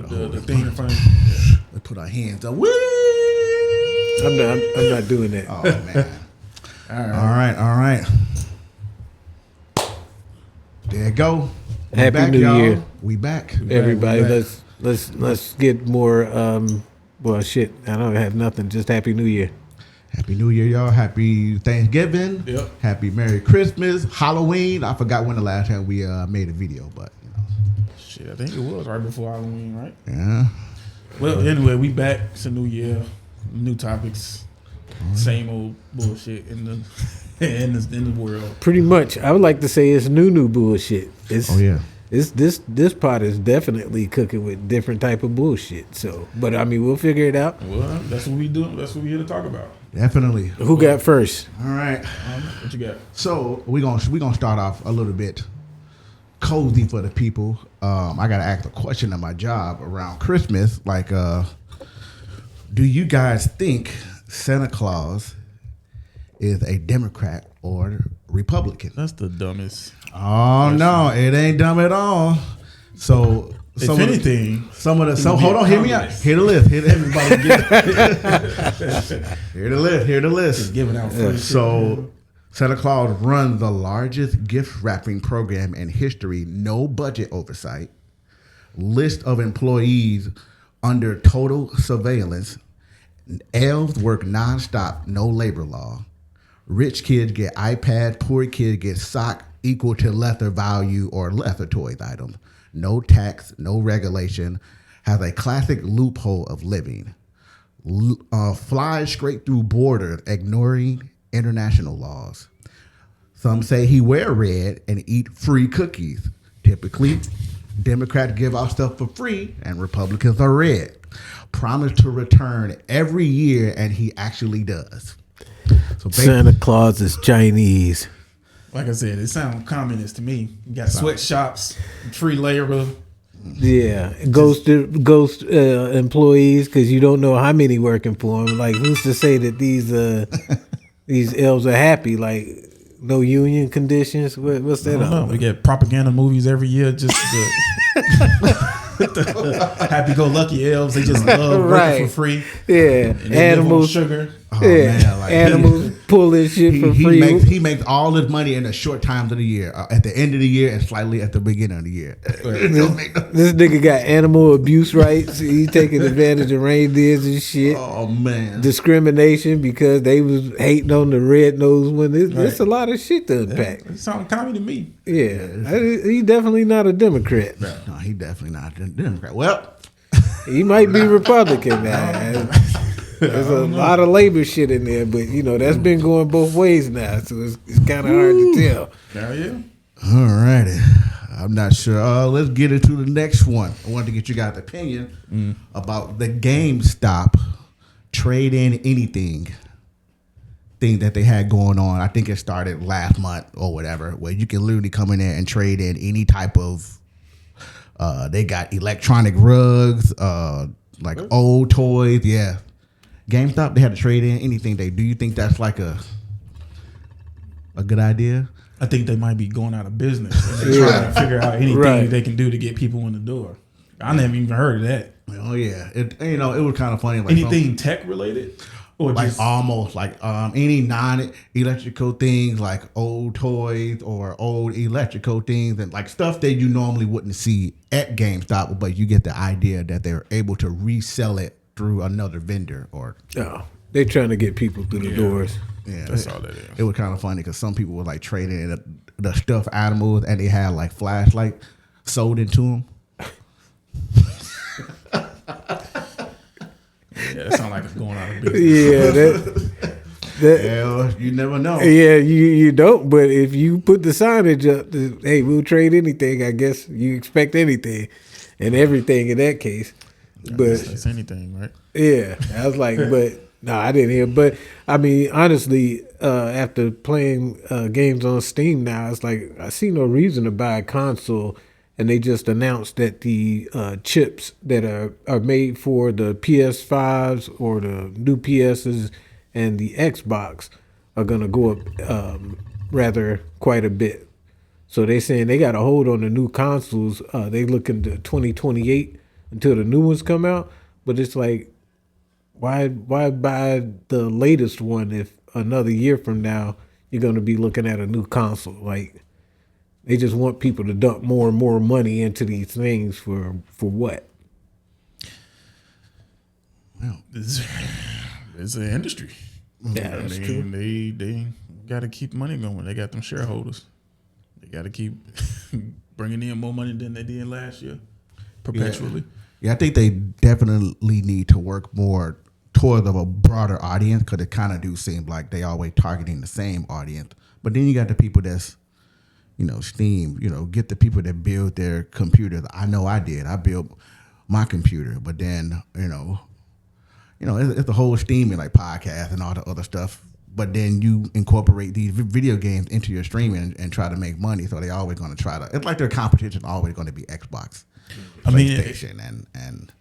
the thing in front of you. Let's put our hands up. Woo! I'm not doing that. Oh man. All right. There you go. Happy New Year. We back. Everybody, let's get more. Well, shit. I don't have nothing. Just Happy New Year. Happy New Year, y'all. Happy Thanksgiving. Yep. Happy Merry Christmas. Halloween. I forgot when the last time we made a video, but Shit, I think it was right before Halloween, right? Yeah. Well, anyway, we back. It's a new year, new topics, same old bullshit in the in the world. Pretty much. I would like to say it's new bullshit. It's, This pot is definitely cooking with different type of bullshit. So, but I mean, we'll figure it out. Well, that's what we do. That's what we're here to talk about. Definitely. Who got first? All right. What you got? So we gonna start off a little bit cozy for the people. I gotta ask a question at my job around Christmas. Like, do you guys think Santa Claus is a Democrat or Republican? That's the dumbest. Oh no, it ain't dumb at all. So if anything, hold on, hear me out. Hear the list. Hear everybody get Hear the list. Hear the list. Just giving out free So Santa Claus runs the largest gift wrapping program in history, no budget oversight, list of employees under total surveillance, elves work nonstop, no labor law, rich kids get iPad, poor kids get sock equal to lesser value or lesser toys items, no tax, no regulation, has a classic loophole of living, flies straight through borders, ignoring international laws. Some say he wear red and eat free cookies. Typically, Democrats give out stuff for free and Republicans are red. Promise to return every year, and he actually does. So Santa Claus is Chinese. Like I said, it sounds communist to me. You got sweatshops, free labor. Yeah, ghost employees because you don't know how many working for him. Like, who's to say that these elves are happy? Like, no union conditions. What's that? We get propaganda movies every year. Just the happy-go-lucky elves. They just love working for free. Yeah, animals, sugar. Oh, man, like animals pull this shit for free. He makes all his money in the short times of the year, at the end of the year and slightly at the beginning of the year. This nigga got animal abuse rights. He taking advantage of reindeers and shit. Oh man, discrimination because they was hating on the red-nosed one. There's a lot of shit to unpack. It sounds commie to me. Yeah, he definitely not a Democrat. No, he definitely not a Democrat. Well, he might be Republican now. There's a lot of labor shit in there, but that's been going both ways now, so it's kind of hard to tell. Hell yeah. All righty. I'm not sure. Let's get into the next one. I wanted to get you guys' opinion about the GameStop trade in anything thing that they had going on. I think it started last month or whatever, where you can literally come in there and trade in any type of. They got electronic rugs, like old toys. Yeah. GameStop, they had to trade in anything. Do you think that's like a good idea? I think they might be going out of business and they're trying to figure out anything they can do to get people in the door. I never even heard of that. Oh yeah, it was kind of funny. Like anything tech related, or like just almost like any non-electrical things, like old toys or old electrical things, and like stuff that you normally wouldn't see at GameStop, but you get the idea that they're able to resell it through another vendor or they're trying to get people through the doors. Yeah, that's all that is. It was kind of funny because some people were like trading in the stuffed animals and they had like flashlight sold into them. Yeah, that sounds like it's going out of business. Yeah, you never know. Yeah, you don't. But if you put the signage up, hey, we'll trade anything. I guess you expect anything and everything in that case. But it's anything, right? Yeah, I was like, but no, I didn't hear. But I mean, honestly, after playing games on Steam now, it's like I see no reason to buy a console. And they just announced that the chips that are made for the PS5s or the new PSs and the Xbox are gonna go up rather quite a bit. So they saying they got a hold on the new consoles. They looking to 2028 until the new ones come out. But it's like, why buy the latest one if another year from now you're going to be looking at a new console? Like, they just want people to dump more and more money into these things for what? Well, it's an industry. Yeah, that's true. They got to keep money going. They got them shareholders. They got to keep bringing in more money than they did last year, perpetually. Yeah, I think they definitely need to work more towards of a broader audience, because it kind of do seem like they always targeting the same audience. But then you got the people that's, Steam, get the people that build their computers. I know I did. I built my computer, but then, it's the whole Steam and like podcast and all the other stuff. But then you incorporate these video games into your streaming and try to make money. So they always going to try to. It's like their competition always going to be Xbox, PlayStation, and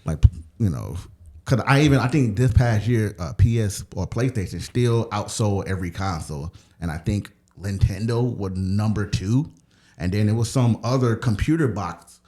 like because I think this past year PS or PlayStation still outsold every console, and I think Nintendo was number 2, and then there was some other computer box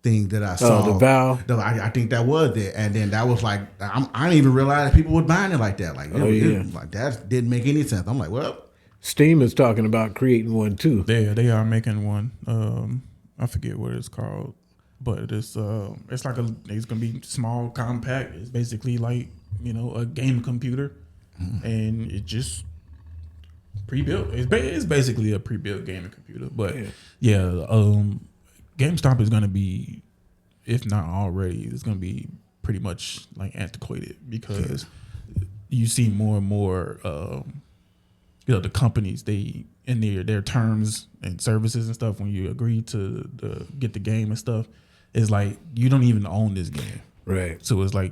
thing that I saw. The Valve. I think that was it, and then that was like I didn't even realize people were buying it like that. Like, like that didn't make any sense. I'm like, well, Steam is talking about creating one too. They are making one. I forget what it's called, but it's like it's gonna be small, compact. It's basically like a game computer, and it just pre-built. It's basically a pre-built gaming computer. But GameStop is going to be, if not already, it's going to be pretty much like antiquated, because you see more and more, the companies, they in their terms and services and stuff, when you agree to get the game and stuff, it's like you don't even own this game. Right. So it's like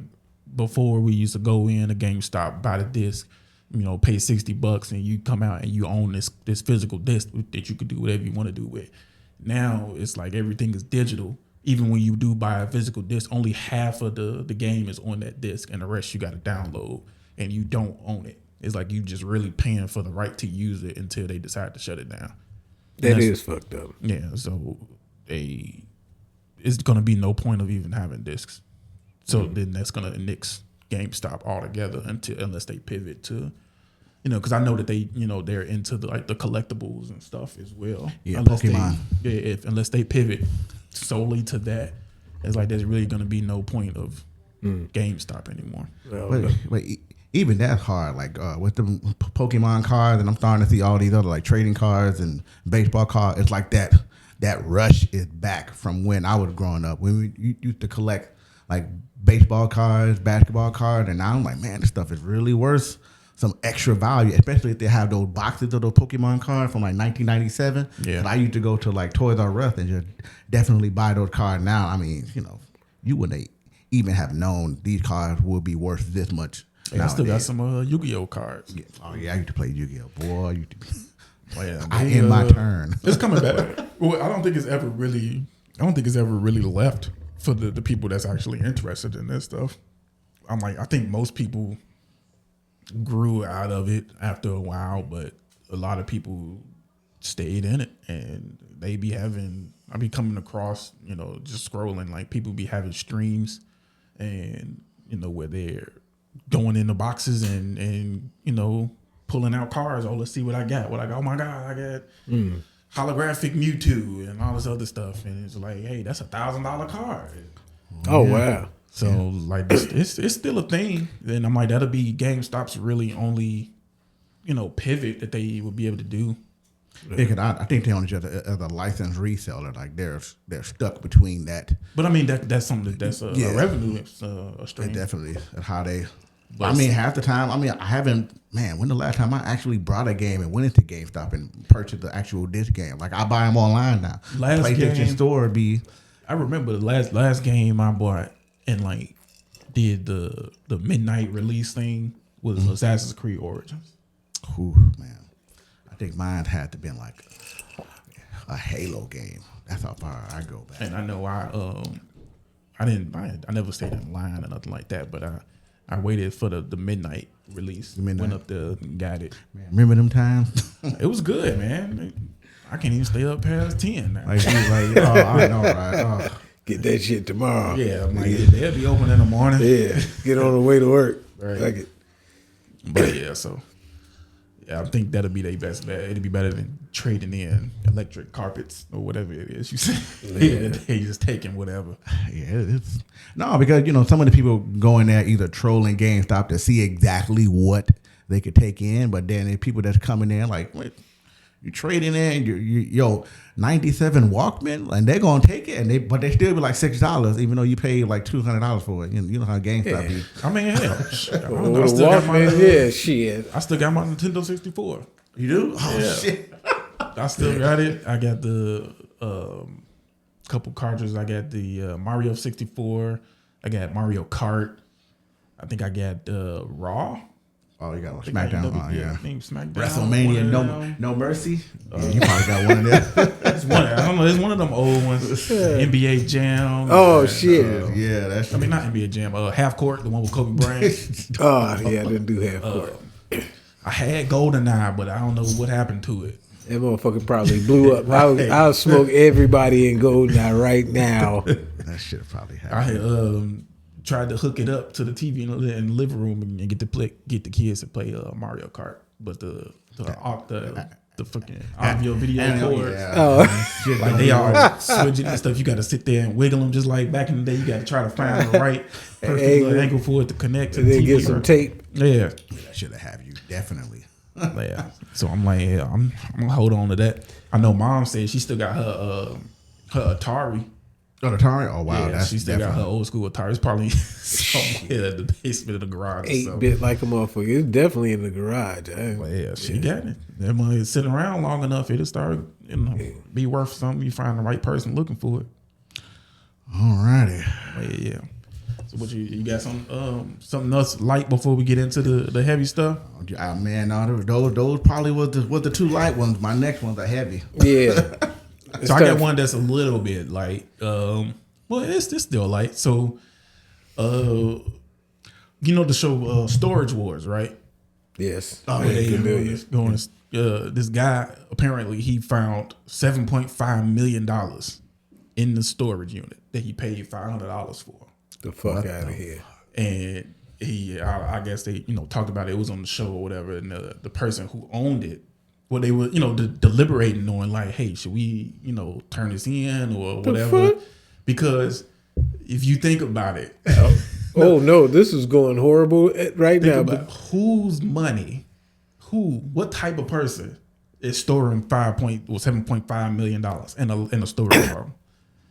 before we used to go in a GameStop, buy the disc, pay $60 and you come out and you own this physical disc that you could do whatever you want to do with. Now it's like everything is digital. Even when you do buy a physical disc, only half of the game is on that disc, and the rest you got to download, and you don't own it. It's like you just really paying for the right to use it until they decide to shut it down. That is fucked up. Yeah, so it's going to be no point of even having discs. So then that's going to nix GameStop altogether unless they pivot to, because I know that they, they're into the collectibles and stuff as well. Yeah, unless Pokemon. Unless they pivot solely to that, it's like there's really going to be no point of GameStop anymore. But even that's hard. Like with the Pokemon cards, and I'm starting to see all these other like trading cards and baseball cards. It's like that rush is back from when I was growing up, when we used to collect like baseball cards, basketball cards, and now I'm like, man, this stuff is really worth some extra value, especially if they have those boxes of those Pokemon cards from like 1997. Yeah. And I used to go to like Toys R Us and just definitely buy those cards now. I mean, you wouldn't even have known these cards would be worth this much. I still got some Yu-Gi-Oh cards. Yeah. Oh yeah, I used to play Yu-Gi-Oh. Boy, I used to be. My turn. It's coming back. Well, I don't think it's ever really left for the people that's actually interested in this stuff. I think most people grew out of it after a while, but a lot of people stayed in it, and I be coming across, just scrolling, like people be having streams and, where they're going in the boxes and pulling out cards. Oh, let's see what I got. Oh my God, I got holographic Mewtwo and all this other stuff. And it's like, hey, that's $1,000 card. Oh, wow. So like it's still a thing. Then I'm like, that'll be GameStop's really only, pivot that they would be able to do. Yeah, I think they only just as a licensed reseller, like they're stuck between that. But I mean that's something that's a revenue stream. It definitely is how they. Half the time, I haven't. Man, when the last time I actually brought a game and went into GameStop and purchased the actual disc game? Like I buy them online now. PlayStation Store be. I remember the last game I bought and like did the midnight release thing was Assassin's Creed Origins. Ooh, man. I think mine had to been like a Halo game. That's how far I go back. And I know I never stayed in line or nothing like that, but I waited for the midnight release. Went up there and got it. Man, remember them times? It was good, man. I can't even stay up past 10 now. I know, right? Get that shit tomorrow. Yeah, I'm like, they'll be open in the morning. Yeah, get on the way to work. Right. Like it. But yeah, so yeah, I think that'll be their best bet. It'll be better than trading in electric carpets or whatever it is you say. Yeah. They just taking whatever. Yeah, it's no, because some of the people go in there either trolling GameStop to see exactly what they could take in, but then the people that's coming in like, wait, you trading in your 97 Walkman, and they're gonna take it, but they still be like $6, even though you paid like $200 for it. You know how GameStop be. I mean, hell, I still got my shit. I still got my Nintendo 64. You do? Oh Yeah. shit! I still got it. I got the couple cartridges. I got the Mario 64. I got Mario Kart. I think I got Raw. Oh, you got SmackDown. I think SmackDown. WrestleMania, no mercy. Yeah, you probably got one of them. It's one. I don't know. It's one of them old ones. NBA Jam. Oh shit! Yeah, that's. I mean, not NBA Jam. Half Court, the one with Kobe Bryant. Oh yeah, I didn't do half court. I had GoldenEye, but I don't know what happened to it. That motherfucker probably blew up. I'll smoke everybody in GoldenEye right now. That shit probably happened. I had tried to hook it up to the TV in the living room and get the kids to play Mario Kart, but the fucking audio video cords, like they all switching and stuff. You got to sit there and wiggle them just like back in the day. You got to try to find the right perfect angle for it to connect to the TV. Get some tape. Yeah, should have you definitely. Yeah. So I'm like, yeah, I'm gonna hold on to that. I know Mom said she still got her Atari. Oh, the Atari? Oh, wow. Yeah, she still got her old school Atari. It's probably somewhere in the basement of the garage. 8-bit like a motherfucker. It's definitely in the garage. Well, yeah, she got it. That money sitting around long enough, it'll start, be worth something. You find the right person looking for it. All righty. Yeah. So what you got something else light before we get into the heavy stuff? Man, no, those probably was the two light ones. My next ones are heavy. Yeah. So I got one that's a little bit light. Well, it's still light. So, the show Storage Wars, right? Yes. Oh, this guy apparently he found $7.5 million in the storage unit that he paid $500 for. The fuck out of here. And I guess they talked about it. It was on the show or whatever, and the person who owned it. Well, they were, deliberating on like, hey, should we, turn this in or whatever? Because if you think about it, oh no, this is going horrible right now. But whose money? What type of person is storing $7.5 million in a storage room?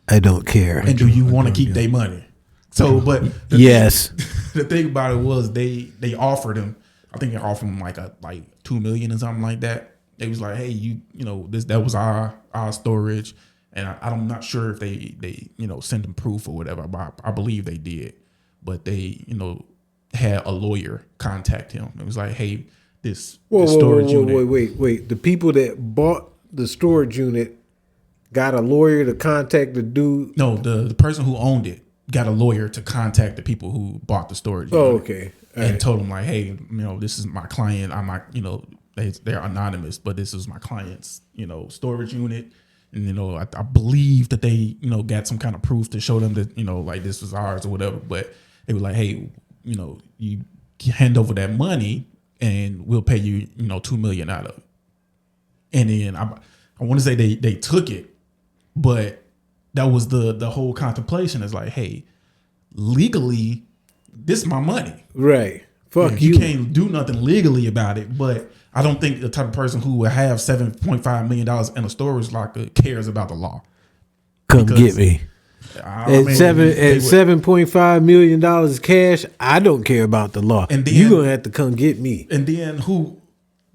I don't care. And do you want to keep their money? So, but yes, the thing about it was they offered him. I think they offered him like $2 million or something like that. They was like, hey, that was our storage, and I'm not sure if they sent him proof or whatever, but I believe they did. But they had a lawyer contact him. It was like, hey, this storage unit. Wait. The people that bought the storage unit got a lawyer to contact the dude. No, the person who owned it got a lawyer to contact the people who bought the storage unit. Oh, okay. And told them like, hey, this is my client. I'm not, they're anonymous, but this is my client's, storage unit. And, I believe that they, got some kind of proof to show them that, like this was ours or whatever. But they were like, hey, you hand over that money and we'll pay you, $2 million out of it. And then I want to say they took it, but that was the whole contemplation is like, hey, legally, this is my money. Right. Fuck you can't do nothing legally about it, but I don't think the type of person who would have $7.5 million in a storage locker cares about the law. Come get me. At $7.5 million cash, I don't care about the law. And then, you're gonna have to come get me. And then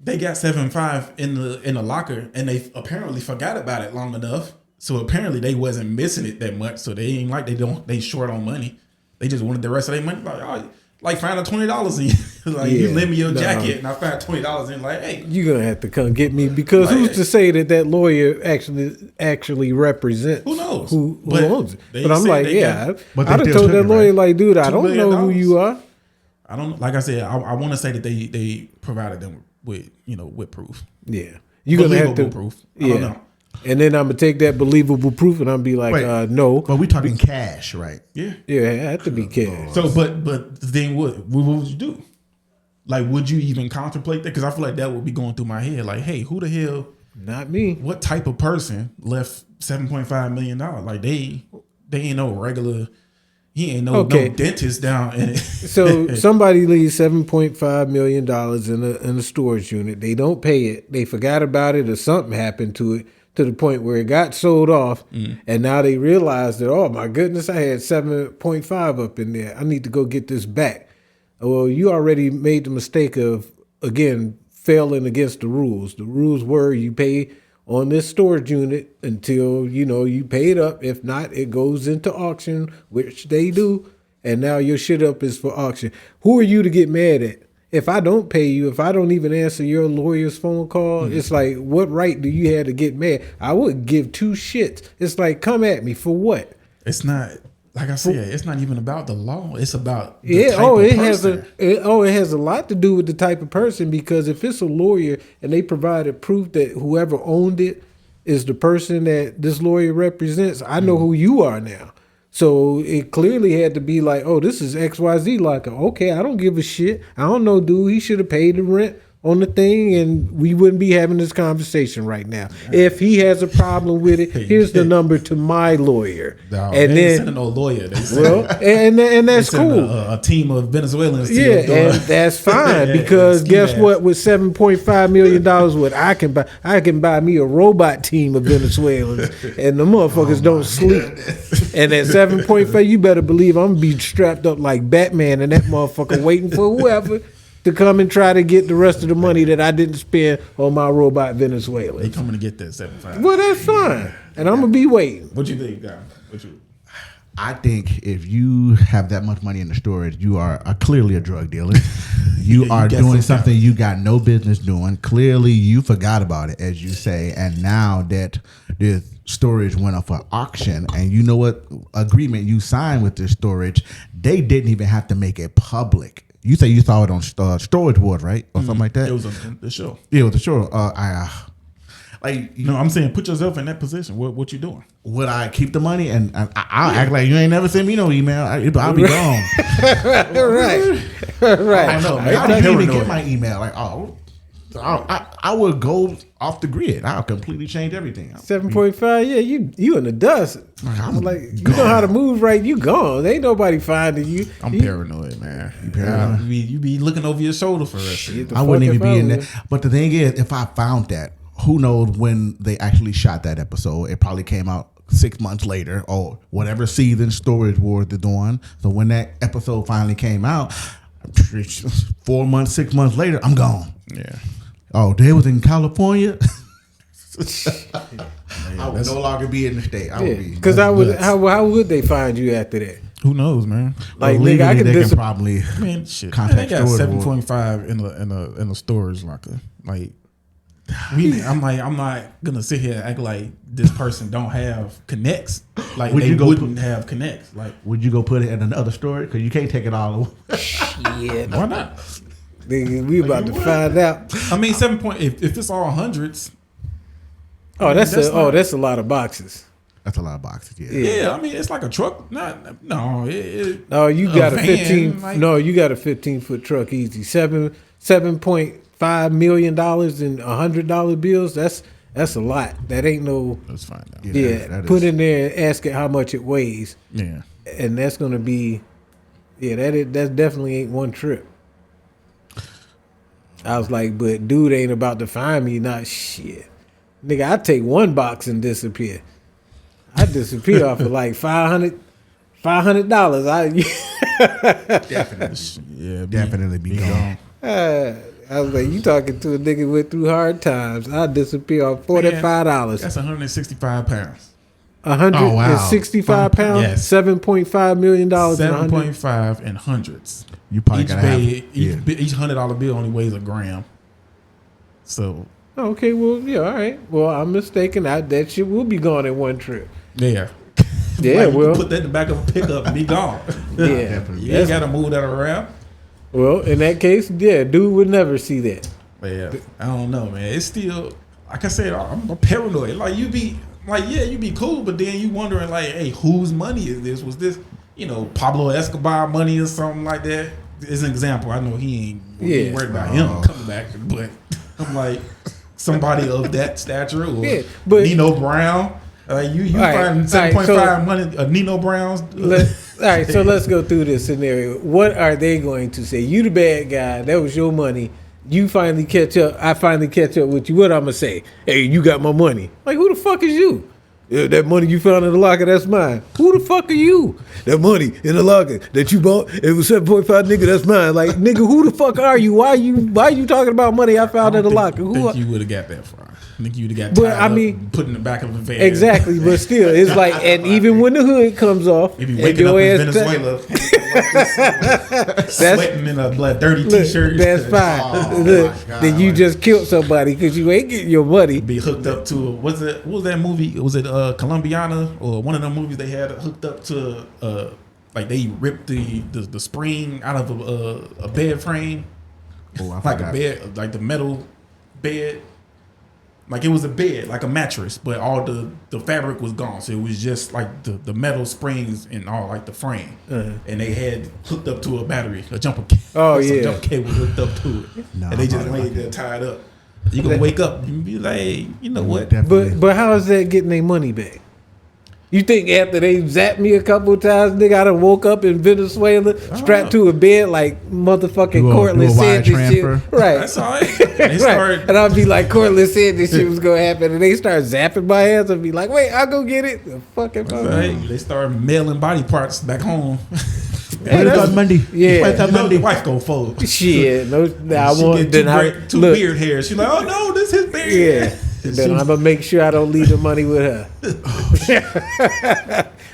they got 7.5 in the locker, and they apparently forgot about it long enough. So apparently they wasn't missing it that much. So they ain't like they short on money. They just wanted the rest of their money. Like find $20 in like you lend me your jacket and I found $20 in like, hey, you're gonna have to come get me because who's to say that lawyer actually represents who knows who owns it? But I'm like, I'd have told that lawyer like, dude, I don't know who you are. I don't like I said, I want to say that they provided them with with proof. Yeah, you're gonna have to proof. I don't know. And then I'm gonna take that believable proof and I'm be like, Wait. no. But we talking cash, right? Yeah. Yeah, it had to be cash. So, but then what would you do? Like, would you even contemplate that? Because I feel like that would be going through my head. Like, hey, who the hell? Not me. What type of person left $7.5 million? Like, they ain't no regular. He ain't no dentist down in it. So somebody leaves $7.5 million in a storage unit. They don't pay it. They forgot about it, or something happened to it, to the point where it got sold off, and now they realize that, oh my goodness, I had 7.5 up in there. I need to go get this back. Well, you already made the mistake of, again, failing against the rules. The rules were you pay on this storage unit until, you pay it up. If not, it goes into auction, which they do, and now your shit up is for auction. Who are you to get mad at? If I don't pay you, if I don't even answer your lawyer's phone call, it's like, what right do you have to get mad? I would give two shits. It's like, come at me for what? It's not, like I said, it's not even about the law. It's about the Yeah. type Oh, of it person. has a lot to do with the type of person, because if it's a lawyer and they provided proof that whoever owned it is the person that this lawyer represents, I know who you are now. So it clearly had to be like, oh, this is XYZ locker. Okay, I don't give a shit. I don't know, dude. He should have paid the rent on the thing, and we wouldn't be having this conversation right now. If he has a problem with it, here's the number to my lawyer. No, and they ain't then, sending no lawyer. They well, and that's cool. a team of Venezuelans. To Yeah, your door. and that's fine, because ski guess mask. what? With $7.5 million, what I can buy me a robot team of Venezuelans, and the motherfuckers don't sleep. And at 7.5, you better believe I'm gonna be strapped up like Batman and that motherfucker waiting for whoever to come and try to get the rest of the money that I didn't spend on my robot Venezuelans. They coming to get that 7.5. Well, that's fine, and I'm gonna be waiting. What you think, guy? What you? I think if you have that much money in the storage, you are clearly a drug dealer. You you are get doing some something you got no business doing. Clearly, you forgot about it, as you say, and now that the storage went up for auction, and you know what agreement you signed with this storage, they didn't even have to make it public. You say you saw it on Storage Wars, right, or something like that. It was on the show. Yeah, it was the show. No, I'm saying put yourself in that position. What you doing? Would I keep the money and I'll act like you ain't never sent me no email? I'll be gone. Right, right. I know. man. I I'm didn't even paranoid. get my email. Like, I would go off the grid. I'll completely change everything. 7.5, yeah, you in the dust. I'm like, you know how to move right, you gone. Ain't nobody finding you. I'm You- paranoid, man. You paranoid? You be looking over your shoulder for us. Get the I wouldn't fuck even if be I in there. was. But the thing is, if I found that, who knows when they actually shot that episode? It probably came out 6 months later, or whatever season Storage Wars they're doing. So when that episode finally came out, 4 months, 6 months later, I'm gone. Yeah. Oh, they was in California. I would no longer be in the state. I would be Because nuts. how would they find you after that? Who knows, man? Like, Legally, nigga, I can they dis- can probably Man, shit. Contact They got storage 7.5 in the storage locker. Like, I'm not gonna sit here and act like this person don't have connects. Like Would they you go wouldn't have connects. Like, Would you go put it in another storage? Because you can't take it all away. Yeah, why not? nigga, we about to find out. I mean, if it's all hundreds, Oh, that's that's a lot of boxes. That's a lot of boxes. Yeah. yeah. I mean, it's like a truck. No. No, you got a van, 15. like- No, you got a 15-foot truck easy. $7.5 million in $100 bills. That's a lot. That ain't no. That's fine. Now. Yeah, that put is- in there and ask it how much it weighs, Yeah. and that's gonna be. Yeah, that definitely ain't one trip. I was like, but dude ain't about to find me. Not shit, nigga. I take one box and disappear. I disappear off of like $500. Yeah. Definitely be gone. I was like, you talking to a nigga who went through hard times. I disappear off $45. That's 165 pounds. 165 pounds. Yes. $7.5 million. in 7.5 in hundreds. You probably Each gotta have. each $100 bill only weighs a gram. So Okay, well, yeah, all right. Well, I'm mistaken. That shit will be gone in one trip. yeah. Yeah, Like, you well, can put that in the back of a pickup and be gone. yeah. Definitely. You ain't got to move that around. Well, in that case, yeah, dude would never see that. But yeah, I don't know, man. It's still, like I said, I'm paranoid. Like you be cool, but then you wondering like, hey, whose money is this? Was this, Pablo Escobar money or something like that? As an example, I know he ain't worried about him coming back, but I'm like somebody of that stature or but Nino Brown. You find 7.5 money Nino Brown's. All right, so let's go through this scenario. What are they going to say? You the bad guy. That was your money. You finally catch up. I finally catch up with you. What I'm gonna say? Hey, you got my money. Like, who the fuck is you? Yeah, that money you found in the locker, that's mine. Who the fuck are you? That money in the locker that you bought, it was 7.5, nigga, that's mine. Like, nigga, who the fuck are you? Why you talking about money I found in the locker? I think you would have got that far. I think you would have got put in the back of the van. Exactly, but still, it's like, and even when the hood comes off, if you waking up in Venezuela, sweating in a dirty t-shirt, that's fine. Then you just killed somebody because you ain't getting your money. Be hooked up to what was that movie? Was it Colombiana or one of them movies they had hooked up to? Like they ripped the spring out of a bed frame, like a bed, like the metal bed. Like it was a bed, like a mattress, but all the fabric was gone. So it was just like the metal springs and all like the frame. And they had hooked up to a battery, a jumper cable. Jumper cable hooked up to it. And they just laid there tied up. You can wake up and be like, hey, you know what? But how is that getting their money back? You think after they zapped me a couple of times, nigga, I done woke up in Venezuela, strapped to a bed like motherfucking Cortland said this shit. Right. That's all right. And I'll be like, Cortland said this shit was going to happen. And they start zapping my ass and be like, wait, I'll go get it. The fucking They start mailing body parts back home. Hey, that's Monday. Yeah. The wife go fold. Shit. I she want get two beard hairs. She's like, oh no, this is his beard. Yeah. Then I'm gonna make sure I don't leave the money with her.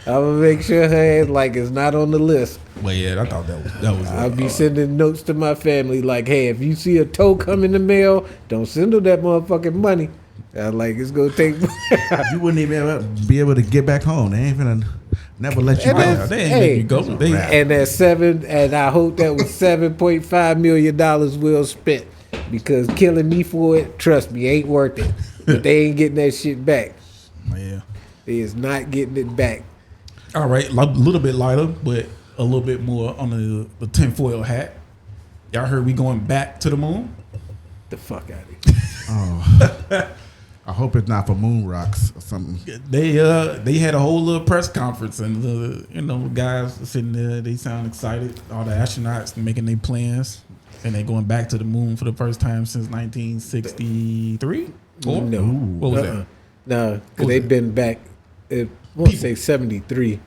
I'm gonna make sure her ass like it's not on the list. Well, yeah, I thought that was. I'll be sending notes to my family like, hey, if you see a toe come in the mail, don't send them that motherfucking money. I like it's gonna take. You wouldn't even be able to get back home. They ain't gonna never let you go. They ain't let you go. And that and I hope that was $7.5 million well spent. Because killing me for it, trust me, ain't worth it. But they ain't getting that shit back. Yeah. They is not getting it back. All right, a little bit lighter, but a little bit more on the tinfoil hat. Y'all heard we going back to the moon? The fuck out of here. Oh. I hope it's not for moon rocks or something. They had a whole little press conference and the guys sitting there, they sound excited. All the astronauts making their plans. And they going back to the moon for the first time since 1963? No. What was that? No, because they've been back, I want to say 73.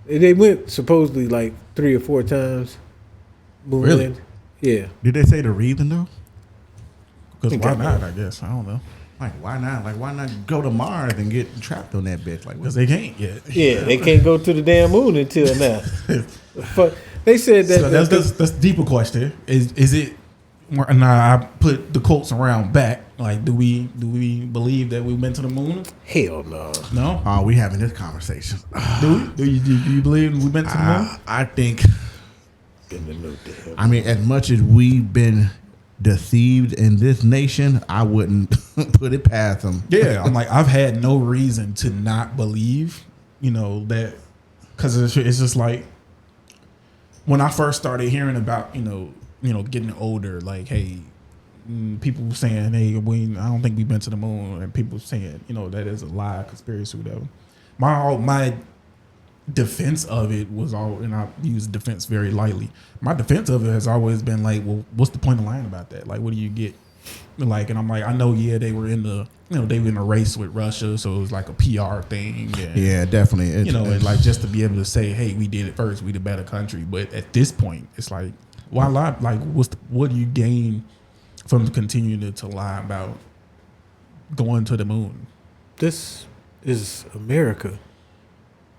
They went supposedly like 3 or 4 times. Moon Really? land. Yeah. Did they say the reason though? Because why not, I guess. I don't know. Like, why not? Like, why not go to Mars and get trapped on that bitch? Like, because they can't yet. Yeah, they can't go to the damn moon until now. Fuck. They said that. So that's the deeper question. Is it? And I put the quotes around back. Like, do we believe that we went to the moon? Hell no. No. Oh, we having this conversation. Do you believe we went to the moon? I think. I mean, as much as we've been deceived in this nation, I wouldn't put it past them. Yeah, I'm like, I've had no reason to not believe, that, because it's just like when I first started hearing about, getting older, like, hey, people saying, hey, I don't think we've been to the moon, and people saying, that is a lie, conspiracy, whatever. My defense of it was all, and I use defense very lightly. My defense of it has always been like, well, what's the point of lying about that? Like, what do you get? Like, and I'm like, I know, they were in they were in a race with Russia, so it was like a PR thing. And, yeah, definitely. And like just to be able to say, hey, we did it first, we the better country. But at this point, it's like, why lie? Like, what do you gain from continuing to lie about going to the moon? This is America.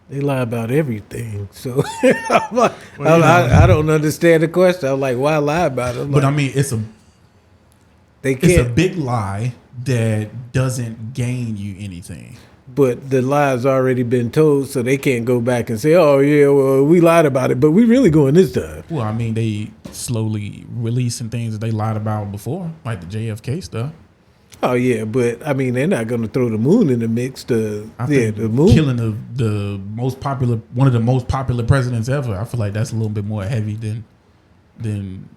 They lie about everything. So I'm like, I don't understand the question. I'm like, why lie about it? But I mean, it's a big lie that doesn't gain you anything. But the lie's already been told, so they can't go back and say, oh, yeah, well, we lied about it, but we really going this time. Well, I mean, they slowly releasing things that they lied about before, like the JFK stuff. Oh yeah, but I mean they're not going to throw the moon in the mix. The moon killing the most popular, one of the most popular presidents ever. I feel like that's a little bit more heavy than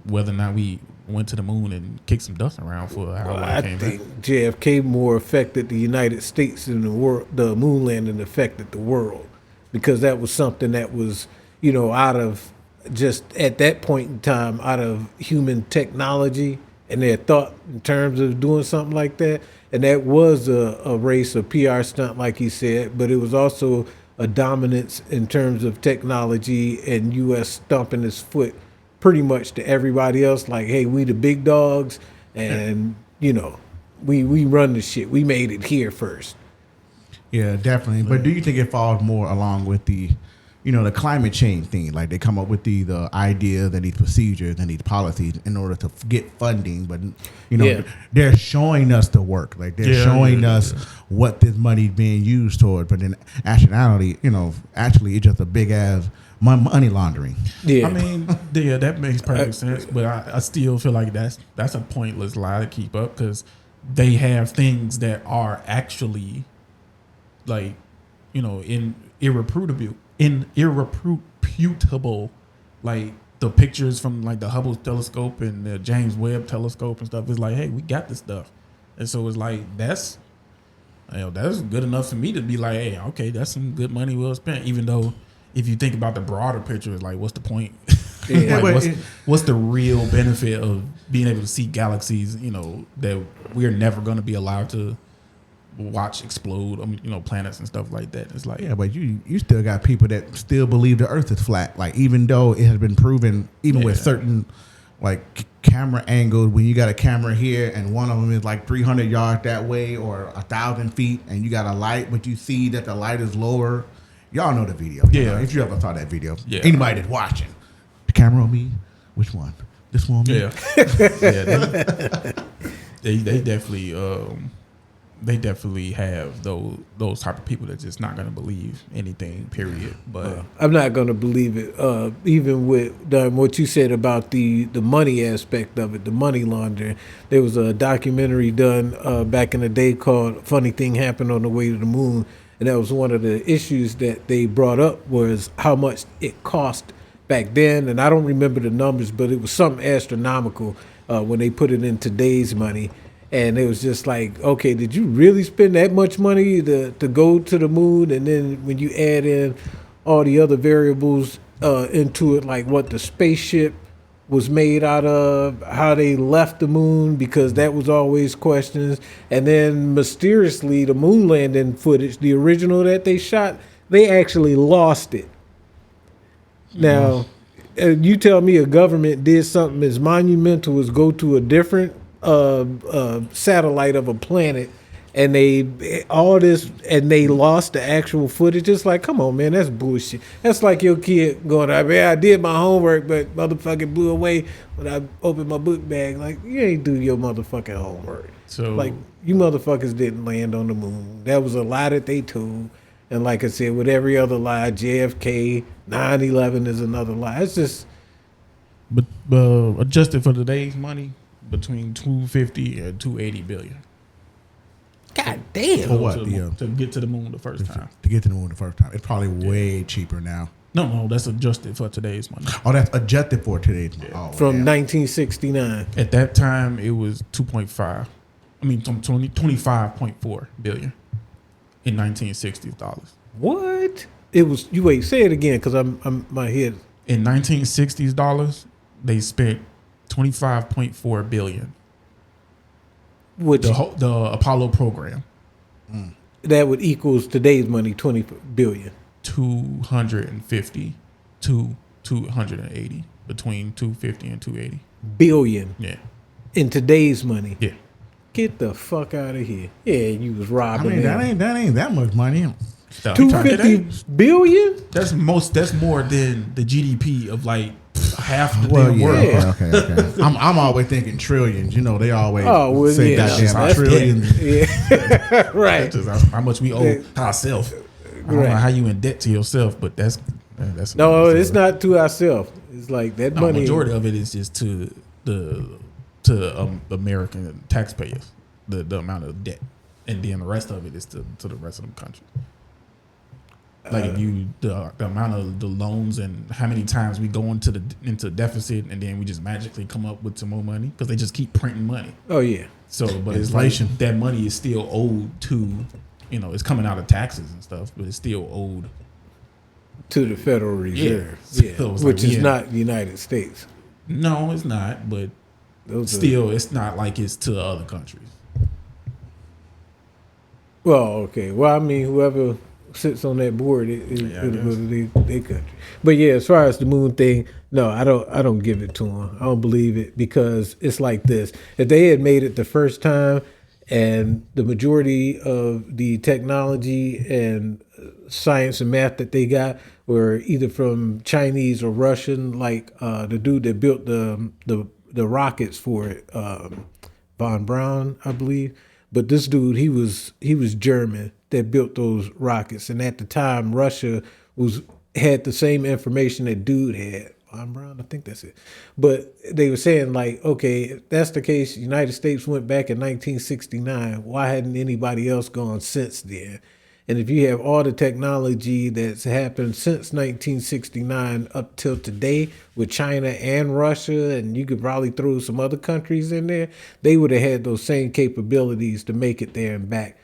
whether or not we went to the moon and kicked some dust around for how long I it came think back. JFK more affected the United States than the world. The moon landing affected the world because that was something that was, out of just at that point in time, out of human technology and their thought in terms of doing something like that. And that was a race, a PR stunt, like he said, but it was also a dominance in terms of technology and U.S. stomping its foot pretty much to everybody else. Like, hey, we the big dogs, and we run the shit. We made it here first. Yeah, definitely. But do you think it falls more along with the, the climate change thing? Like they come up with the ideas and these procedures and these policies in order to get funding, but they're showing us the work. Like they're showing us what this money's being used toward. But in actuality, actually it's just a big ass money laundering. Yeah, I mean, that makes perfect sense. But I still feel like that's a pointless lie to keep up because they have things that are actually like, irreputable, like the pictures from like the Hubble telescope and the James Webb telescope and stuff. Is like, hey, we got this stuff, and so it's like that's good enough for me to be like, hey, okay, that's some good money well spent. Even though if you think about the broader picture, it's like, what's the point? Yeah, what's the real benefit of being able to see galaxies, that we're never going to be allowed to watch explode, planets and stuff like that. It's like, yeah, but you still got people that still believe the Earth is flat. Like even though it has been proven, even with certain like camera angles, when you got a camera here and one of them is like 300 yards that way or 1,000 feet, and you got a light, but you see that the light is lower. Y'all know the video. If you ever saw that video, anybody that's watching, the camera on me, which one? This one on me. They definitely have those type of people that's just not going to believe anything, period. But I'm not going to believe it. Even with what you said about the money aspect of it, the money laundering. There was a documentary done back in the day called Funny Thing Happened on the Way to the Moon. And that was one of the issues that they brought up was how much it cost back then. And I don't remember the numbers, but it was something astronomical when they put it in today's money. And it was just like, okay, did you really spend that much money to go to the moon? And then when you add in all the other variables into it, like what the spaceship was made out of, how they left the moon, because that was always questions. And then mysteriously, the moon landing footage, the original that they shot, they actually lost it. Now, you tell me a government did something as monumental as go to a different satellite of a planet, and they lost the actual footage. It's like, come on, man, that's bullshit. That's like your kid going, I did my homework, but motherfucking blew away when I opened my book bag. Like, you ain't do your motherfucking homework. So, like, you motherfuckers didn't land on the moon. That was a lie that they told. And like I said, with every other lie, JFK, 9/11 is another lie. It's just, but adjusted for today's money, between 250 and 280 billion. God damn. For what? To get to the moon the first time. To get to the moon the first time. It's probably way cheaper now. No, that's adjusted for today's money. Oh, that's adjusted for today's money. Yeah. Oh, From 1969. At that time, it was 25.4 billion in 1960s dollars. What? It was, you wait, say it again, because I'm my head. In 1960s dollars, they spent 25.4 billion. Which the Apollo program. That would equals today's money, 20 billion. 250 to 280, between 250 and 280 billion. Yeah. In today's money. Yeah. Get the fuck out of here. Yeah, you was robbing. I mean, that ain't that much money. 250 billion? That's more than the GDP of like half the world. Okay. I'm always thinking trillions. They always say goddamn trillions. Yeah. Right. That's how much we owe ourselves. I don't know how you in debt to yourself, but that's no, it's not to ourselves. It's like that money. Majority of it is just to the to American taxpayers, the amount of debt, and then the rest of it is to the rest of the country. Like if you the amount of the loans and how many times we go into deficit and then we just magically come up with some more money because they just keep printing money. Oh yeah. So, but Inflation. it's like that money is still owed to, it's coming out of taxes and stuff, but it's still owed To the Federal Reserve, Yeah. So it's which like, is not the United States. No, it's not, but it's not like it's to other countries. Well, okay. Well, I mean, whoever sits on that board, it'll go to their country. But yeah, as far as the moon thing, no, I don't give it to them. I don't believe it because it's like this. If they had made it the first time and the majority of the technology and science and math that they got were either from Chinese or Russian, like the dude that built the rockets for it, Von Braun, I believe. But this dude, he was German that built those rockets, and at the time, Russia had the same information that dude had. Von Braun, I think that's it. But they were saying like, okay, if that's the case, the United States went back in 1969. Why hadn't anybody else gone since then? And if you have all the technology that's happened since 1969 up till today with China and Russia, and you could probably throw some other countries in there, they would have had those same capabilities to make it there and back.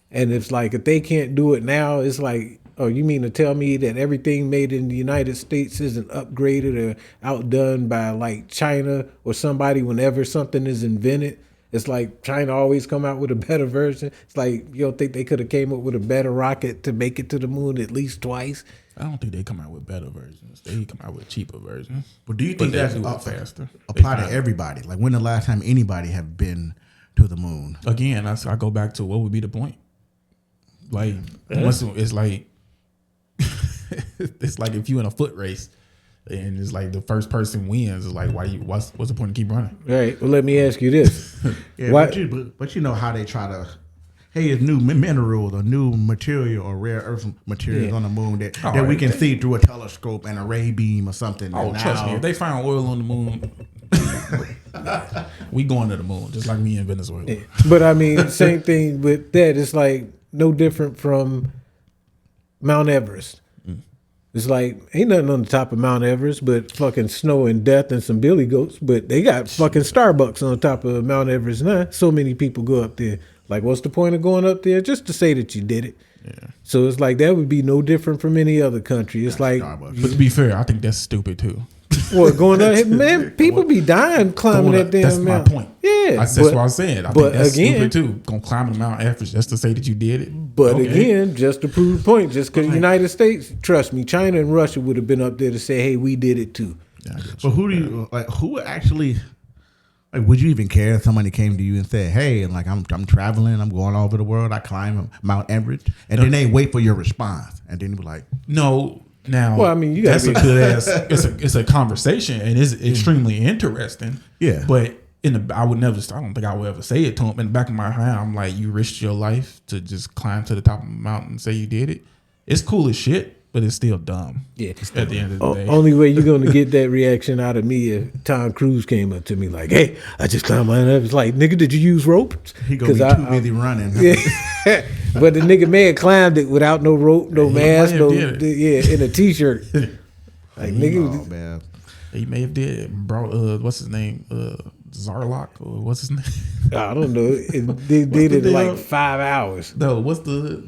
And it's like, if they can't do it now, it's like, oh, you mean to tell me that everything made in the United States isn't upgraded or outdone by like China or somebody whenever something is invented? It's like China always come out with a better version. It's like, you don't think they could have came up with a better rocket to make it to the moon at least twice? I don't think they come out with better versions. They come out with cheaper versions. But do you think that's faster? Apply to everybody? Like when the last time anybody have been to the moon? Again, I go back to what would be the point? Like it's like it's like if you in a foot race and it's like the first person wins. It's like what's the point to keep running? All right. Well, let me ask you this. Yeah, but you know how they try to. Hey, it's new minerals or new material or rare earth materials on the moon that we can see through a telescope and a ray beam or something. Oh, trust me, if they find oil on the moon, we going to the moon, just like me in Venezuela. Yeah. But I mean, same thing with that. It's like no different from Mount Everest. It's like, ain't nothing on the top of Mount Everest but fucking snow and death and some billy goats. But they got fucking Starbucks on top of Mount Everest now. So many people go up there. Like, what's the point of going up there? Just to say that you did it. Yeah. So it's like, that would be no different from any other country. It's like, Starbucks. But to be fair, I think that's stupid too. What, going up? Man, people be dying climbing that damn that's mountain. That's my point. Yeah. That's what I said. I think that's stupid too. Gonna climb the Mount Everest just to say that you did it. But again, just to prove the point, just because the United States, trust me, China and Russia would have been up there to say, hey, we did it too. Yeah, but who do you, like, who would actually, like, would you even care if somebody came to you and said, hey, and like, I'm traveling, I'm going all over the world, I climb Mount Everest, and then they wait for your response, and then you be like, no. Now, well, I mean, that's a good ass. It's a conversation, and it's extremely interesting. Yeah, but I don't think I would ever say it to him. In the back of my mind, I'm like, you risked your life to just climb to the top of the mountain and say you did it. It's cool as shit, but it's still dumb. Yeah. At the end of the day, only way you're gonna get that reaction out of me if Tom Cruise came up to me like, "Hey, I just climbed Mount Everest." Like, nigga, did you use ropes? He gonna be too busy running. Yeah. But the nigga may have climbed it without no rope, no mask, in a t-shirt. Like, nigga, man. He may have did. Bro, what's his name? Zarlock, or what's his name? I don't know. They did it in like 5 hours. No, what's their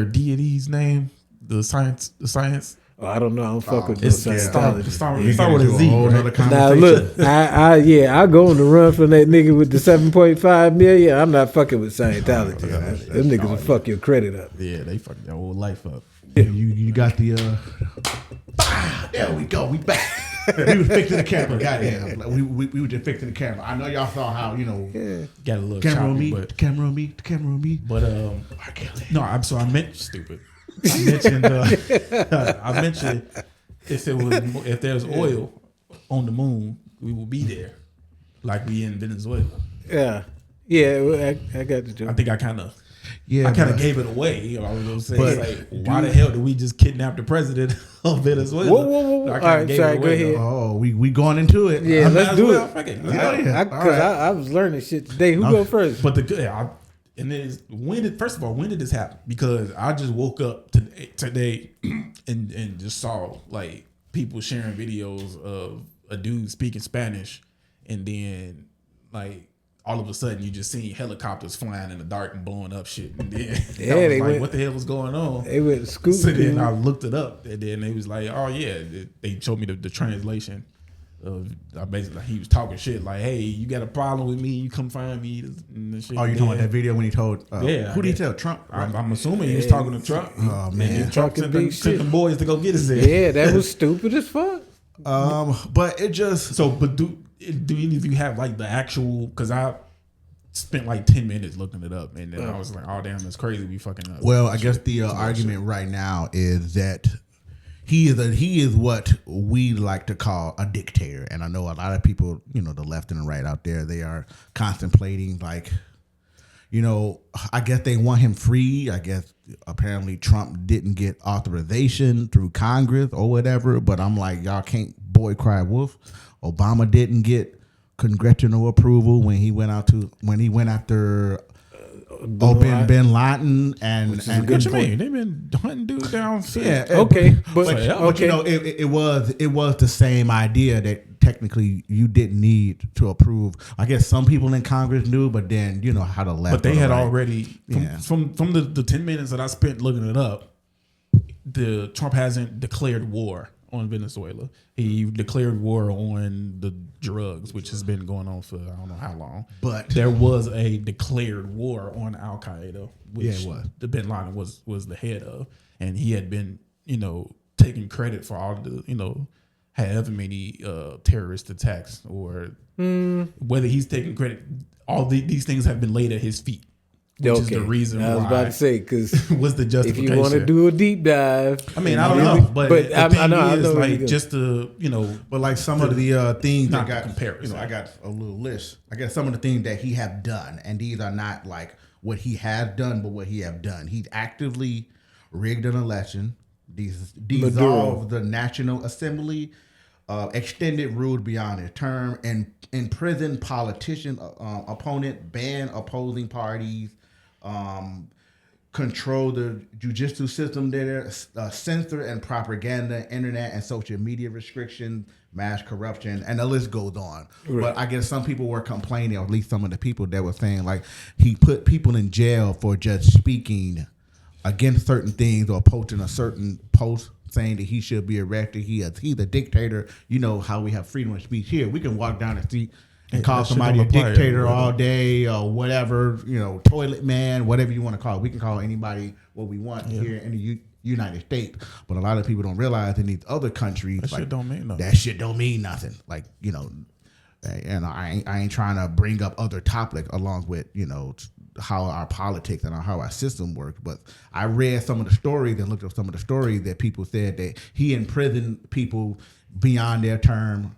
deity's name? The science. Oh, I don't know. I don't fuck with it's start with a Z. Now look, I go on the run from that nigga with the 7.5 million. I'm not fucking with Scientology. Them niggas will fuck your credit up. Yeah, they fuck your whole life up. You got the there we go. We back. We was fixing the camera. Goddamn. Like, we were just fixing the camera. I know y'all saw how, got a little camera choppy, on me, the camera on me. But I meant stupid. I mentioned if there's oil on the moon, we will be there, like we in Venezuela. Yeah. I got the joke. I think I kind of Yeah, I kind of but- gave it away. You know, I was gonna say, But like, why the hell did we just kidnap the president of Venezuela? Whoa. I All kinda right, gave sorry, it go away, ahead. though. Oh, we going into it. Yeah, I might let's as do well. it. Fuck it. Yeah. Because I was learning shit today. Who go first? But and then first of all, when did this happen? Because I just woke up today and just saw like people sharing videos of a dude speaking Spanish, and then like all of a sudden you just see helicopters flying in the dark and blowing up shit, and then I was like, what the hell was going on? They went scooping. So then I looked it up, and then they was like, oh yeah, they showed me the translation. Basically, he was talking shit like, "Hey, you got a problem with me? You come find me." And shit. Oh, you talking about that video when he told? Yeah, Who did he tell? Trump. Right? I'm assuming he was talking to Trump. Oh, man. And Trump Talking sent big them shit. boys to go get us there. Yeah, that was stupid as fuck. But it just So, but do any of you have like the actual? Because I spent like 10 minutes looking it up, and then I was like, "Oh damn, that's crazy. We fucking up." well, I guess the argument right now is that he is what we like to call a dictator, and I know a lot of people, you know, the left and the right out there, they are contemplating like, you know, I guess they want him free. I guess apparently Trump didn't get authorization through Congress or whatever, but I'm like, y'all can't boy cry wolf. Obama didn't get congressional approval when he went after bin Laden and What you mean? They've been hunting dude down. yeah, Okay, but okay. you know, it was the same idea that technically you didn't need to approve. I guess some people in Congress knew, but then you know how the left. But they or the had right. already Yeah. from the 10 minutes that I spent looking it up. The Trump hasn't declared war on Venezuela. He declared war on the drugs, which has been going on for I don't know how long. But there was a declared war on Al Qaeda, which Yeah, it was. the Bin Laden was the head of, and he had been taking credit for all the however many terrorist attacks or whether he's taking credit. All these things have been laid at his feet. Which is the reason I was why about to say, because was the if justification. you want to do a deep dive, I mean, I don't know, but the I thing know is, where you like, go. just to But like some of the things not that got comparison. I got a little list. I guess some of the things that he have done, and these are not like what he has done, but what he have done. He's actively rigged an election, dissolved the National Assembly, extended rule beyond his term, and imprisoned politician opponent, ban opposing parties, control the judicial system there, censor and propaganda, internet and social media restrictions, mass corruption, and the list goes on. Right. But I guess some people were complaining, or at least some of the people that were saying, like, he put people in jail for just speaking against certain things or posting a certain post saying that he should be arrested. He's a dictator. You know how we have freedom of speech here. We can walk down the street and call that shit somebody a don't apply dictator everywhere, all day or whatever, toilet man, whatever you want to call it. We can call anybody what we want here in the United States. But a lot of people don't realize in these other countries, That shit don't mean nothing. That shit don't mean nothing. Like, and I ain't trying to bring up other topics along with, how our politics and how our system works. But I read some of the stories and looked up some of the stories that people said that he imprisoned people beyond their term,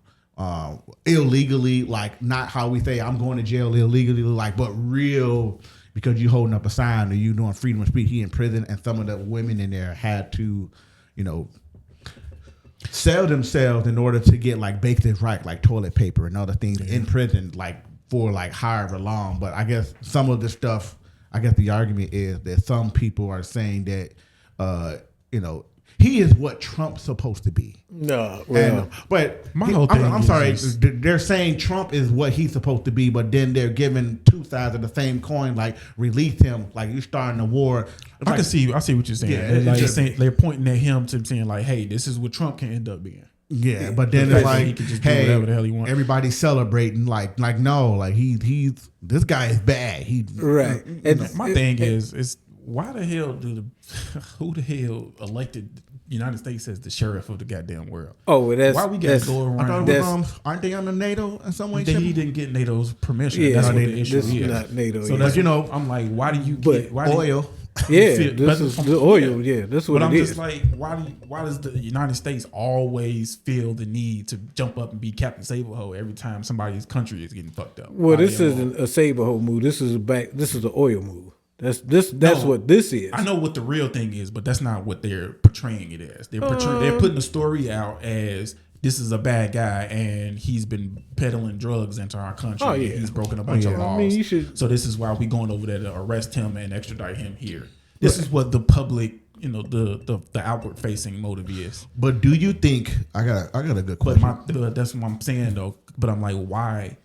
illegally, like not how we say I'm going to jail illegally, like, but real, because you holding up a sign or you doing freedom of speech. He in prison, and some of the women in there had to, sell themselves in order to get like basic right, like toilet paper and other things in prison, like for like however long. But I guess some of the stuff, I guess the argument is that some people are saying that, he is what Trump's supposed to be. No, well, But my whole thing I'm is sorry, just- they're saying Trump is what he's supposed to be, but then they're giving two sides of the same coin. Like, release him, like you starting a war. I can see. I see what you're saying. Yeah, They're, it's like, just- they're pointing at him to saying like, "Hey, this is what Trump can end up being." Yeah, but then The it's fact that like, he can just do hey, whatever the hell he wants. everybody's celebrating. Like no, like he's this guy is bad. right. And My thing is why the hell who the hell elected the United States as the sheriff of the goddamn world? oh, well, that's Why we got to that's- go I thought around? it That's- was, aren't they under NATO in some way? He shape? didn't get NATO's permission. Yeah, That's no, what they- the issue this is. is not NATO, So yeah. that's, But, I'm like, why do you But get why do you- Oil. yeah, feel- this but is from- the oil. Yeah, that's what But I'm it just is. like, why does the United States always feel the need to jump up and be Captain Saberho every time somebody's country is getting fucked up? Well, Why this they isn't a saber hole move. This is an oil move. That's what this is. I know what the real thing is, but that's not what they're portraying it as. They're putting the story out as this is a bad guy and he's been peddling drugs into our country. Oh, yeah. And he's broken a bunch of laws. I mean, you should. So this is why we going over there to arrest him and extradite him here. This is what the public, the outward facing motive is. But do you think I got a good question? But that's what I'm saying though. But I'm like, why?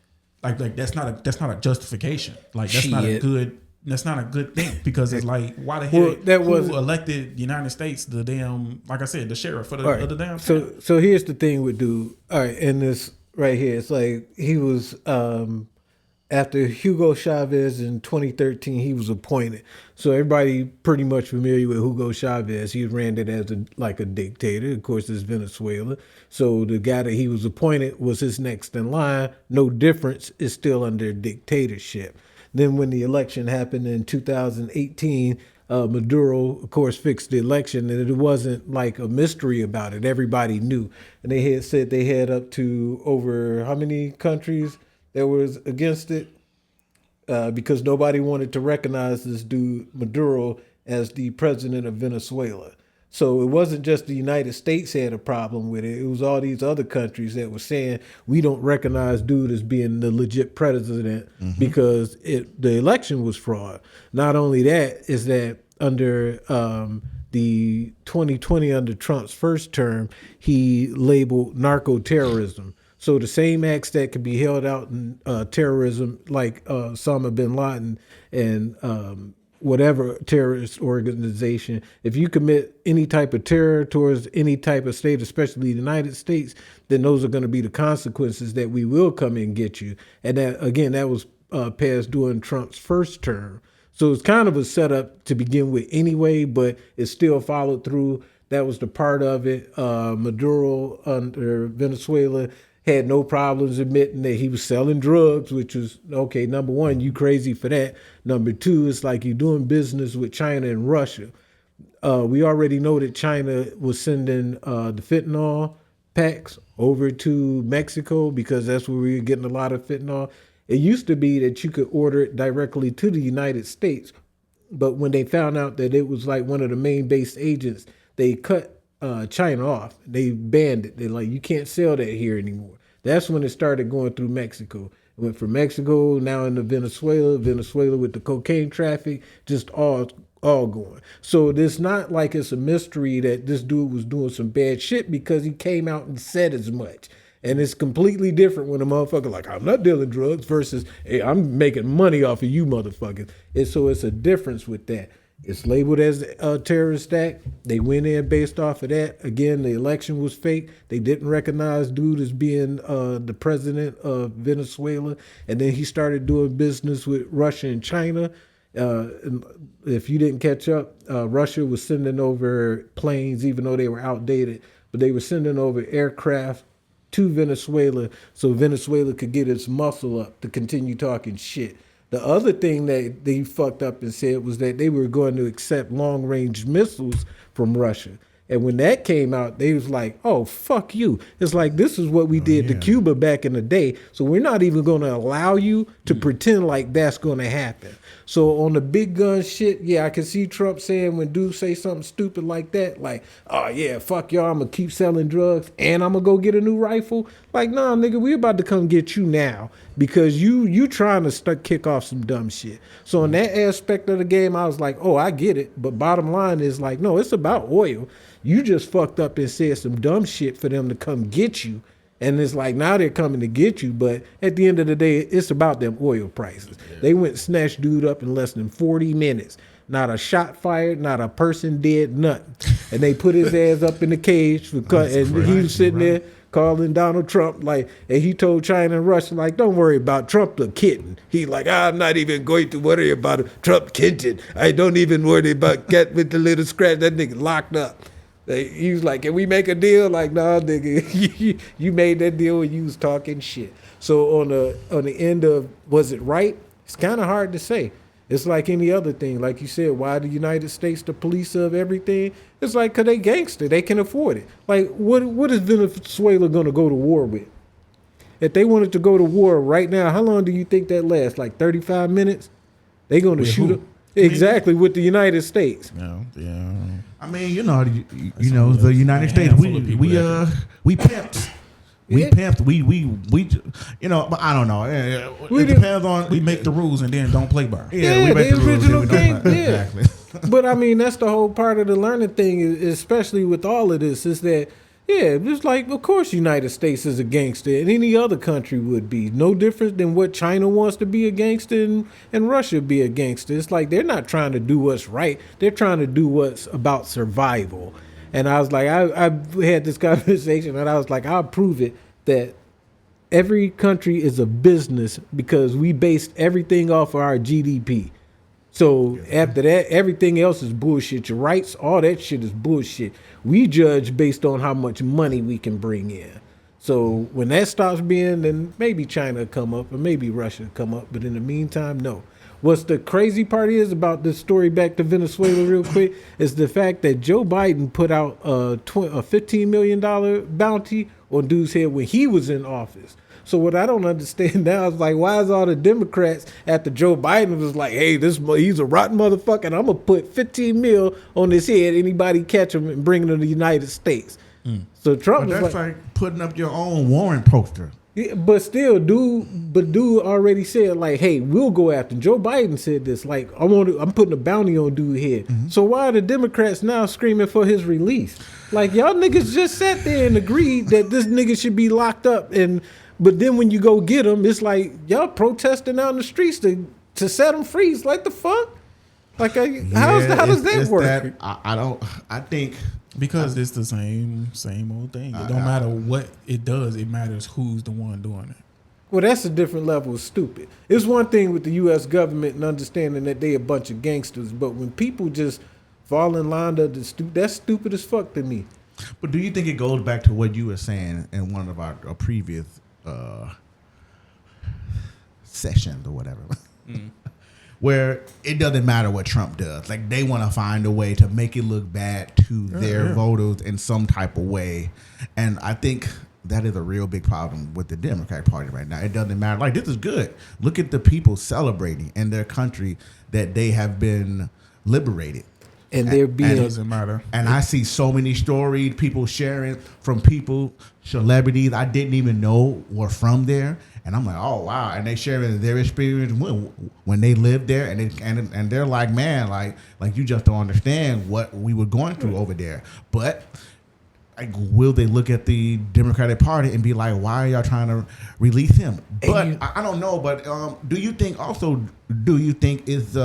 Like that's not a justification. Like that's not a good. That's not a good thing because it's like, why the hell who elected the United States the damn, like I said, the sheriff for the damn. So here's the thing with dude. All right, and this right here, it's like he was after Hugo Chavez in 2013, he was appointed. So everybody pretty much familiar with Hugo Chavez. He ran it as a dictator. Of course, it's Venezuela. So the guy that he was appointed was his next in line. No difference. Is still under dictatorship. Then when the election happened in 2018, Maduro, of course, fixed the election, and it wasn't like a mystery about it. Everybody knew. And they had said they had up to over how many countries that was against it? Because nobody wanted to recognize this dude, Maduro, as the president of Venezuela. So it wasn't just the United States had a problem with it. It was all these other countries that were saying, we don't recognize dude as being the legit president because the election was fraud. Not only that, is that under the 2020, under Trump's first term, he labeled narco-terrorism. So the same acts that could be held out in terrorism, like Osama bin Laden and whatever terrorist organization, if you commit any type of terror towards any type of state, especially the United States, then those are going to be the consequences that we will come and get you. And that, again, that was passed during Trump's first term. So it's kind of a setup to begin with anyway, but it still followed through. That was the part of it. Maduro under Venezuela had no problems admitting that he was selling drugs, which was, okay, number one, you crazy for that. Number two, it's like you're doing business with China and Russia. We already know that China was sending the fentanyl packs over to Mexico because that's where we were getting a lot of fentanyl. It used to be that you could order it directly to the United States, but when they found out that it was like one of the main base agents, they cut China off. They banned it. They're like, you can't sell that here anymore. That's when it started going through Mexico. It went from Mexico now into Venezuela with the cocaine traffic, just all going. So it's not like it's a mystery that this dude was doing some bad shit because he came out and said as much. And it's completely different when a motherfucker like, I'm not dealing drugs versus, hey, I'm making money off of you motherfuckers. And so it's a difference with that. It's labeled as a terrorist act. They went in based off of that. Again, the election was fake. They didn't recognize dude as being the president of Venezuela. And then he started doing business with Russia and China. If you didn't catch up, Russia was sending over planes, even though they were outdated, but they were sending over aircraft to Venezuela so Venezuela could get its muscle up to continue talking shit. The other thing that they fucked up and said was that they were going to accept long-range missiles from Russia. And when that came out, they was like, oh, fuck you. It's like, this is what we did to Cuba back in the day. So we're not even going to allow you to pretend like that's going to happen. So on the big gun shit, yeah, I can see Trump saying when dudes say something stupid like that, like, oh, yeah, fuck y'all, I'm going to keep selling drugs and I'm going to go get a new rifle. Like, nah, nigga, we about to come get you now because you trying to kick off some dumb shit. So in that aspect of the game, I was like, oh, I get it. But bottom line is like, no, it's about oil. You just fucked up and said some dumb shit for them to come get you. And it's like, now they're coming to get you. But at the end of the day, it's about them oil prices. Yeah. They went and snatched dude up in less than 40 minutes. Not a shot fired, not a person dead, nothing. And they put his ass up in the cage. And he was sitting there calling Donald Trump, like, and he told China and Russia, like, don't worry about Trump the kitten. He like, I'm not even going to worry about Trump kitten. I don't even worry about cat with the little scratch. That nigga locked up. He was like, can we make a deal? Like, nah, nigga, you made that deal when you was talking shit. So on the end of, was it right? It's kind of hard to say. It's like any other thing. Like you said, why the United States the police of everything? It's like, because they gangster. They can afford it. Like, what is Venezuela going to go to war with? If they wanted to go to war right now, how long do you think that lasts? Like 35 minutes? They going to shoot up. Exactly, with the United States. Yeah. I mean, you know, the United States. We pimped. We Yeah. pimped. We you know, but I don't know. It depends on. We make the rules and then don't play by 'em. Yeah, we make the the rules. original and we don't- game, yeah. Exactly. But I mean, that's the whole part of the learning thing, especially with all of this, is that, yeah, it's like, of course, United States is a gangster, and any other country would be. No different than what China wants to be a gangster and Russia be a gangster. It's like they're not trying to do what's right. They're trying to do what's about survival. And I was like, I had this conversation, and I was like, I'll prove it that every country is a business because we based everything off of our GDP. So after that, everything else is bullshit. Your rights, all that shit is bullshit. We judge based on how much money we can bring in. So when that stops being, then maybe China will come up or maybe Russia will come up. But in the meantime, no. What's the crazy part is about this story, back to Venezuela real quick, is the fact that Joe Biden put out a $15 million bounty on dude's head when he was in office. So what I don't understand now is like, why is all the Democrats after Joe Biden was like, hey, he's a rotten motherfucker, and I'm gonna put 15 mil on his head. Anybody catch him and bring him to the United States. So Trump But was that's like putting up your own Warren poster. yeah, but still, dude already said like, hey, we'll go after him. Joe Biden said this, like, I'm putting a bounty on dude head. So why are the Democrats now screaming for his release? Like, y'all niggas just sat there and agreed that this nigga should be locked up, but then when you go get him, it's like y'all protesting out in the streets to set him free. It's like, the fuck? Like, how does that work? I think Because it's the same old thing. It don't matter what it does. It matters who's the one doing it. Well, that's a different level of stupid. It's one thing with the U.S. government and understanding that they a bunch of gangsters, but when people just fall in line to that's stupid as fuck to me. But do you think it goes back to what you were saying in one of our previous sessions or whatever, where it doesn't matter what Trump does? Like, they want to find a way to make it look bad to their voters in some type of way. And I think that is a real big problem with the Democratic Party right now. It doesn't matter. Like, this is good. Look at the people celebrating in their country that they have been liberated. And they're being It doesn't matter. And I see so many stories, people sharing from people, celebrities I didn't even know were from there. And I'm like, oh, wow. And they sharing their experience when they lived there. And they're like, man, like you just don't understand what we were going through over there. But like, will they look at the Democratic Party and be like, why are y'all trying to release him? But I don't know. But do you think is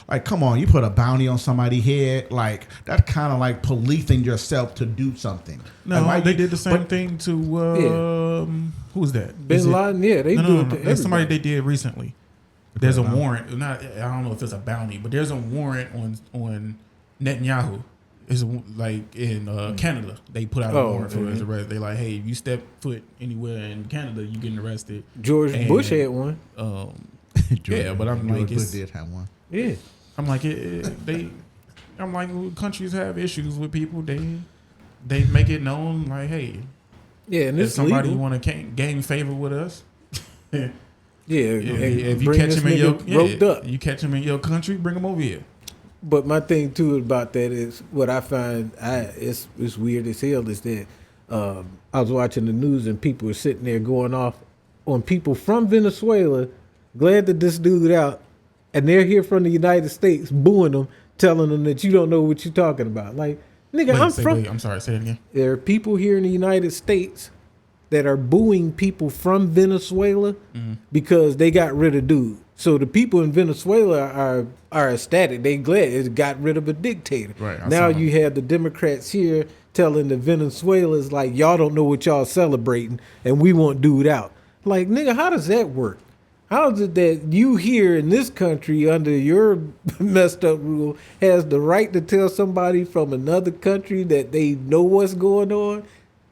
like, come on, you put a bounty on somebody's head, like, that's kind of like policing yourself to do something. No, like, they did the same thing to who's that? Bin Laden. Yeah, they do it to That's somebody everybody. they did recently. There's a warrant. I don't know if it's a bounty, but there's a warrant on Netanyahu. It's like in Canada. They put out a warrant for his arrest. They like, hey, if you step foot anywhere in Canada, you getting arrested. George Bush had one. Yeah, but I'm like, George Bush did have one. Yeah. I'm like, I'm like, well, countries have issues with people. They make it known, like, hey, Yeah, and if it's somebody legal. want to gain favor with us, Yeah, if you bring catch this him in nigga roped up. you catch him in your country, bring him over here. But my thing too about that is what I find it's weird as hell is that I was watching the news and people were sitting there going off on people from Venezuela, glad that this dude out, and they're here from the United States booing them, telling them that you don't know what you're talking about. Like, nigga, I'm sorry, say it again. There are people here in the United States that are booing people from Venezuela because they got rid of dude. So the people in Venezuela are ecstatic. They glad it got rid of a dictator. Right, Now you have the Democrats here telling the Venezuelans, like, y'all don't know what y'all celebrating and we want dude out. Like, nigga, how does that work? How is it that you here in this country under your messed up rule has the right to tell somebody from another country that they know what's going on,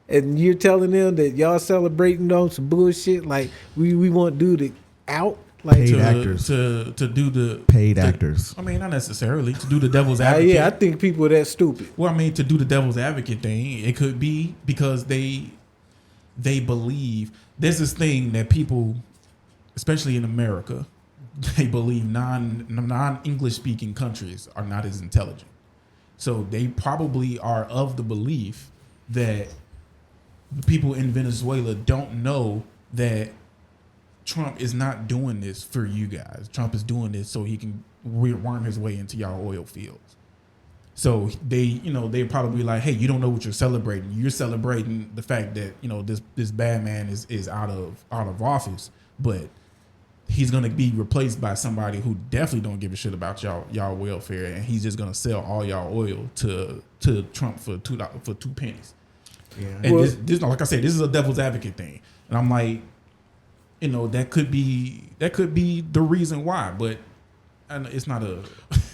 and you're telling them that y'all celebrating on some bullshit? Like, we want dude out? Like, Paid actors. to do the Paid actors. I mean, not necessarily to do the devil's advocate. yeah, I think people are that stupid. Well, I mean, to do the devil's advocate thing, it could be because they believe there's this thing that people, especially in America, they believe non-English speaking countries are not as intelligent. So they probably are of the belief that the people in Venezuela don't know that Trump is not doing this for you guys. Trump is doing this so he can worm his way into y'all oil fields. So they probably like, hey, you don't know what you're celebrating. You're celebrating the fact that this bad man is out of office, but he's gonna be replaced by somebody who definitely don't give a shit about y'all welfare, and he's just gonna sell all y'all oil to Trump for $2 pennies. Yeah. And this like I said, this is a devil's advocate thing, and I'm like, that could be the reason why, but it's not a.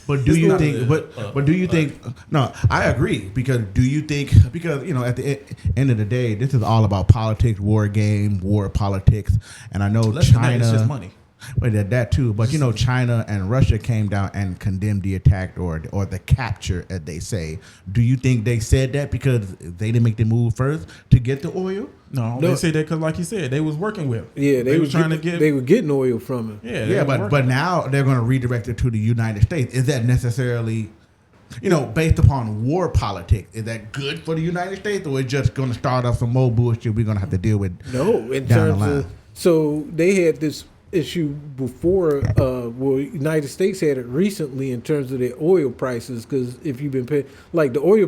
But do you think? But do you think? No, I agree. Because do you think? Because at the end of the day, this is all about politics, war game, war politics, and I know China. It's just money. But that too. But China and Russia came down and condemned the attack or the capture, as they say. Do you think they said that because they didn't make the move first to get the oil? No, they say that because, like you said, they was working with him. Yeah, they were trying to get. They were getting oil from him. Yeah, but now they're going to redirect it to the United States. Is that necessarily, based upon war politics? Is that good for the United States, or is it just going to start off some more bullshit we're going to have to deal with? No, in terms of, so they had this issue before. United States had it recently in terms of their oil prices, because if you've been paying, like the oil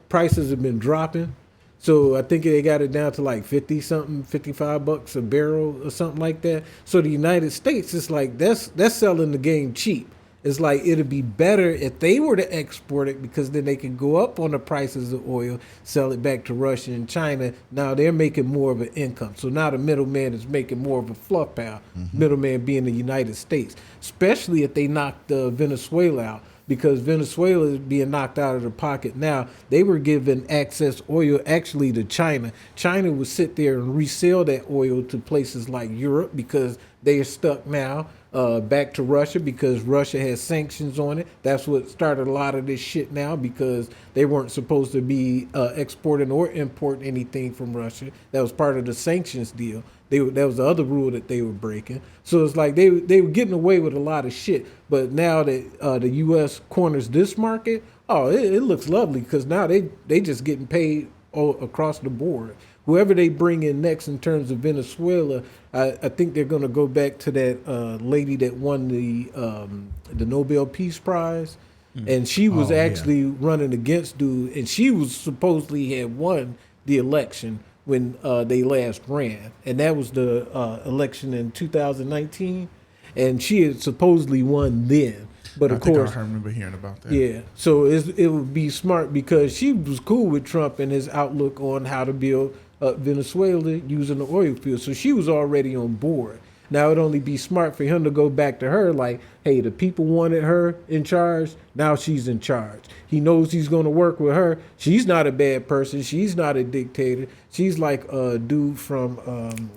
prices have been dropping. So I think they got it down to like 50 something, $55 a barrel or something like that. So the United States is like, that's selling the game cheap. It's like, it'd be better if they were to export it, because then they can go up on the prices of oil, sell it back to Russia and China. Now they're making more of an income. So now the middleman is making more of a fluff pile, middleman being the United States, especially if they knock Venezuela out. Because Venezuela is being knocked out of the pocket now. They were given access oil actually to China. China would sit there and resell that oil to places like Europe, because they are stuck now, back to Russia because Russia has sanctions on it. That's what started a lot of this shit now, because they weren't supposed to be exporting or importing anything from Russia. That was part of the sanctions deal. That was the other rule that they were breaking. So it's like they were getting away with a lot of shit. But now that the U.S. corners this market, it looks lovely, because now they just getting paid all across the board. Whoever they bring in next in terms of Venezuela, I think they're going to go back to that lady that won the Nobel Peace Prize. And she was running against dude, and she was supposedly had won the election when they last ran, and that was the election in 2019, and she had supposedly won then. But of course, I remember hearing about that. Yeah, so it would be smart, because she was cool with Trump and his outlook on how to build Venezuela using the oil field, so she was already on board. Now it'd only be smart for him to go back to her like, hey, the people wanted her in charge, now she's in charge. He knows he's going to work with her. She's not a bad person. She's not a dictator. She's like a dude from,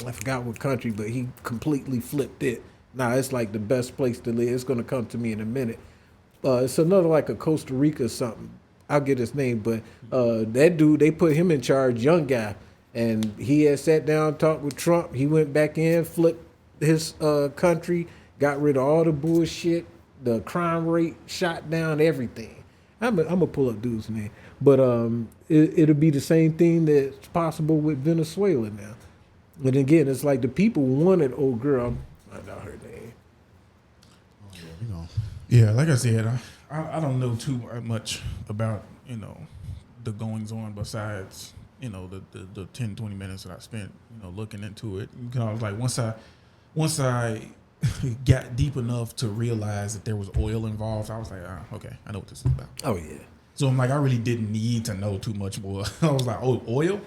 I forgot what country, but he completely flipped it. Now it's like the best place to live. It's going to come to me in a minute. It's another like a Costa Rica or something. I'll get his name, but that dude, they put him in charge, young guy. And he had sat down, talked with Trump. He went back in, flipped his country, got rid of all the bullshit, the crime rate shot down, everything. I'm gonna pull up dude's name, but it'll be the same thing that's possible with Venezuela now. And again, it's like the people wanted old girl. I know her name. Yeah, like I said, I don't know too much about the goings on besides the 10, 20 minutes that I spent looking into it. I was like, once I got deep enough to realize that there was oil involved, I was like, okay, I know what this is about. Oh, yeah. So I'm like, I really didn't need to know too much more. I was like, oh, oil?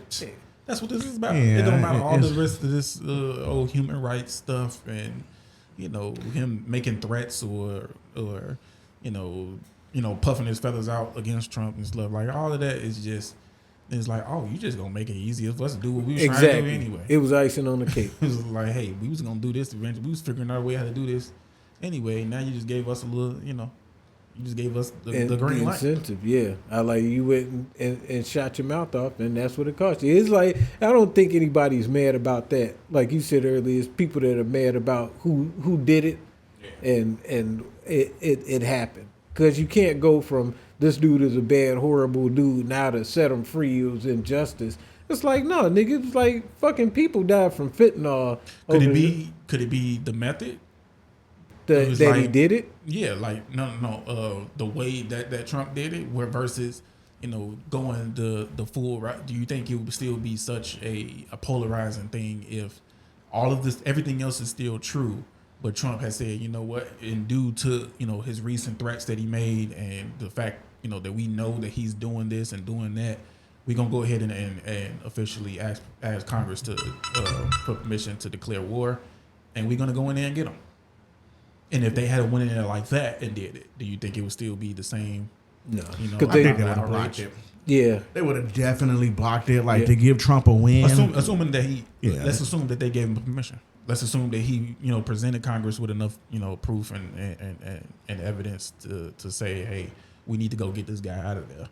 That's what this is about. Yeah, it don't matter all the rest of this old human rights stuff and, him making threats or puffing his feathers out against Trump and stuff. Like, all of that is just, it's like, oh, you just gonna make it easier for us to do what we was trying to do anyway. It was icing on the cake. It was like, hey, we was gonna do this eventually. We was figuring out a way how to do this anyway. Now you just gave us a little, you just gave us the green light. Incentive, yeah. I like you went and shot your mouth off, and that's what it cost you. It's like, I don't think anybody's mad about that. Like you said earlier, it's people that are mad about who did it. and it happened. Because you can't go from this dude is a bad, horrible dude now to set him free. It was injustice. It's like, no, nigga, it's like fucking people died from fentanyl. Could it be the method? That he did it? Yeah, like no. The way that Trump did it, where versus going the full route. Do you think it would still be such a polarizing thing if all of this, everything else is still true, but Trump has said, you know what, and due to his recent threats that he made and the fact that we know that he's doing this and doing that, we're gonna go ahead and officially ask Congress to put permission to declare war, and we're gonna go in there and get them. And if they had went in there like that and did it, do you think it would still be the same? No, I think they would have blocked it. Yeah, they would have definitely blocked it, to give Trump a win. Assuming that let's assume that they gave him permission. Let's assume that he, presented Congress with enough, proof and evidence to say, hey, we need to go get this guy out of there.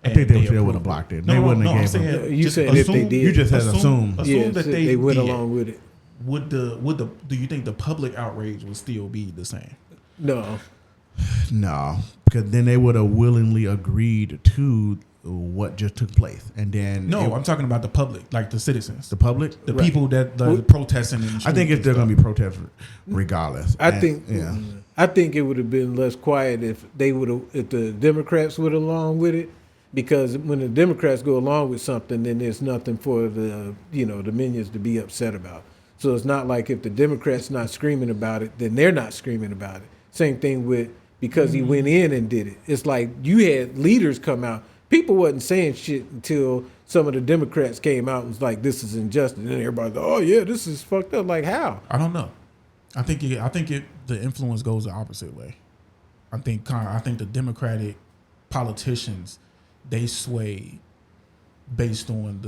I think they still would have blocked it. They wouldn't have given him. You said if they did. You just had assume that they went along with it. Do you think the public outrage would still be the same? No, because then they would have willingly agreed to what just took place, and then I'm talking about the public, like the citizens, the public, the people that the protesting. I think it's still going to be protests regardless. I think it would have been less quiet if the Democrats would have along with it, because when the Democrats go along with something, then there's nothing for the the minions to be upset about. So it's not like if the Democrats not screaming about it, then they're not screaming about it. Same thing with because he went in and did it. It's like you had leaders come out. People wasn't saying shit until some of the Democrats came out and was like, "This is injustice," and everybody's like, "Oh yeah, this is fucked up." Like how? I don't know. I think the influence goes the opposite way. I think the Democratic politicians, they sway based on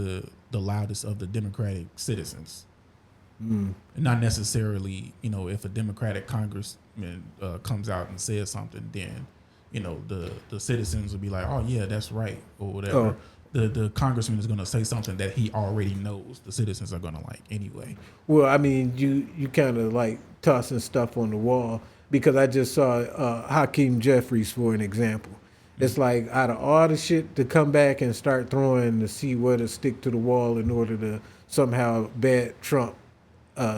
the loudest of the Democratic citizens. Not necessarily, if a Democratic congressman comes out and says something, then the citizens will be like, oh yeah, that's right, or whatever. The congressman is going to say something that he already knows the citizens are going to like anyway. Well, I mean, you kind of like tossing stuff on the wall, because I just saw Hakeem Jeffries for an example. It's like out of all the shit to come back and start throwing to see where to stick to the wall in order to somehow bat Trump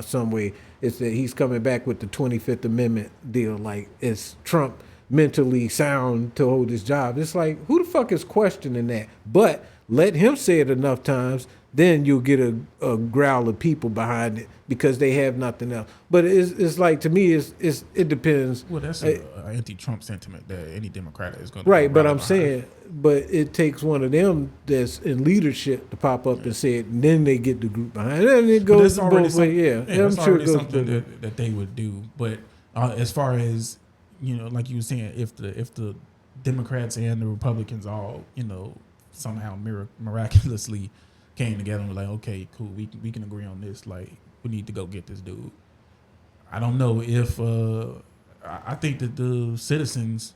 some way, it's that he's coming back with the 25th Amendment deal. Like, is Trump mentally sound to hold his job? It's like, who the fuck is questioning that? But let him say it enough times, then you'll get a growl of people behind it because they have nothing else. But it's like, to me, it depends. Well, that's an anti-Trump sentiment that any Democrat is going to. Right, but I'm saying, but it takes one of them that's in leadership to pop up and say it, and then they get the group behind it, and it goes both ways. Yeah, I'm sure it goes something that they would do. But as far as like you were saying, if the Democrats and the Republicans all somehow miraculously came together and were like, okay, cool, we can agree on this. Like, we need to go get this dude. I don't know if I think that the citizens.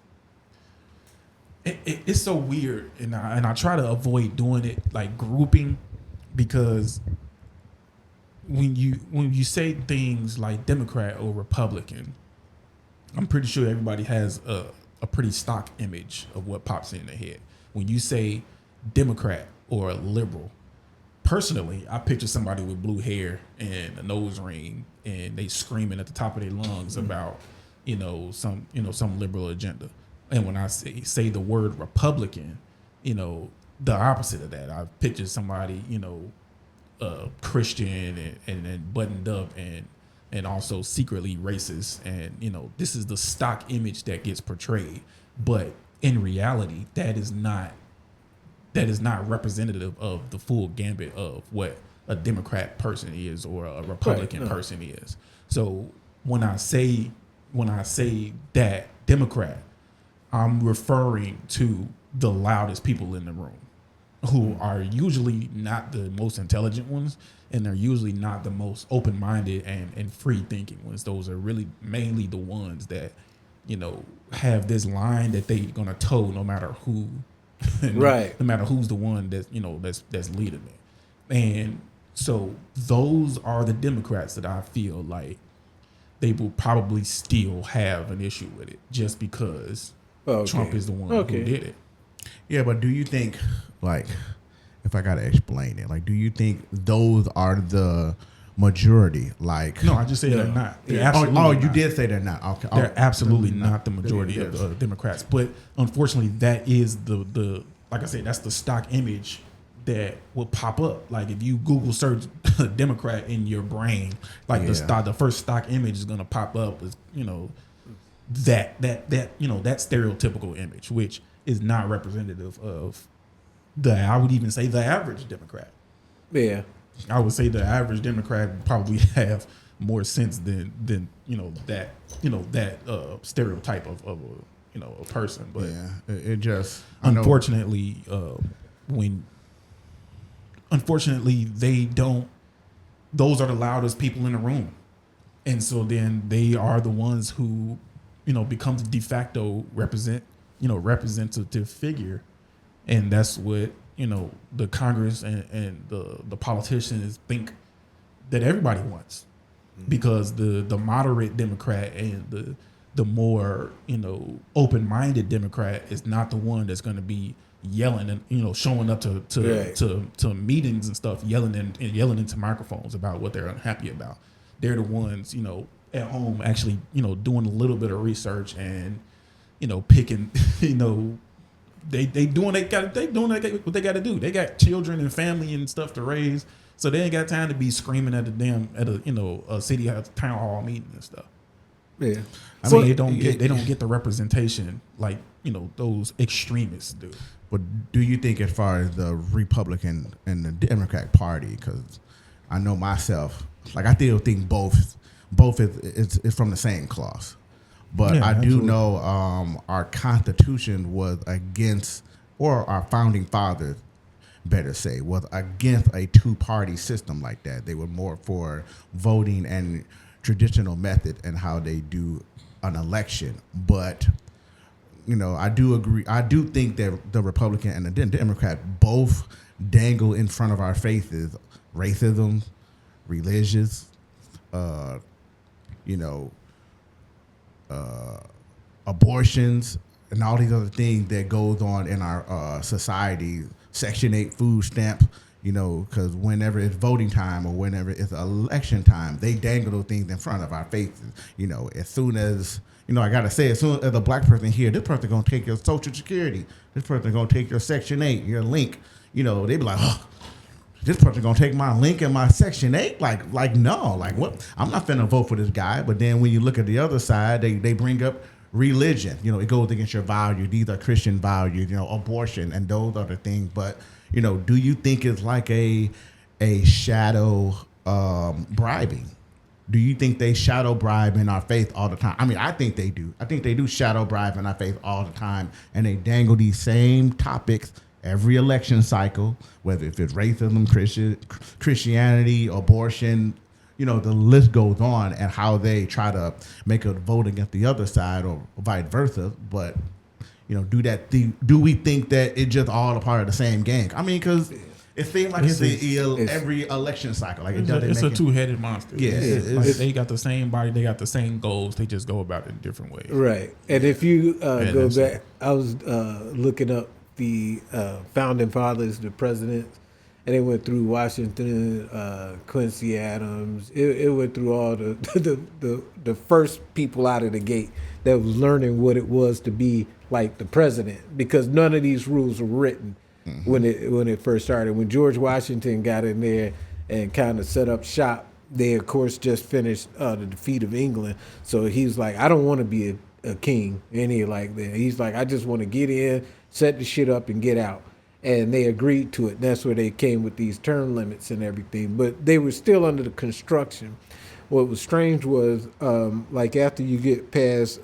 It's so weird, and I try to avoid doing it like grouping, because when you say things like Democrat or Republican, I'm pretty sure everybody has a pretty stock image of what pops in their head. When you say Democrat or liberal, personally, I picture somebody with blue hair and a nose ring, and they screaming at the top of their lungs about some liberal agenda. And when I say the word Republican, the opposite of that, I picture somebody Christian and buttoned up and also secretly racist, and this is the stock image that gets portrayed. But in reality, that is not representative of the full gambit of what a Democrat person is or a Republican person is. So when I say that Democrat, I'm referring to the loudest people in the room, who are usually not the most intelligent ones, and they're usually not the most open-minded and free-thinking ones. Those are really mainly the ones that, have this line that they're gonna toe no matter who, right? No matter who's the one that's leading it. And so those are the Democrats that I feel like they will probably still have an issue with it just because Trump is the one who did it. Yeah, but do you think, like, if I gotta explain it, like, do you think those are the majority? Like, no, I just say they're not. They're you not. did say they're not. Okay, they're absolutely not the majority of the Democrats. But unfortunately, that is the like I said, that's the stock image that will pop up. Like if you Google search Democrat in your brain, like the first stock image is gonna pop up is that stereotypical image, which is not representative of I would even say the average Democrat. Yeah. I would say the average Democrat would probably have more sense than that stereotype of a person. But it just unfortunately they don't. Those are the loudest people in the room, and so then they are the ones who become the de facto representative figure, and that's what the Congress and the politicians think that everybody wants, because the moderate Democrat and the more open-minded Democrat is not the one that's going to be yelling and showing up to meetings and stuff, yelling into microphones about what they're unhappy about. They're the ones at home actually doing a little bit of research and picking They doing what they got to do. They got children and family and stuff to raise, so they ain't got time to be screaming at a city town hall meeting and stuff. Yeah, They don't get the representation like those extremists do. But do you think, as far as the Republican and the Democratic Party, because I know myself, like I still think both is from the same cloth. But I do know our Constitution was against, or our founding fathers, better say, was against a two-party system like that. They were more for voting and traditional method and how they do an election. But, I do agree. I do think that the Republican and the Democrat both dangle in front of our faces racism, religious, abortions, and all these other things that goes on in our society. Section 8 food stamp, because whenever it's voting time or whenever it's election time, they dangle those things in front of our faces. As soon as, I got to say, as soon as a black person here, this person going to take your Social Security. This person going to take your Section 8, your link. They be like, oh, this person going to take my link and my Section 8? Like no. Like, what? I'm not finna vote for this guy. But then when you look at the other side, they bring up religion. It goes against your values. These are Christian values, abortion and those other things. But, do you think it's like a shadow bribing? Do you think they shadow bribe in our face all the time? I mean, I think they do. I think they do shadow bribe in our face all the time. And they dangle these same topics every election cycle, whether if it's racism, Christianity, abortion, the list goes on, and how they try to make a vote against the other side or vice versa. But, do we think that it's just all a part of the same gang? I mean, because it seems like it's every election cycle. Like it's a two-headed monster. Yeah, they got the same body, they got the same goals. They just go about it in different ways. Right. And if you go back, I was looking up the founding fathers, the presidents, and it went through Washington, Quincy Adams. It went through all the first people out of the gate that was learning what it was to be like the president, because none of these rules were written when it first started. When George Washington got in there and kind of set up shop, they of course just finished the defeat of England. So he's like, I don't want to be a king, any like that. He's like, I just want to get in, set the shit up, and get out. And they agreed to it. That's where they came with these term limits and everything. But they were still under the construction. What was strange was, like after you get past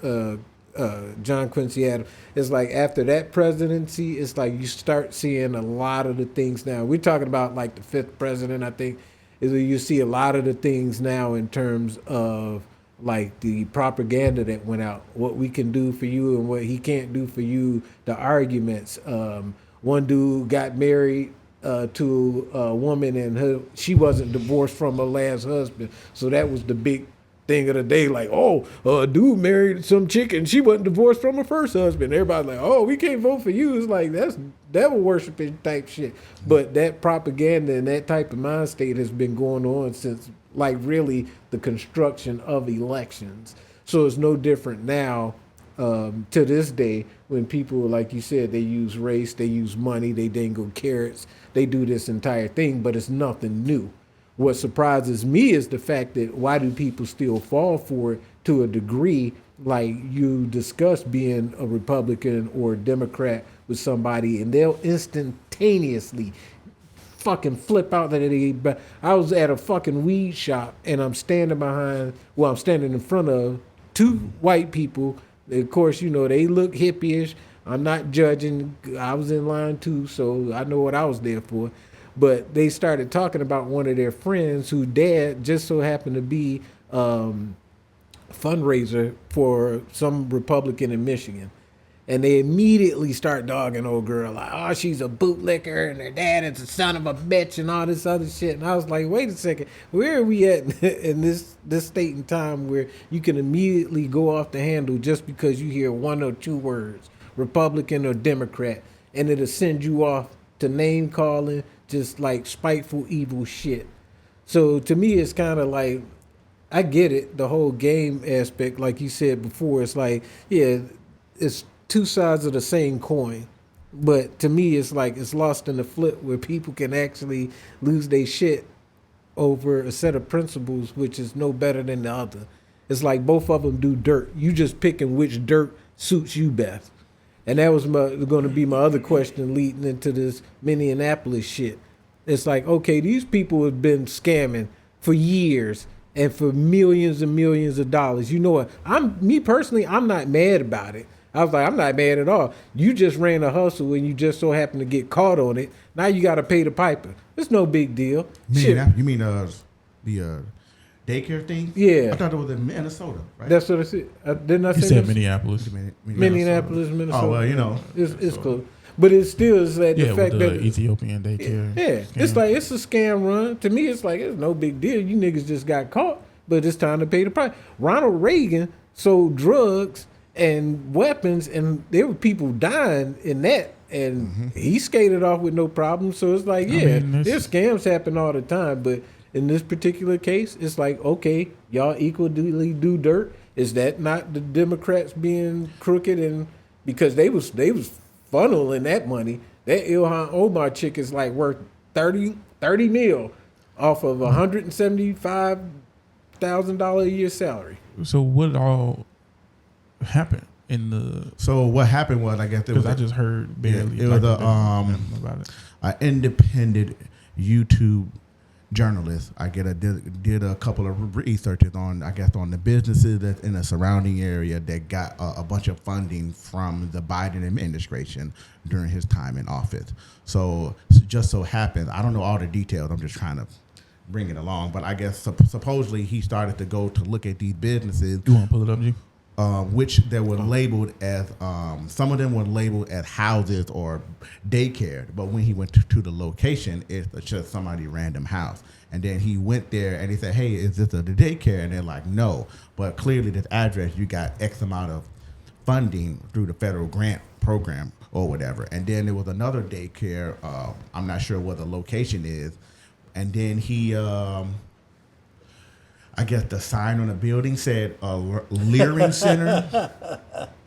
John Quincy Adams, it's like after that presidency, it's like you start seeing a lot of the things now. We're talking about like the fifth president, I think, is that you see a lot of the things now in terms of like the propaganda that went out, what we can do for you and what he can't do for you, the arguments. One dude got married to a woman and she wasn't divorced from her last husband. So that was the big thing of the day, like, oh, a dude married some chick and she wasn't divorced from her first husband. Everybody's like, oh, we can't vote for you. It's like, that's devil worshiping type shit. But that propaganda and that type of mind state has been going on since, like, really the construction of elections. So it's no different now to this day when people, like you said, they use race, they use money, they dangle carrots, they do this entire thing, but it's nothing new. What surprises me is the fact that why do people still fall for it to a degree, like you discussed being a Republican or a Democrat with somebody, and they'll instantaneously fucking flip out that I was at a fucking weed shop and I'm standing in front of two white people. Of course, you know, they look hippie-ish. I'm not judging. I was in line too, so I know what I was there for. But they started talking about one of their friends whose dad just so happened to be fundraiser for some Republican in Michigan. And they immediately start dogging old girl like, oh, she's a bootlicker and her dad is a son of a bitch and all this other shit. And I was like, wait a second, where are we at in this state and time where you can immediately go off the handle just because you hear one or two words, Republican or Democrat, and it'll send you off to name calling, just like spiteful, evil shit. So to me, it's kind of like, I get it, the whole game aspect, like you said before, it's like, yeah, it's two sides of the same coin. But to me, it's like it's lost in the flip where people can actually lose their shit over a set of principles, which is no better than the other. It's like both of them do dirt. You just picking which dirt suits you best. And that was going to be my other question leading into this Minneapolis shit. It's like, okay, these people have been scamming for years and for millions and millions of dollars. You know what? Me personally, I'm not mad about it. I was like, I'm not mad at all. You just ran a hustle and you just so happen to get caught on it. Now you got to pay the piper. It's no big deal. You mean the daycare thing? Yeah. I thought it was in Minnesota, right? That's what I said. Didn't I say You said Minneapolis. Minneapolis, Minnesota. Oh, well, you know. It's close. But it still is that the fact with that Ethiopian daycare. Yeah. Scam. It's like, it's a scam run. To me, it's like, it's no big deal. You niggas just got caught, but it's time to pay the price. Ronald Reagan sold drugs and weapons, and there were people dying in that, and he skated off with no problem. So it's like, yeah, there's scams happen all the time, but in this particular case, it's like, okay, y'all equally do dirt. Is that not the Democrats being crooked? And because they was funneling that money. That Ilhan Omar chick is like worth 30 mil off of $175,000 a year salary. So what all happened in the? So what happened was, I guess there was I just heard barely. It was about it. an independent YouTube journalist. Did a couple of researches on, I guess, on the businesses that's in the surrounding area that got a bunch of funding from the Biden administration during his time in office. So just so happens, I don't know all the details. I'm just trying to bring it along, but I guess supposedly he started to go to look at these businesses. You want to pull it up, G? Which they were labeled as, some of them were labeled as houses or daycare, but when he went to the location, it's just somebody's random house. And then he went there and he said, hey, is this a daycare? And they're like, no, but clearly this address, you got X amount of funding through the federal grant program or whatever. And then there was another daycare, I'm not sure what the location is. And then he, I guess the sign on the building said Leering Center.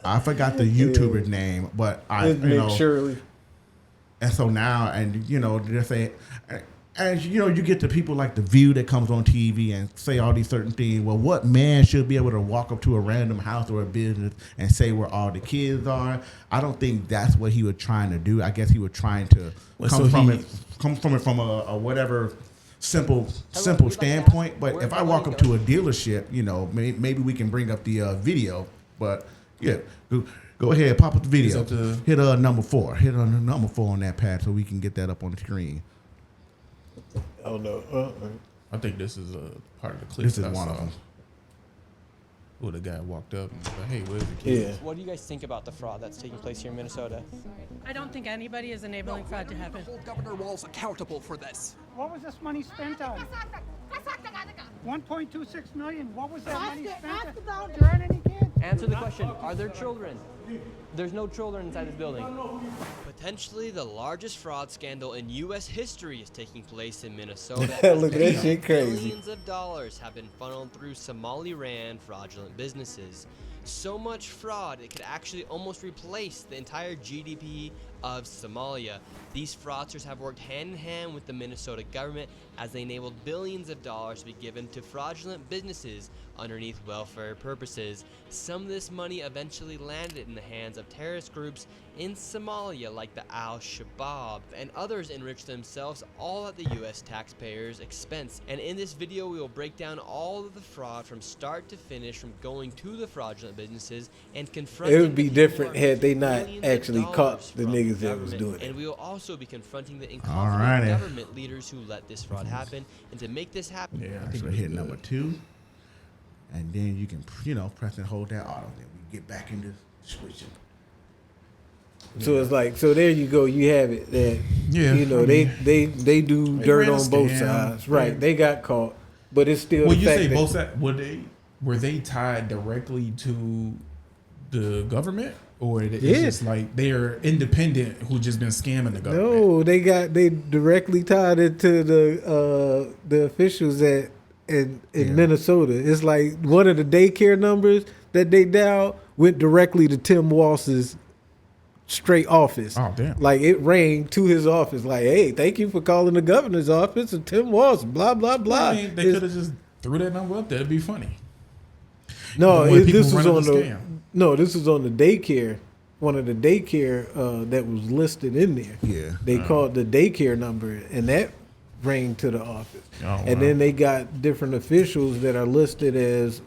I forgot the YouTuber's name, but Shirley. And so now, and they say, and you get the people like The View that comes on TV and say all these certain things. Well, what man should be able to walk up to a random house or a business and say where all the kids are? I don't think that's what he was trying to do. I guess he was trying to come from it from a whatever simple standpoint. But if I walk up to a dealership, maybe we can bring up the video. But yeah, go ahead, pop up the video. Hit number 4. Hit on number 4 on that pad so we can get that up on the screen. Oh no! I think this is a part of the clip. This is one of them. Where the guy walked up and was like, "Hey, where's the kid?" Yeah. What do you guys think about the fraud that's taking place here in Minnesota? I don't think anybody is enabling fraud to happen. Hold Governor Walz accountable for this. What was this money spent on? 1.26 million. What was that money spent on? There aren't any kids. Answer the question. Are there children? There's no children inside this building. Potentially the largest fraud scandal in U.S. history is taking place in Minnesota. Look at that shit crazy. Billions of dollars have been funneled through Somali-ran fraudulent businesses. So much fraud, it could actually almost replace the entire GDP of Somalia. These fraudsters have worked hand in hand with the Minnesota government as they enabled billions of dollars to be given to fraudulent businesses underneath welfare purposes. Some of this money eventually landed in the hands of terrorist groups in Somalia like the Al-Shabaab, and others enriched themselves all at the U.S. taxpayers' expense. And in this video we will break down all of the fraud from start to finish, from going to the fraudulent businesses and confronting. It would be different had they not actually caught the niggas that was doing it. And we will also be confronting the incompetent government leaders who let this fraud happen. And to make this happen, I think we're hitting number 2, and then you can press and hold that auto. Then we get back into switching. So it's like, so there you go. You have it. That they do dirt on both sides, right? They got caught, but it's still. Well, you say both sides. Were they tied directly to the government, or it's just like they're independent who just been scamming the government? No, they directly tied it to the officials in Minnesota. It's like one of the daycare numbers that they dialed went directly to Tim Walsh's straight office. Oh, damn. Like it rang to his office like, hey, thank you for calling the governor's office and Tim Walsh, blah, blah, blah. I mean, they could have just threw that number up there. It'd be funny. No, this was on this was on the daycare. One of the daycare that was listed in there. Yeah. They called the daycare number, and that rang to the office. Oh, and then they got different officials that are listed as,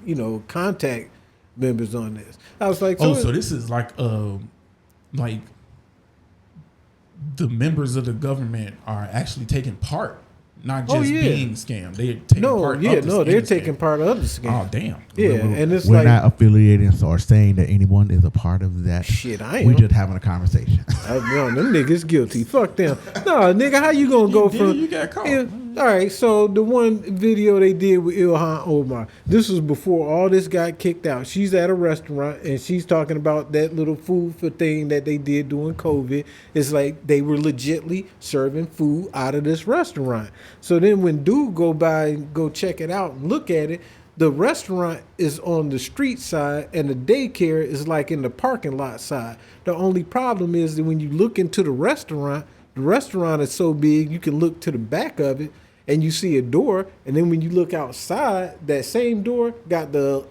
contact members on this. I was like, so this is like the members of the government are actually taking part, not just being scammed. They're taking part. They're taking part of the scam. Oh, damn. Yeah, and it's we're like, not affiliating or saying that anyone is a part of that. Shit, I am. We're just having a conversation. Them niggas guilty. Fuck them. No, nigga, how you gonna go from? You got caught. Yeah, all right, so the one video they did with Ilhan Omar, this was before all this got kicked out. She's at a restaurant and she's talking about that little food for thing that they did during COVID. It's like they were legitly serving food out of this restaurant. So then when dude go by and go check it out and look at it, the restaurant is on the street side and the daycare is like in the parking lot side. The only problem is that when you look into the restaurant is so big you can look to the back of it and you see a door, and then when you look outside, that same door got the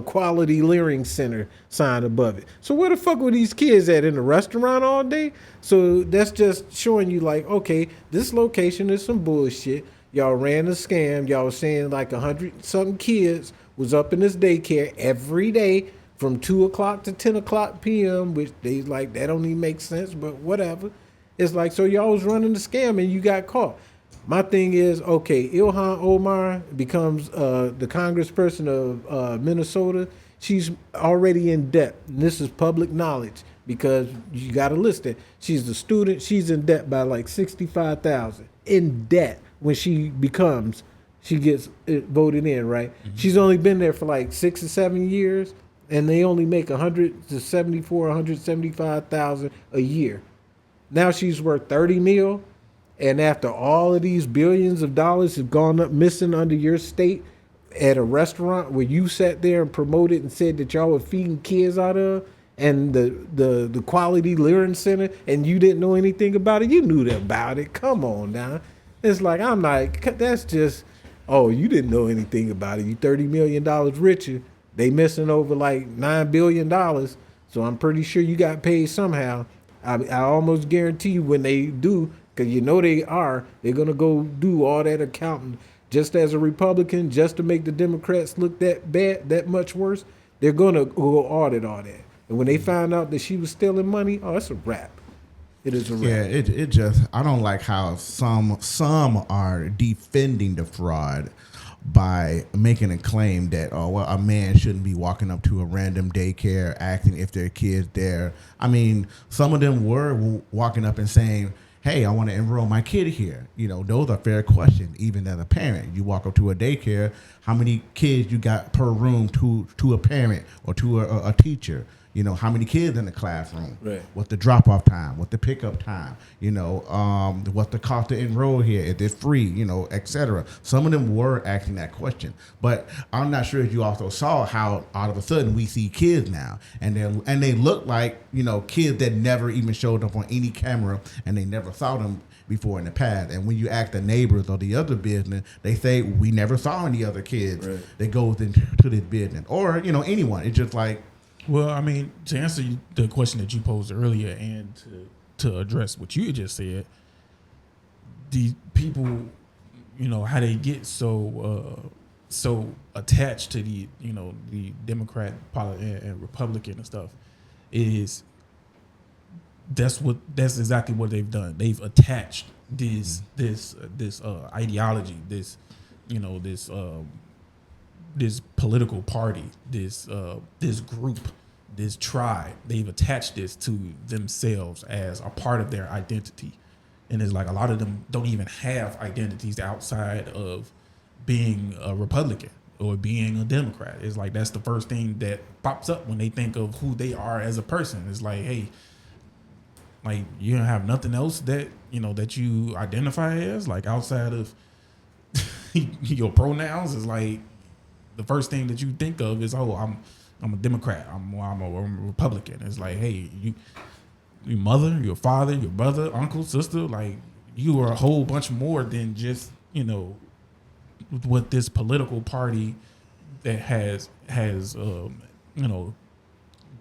Quality Learning Center sign above it. So where the fuck were these kids at, in the restaurant all day? So that's just showing you like, okay, this location is some bullshit. Y'all ran a scam. Y'all was saying like 100-something kids was up in this daycare every day from 2 o'clock to 10 o'clock p.m., which they like, that don't even make sense, but whatever. It's like, so y'all was running the scam and you got caught. My thing is, okay, Ilhan Omar becomes the congressperson of Minnesota. She's already in debt. And this is public knowledge because you got to list it. She's a student. She's in debt by like $65,000 in debt when she gets voted in, right? Mm-hmm. She's only been there for like 6 or 7 years, and they only make $175,000 a year. Now she's worth $30 million. And after all of these billions of dollars have gone up missing under your state at a restaurant where you sat there and promoted and said that y'all were feeding kids out of, and the Quality Learning Center, and you didn't know anything about it, you knew about it. Come on now. It's like, I'm like, that's just, oh, you didn't know anything about it. You $30 million richer. They missing over like $9 billion. So I'm pretty sure you got paid somehow. I almost guarantee you when they do, because they're going to go do all that accounting just as a Republican, just to make the Democrats look that bad, that much worse. They're going to go audit all that. And when they find out that she was stealing money, oh, it's a wrap. It is a wrap. Yeah, it just, I don't like how some are defending the fraud by making a claim that, oh, well, a man shouldn't be walking up to a random daycare asking if their kid's there. I mean, some of them were walking up and saying, hey, I want to enroll my kid here. Those are fair questions, even as a parent. You walk up to a daycare, how many kids you got per room to a parent or to a teacher? How many kids in the classroom? Right. What's the drop-off time? What's the pickup time? What's the cost to enroll here? Is it free? Et cetera. Some of them were asking that question. But I'm not sure if you also saw how all of a sudden we see kids now. And they look like, kids that never even showed up on any camera, and they never saw them before in the past. And when you ask the neighbors or the other business, they say, we never saw any other kids that goes into this business. Or, anyone. It's just like, well, I mean, to answer the question that you posed earlier and to address what you just said, the people, how they get so attached to the Democrat and Republican and stuff is that's exactly what they've done. They've attached this ideology, this political party, this group, this tribe. They've attached this to themselves as a part of their identity, and it's like a lot of them don't even have identities outside of being a Republican or being a Democrat. It's like that's the first thing that pops up when they think of who they are as a person. It's like, hey, like you don't have nothing else that that you identify as, like outside of your pronouns. Is like the first thing that you think of is, oh, I'm a Democrat. I'm a Republican. It's like, hey, your mother, your father, your brother, uncle, sister, like you are a whole bunch more than just what this political party that has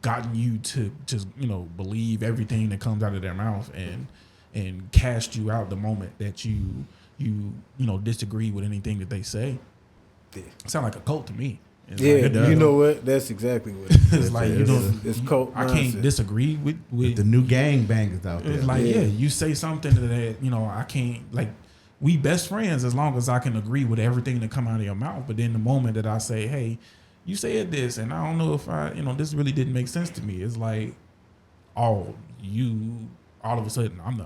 gotten you to just believe everything that comes out of their mouth and cast you out the moment that you disagree with anything that they say. It sounds like a cult to me. It's like, you know what? That's exactly what it is. It's like it's cult. I can't disagree with the new gang bangers out there. It's like you say something that I can't, like, we best friends as long as I can agree with everything that come out of your mouth. But then the moment that I say, hey, you said this, and I don't know if this really didn't make sense to me. It's like, oh, you all of a sudden I'm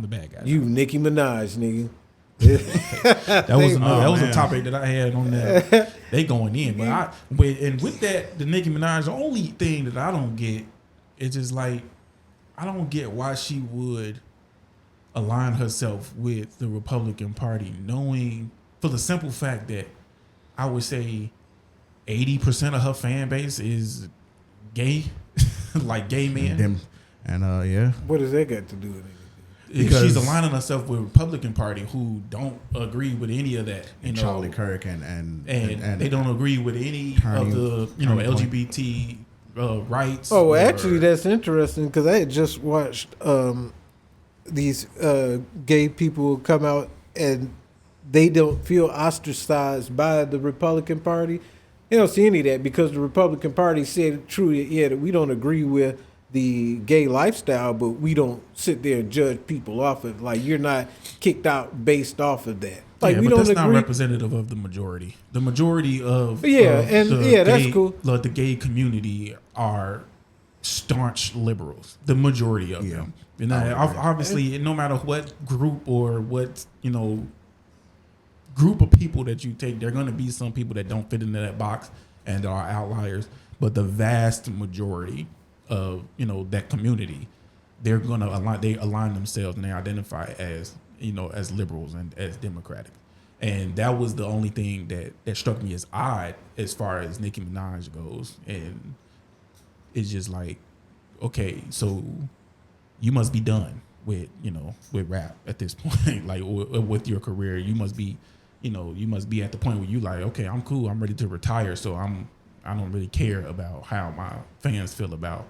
the bad guy. You Nicki Minaj, nigga. that was a topic that I had on there. They going in, but with that, the Nicki Minaj, the only thing that I don't get is just like, I don't get why she would align herself with the Republican Party, knowing for the simple fact that I would say 80% of her fan base is gay, like gay men. What does that got to do with it? Because she's aligning herself with Republican Party, who don't agree with any of that. Charlie Kirk and they don't agree with any of the LGBT rights. Oh, actually, that's interesting because I had just watched these gay people come out and they don't feel ostracized by the Republican Party. They don't see any of that because the Republican Party said truly, that we don't agree with the gay lifestyle, but we don't sit there and judge people off of, like, you're not kicked out based off of that. Like, we but don't that's agree. not representative of the majority. The majority of that's cool. The gay community are staunch liberals. The majority of them. Obviously, no matter what group or what group of people that you take, there are going to be some people that don't fit into that box and are outliers. But the vast majority of that community, they're going to align themselves and they identify as as liberals and as democratic. And that was the only thing that struck me as odd as far as Nicki Minaj goes. And it's just like, okay, so you must be done with with rap at this point. Like with your career, you must be at the point where you like, okay, I'm cool, I'm ready to retire, so I don't really care about how my fans feel about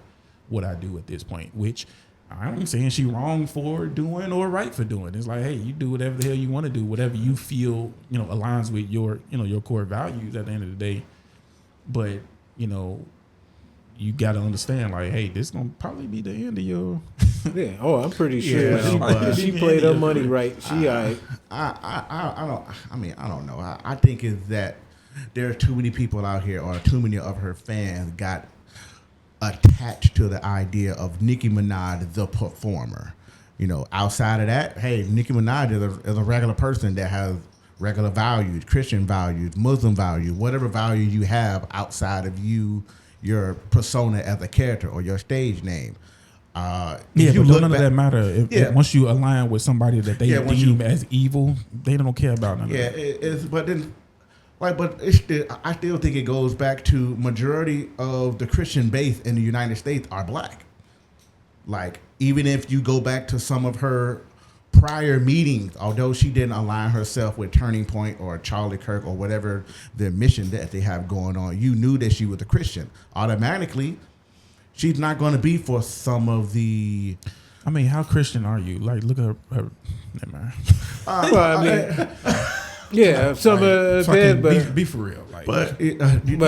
what I do at this point, which I'm saying she wrong for doing or right for doing. It's like, hey, you do whatever the hell you want to do, whatever you feel, aligns with your, your core values at the end of the day. But, you got to understand, like, hey, this going to probably be the end of your. Yeah. Oh, I'm pretty sure she played her money right. She, I don't know. I think is that there are too many people out here, or too many of her fans got attached to the idea of Nicki Minaj, the performer. outside of that, hey, Nicki Minaj is a regular person that has regular values, Christian values, Muslim values, whatever value you have outside of your persona as a character or your stage name. But none of that matter. Once you align with somebody that they deem as evil, they don't care about none of that. But I still think it goes back to majority of the Christian base in the United States are black. Like, even if you go back to some of her prior meetings, although she didn't align herself with Turning Point or Charlie Kirk or whatever their mission that they have going on, you knew that she was a Christian. Automatically, she's not going to be for some of the... I mean, how Christian are you? Like, look at her. Never mind. Well, I mean... Yeah, some of that, but be for real. Like, people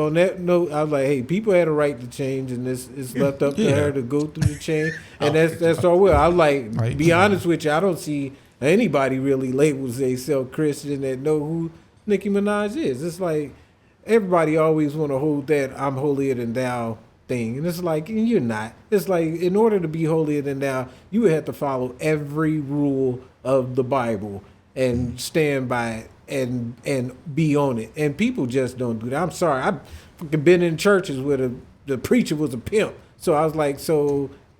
on that note, I was like, hey, people had a right to change, and it's left up to her to go through the change, and that's all well. I was like, be honest with you, I don't see anybody really labels themselves Christian that know who Nicki Minaj is. It's like everybody always want to hold that I'm holier than thou thing, and it's like you're not. It's like in order to be holier than thou, you would have to follow every rule of the Bible and stand by it and be on it. And people just don't do that. I'm sorry. I've been in churches where the preacher was a pimp. So I was like,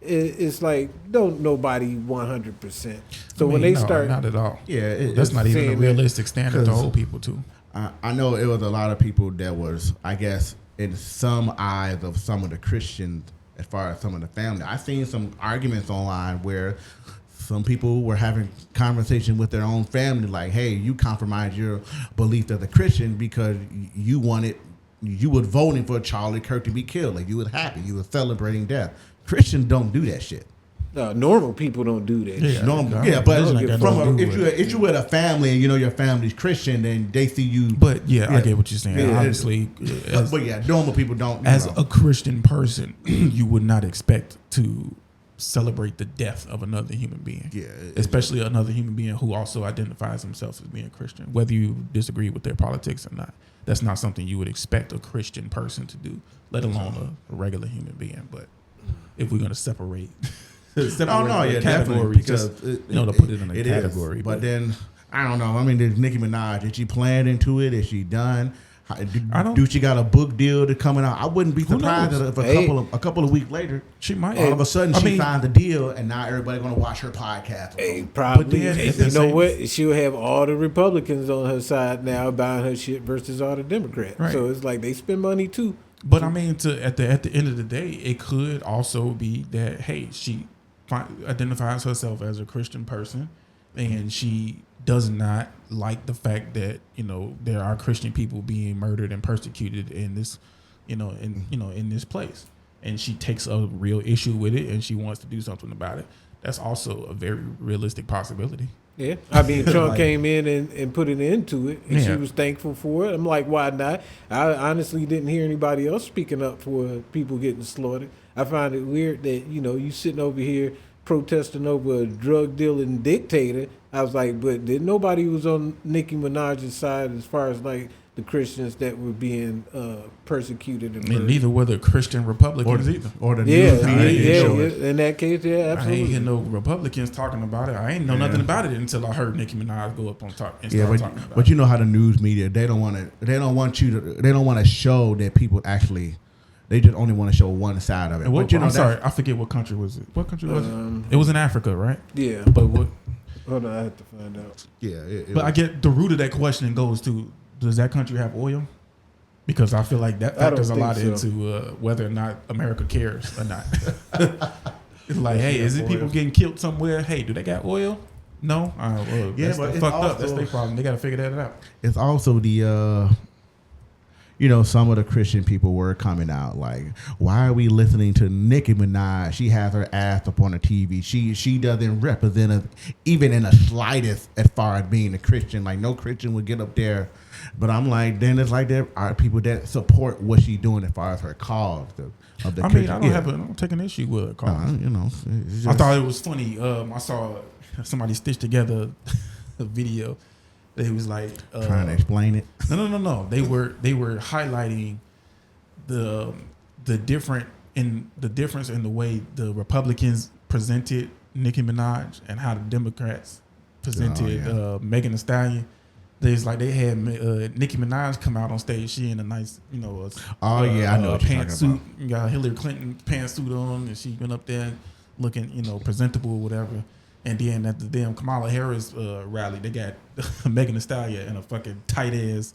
it's like, don't nobody 100%. So when they start... Not at all. Yeah. That's not even a realistic standard to hold people to. I know it was a lot of people that was, I guess, in some eyes of some of the Christians, as far as some of the family. I've seen some arguments online where some people were having conversation with their own family, like, hey, you compromised your belief as a Christian because you were voting for Charlie Kirk to be killed. Like, you was happy. You were celebrating death. Christians don't do that shit. Normal people don't do that. If you're with a family and your family's Christian, then they see you. But I get what you're saying. Obviously, normal people don't. As a Christian person, you would not expect to celebrate the death of another human being. Yeah, especially another human being who also identifies himself as being Christian, whether you disagree with their politics or not. That's not something you would expect a Christian person to do, let alone a regular human being. But if we're going to separate definitely, because to put it in a category. But then I don't know. I mean, there's Nicki Minaj. Is she planned into it? Is she done? Do she got a book deal to coming out? I wouldn't be surprised if a couple of weeks later she might. All of a sudden she signed the deal, and now everybody's gonna watch her podcast. Hey, probably. You know what? She'll have all the Republicans on her side now buying her shit versus all the Democrats. Right. So it's like they spend money too. But I mean, at the end of the day, it could also be that she identifies herself as a Christian person, and she does not like the fact that there are Christian people being murdered and persecuted in this in this place, and she takes a real issue with it and she wants to do something about it. That's also a very realistic possibility. Yeah, I mean, Trump came in and put an end to it, and she was thankful for it. I'm like, why not? I honestly didn't hear anybody else speaking up for people getting slaughtered. I find it weird that you sitting over here protesting over a drug dealing dictator. I was like, but nobody was on Nicki Minaj's side as far as like the Christians that were being persecuted and neither were the Christian Republicans either. Or the news media. In that case, yeah, absolutely. I ain't hear no Republicans talking about it. I ain't know nothing about it until I heard Nicki Minaj go up on top and start talking about it. But you know how the news media, they don't want to show that people actually. They just only want to show one side of it. I'm sorry, I forget what country was it. What country was it? It was in Africa, right? Yeah. But what? Hold on, I have to find out. Yeah. But I get the root of that question goes to, does that country have oil? Because I feel like that factors a lot into whether or not America cares or not. It's like, hey, is it people getting killed somewhere? Hey, do they got oil? No? Well, that's fucked up. That's their problem. They got to figure that out. It's also the... some of the Christian people were coming out like, why are we listening to Nicki Minaj? She has her ass up on the TV. She doesn't represent us even in the slightest as far as being a Christian. Like, no Christian would get up there. But I'm like, then it's like there are people that support what she's doing as far as her cause. I don't take an issue with her cause. I thought it was funny. I saw somebody stitch together a video. They was like trying to explain it. No. They were highlighting the different in the difference in the way the Republicans presented Nicki Minaj and how the Democrats presented Megan Thee Stallion. There's like they had Nicki Minaj come out on stage. She in a nice, I know what pantsuit. You got Hillary Clinton pantsuit on, and she went up there looking, presentable or whatever. And then at the damn Kamala Harris rally, they got Megan Thee Stallion in a fucking tight ass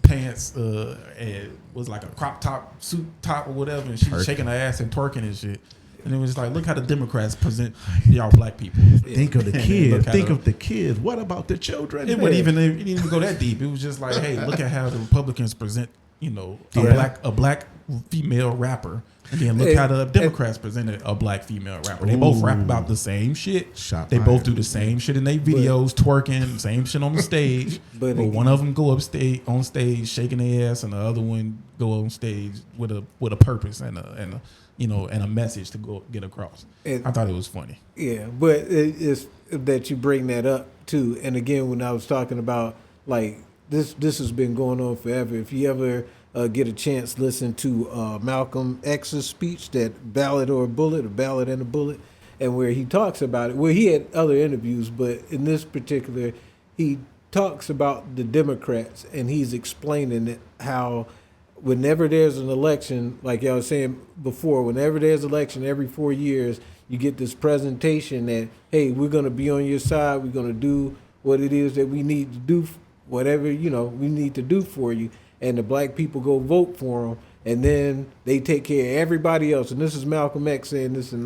pants, and was like a crop top suit top or whatever, and she was shaking her ass and twerking and shit. And it was like, look how the Democrats present y'all black people. Think of the kids. Think of the kids. What about the children? It didn't even go that deep. It was just like, hey, look at how the Republicans present, a black female rapper. And then look how the Democrats presented a black female rapper. They both rap about the same shit. They both do the same shit in their videos, twerking, same shit on the stage. But one of them go on stage shaking their ass, and the other one go on stage with a purpose and a message to go get across. I thought it was funny. Yeah, but it's that you bring that up too. And again, when I was talking about like this has been going on forever. If you ever get a chance, listen to Malcolm X's speech, that Ballad and a Bullet, and where he talks about it. Well, he had other interviews, but in this particular, he talks about the Democrats, and he's explaining it, how whenever there's an election, like y'all was saying before, whenever there's an election every 4 years, you get this presentation that, hey, we're going to be on your side, we're going to do what it is that we need to do, whatever, we need to do for you. And the black people go vote for them, and then they take care of everybody else. And this is Malcolm X saying this in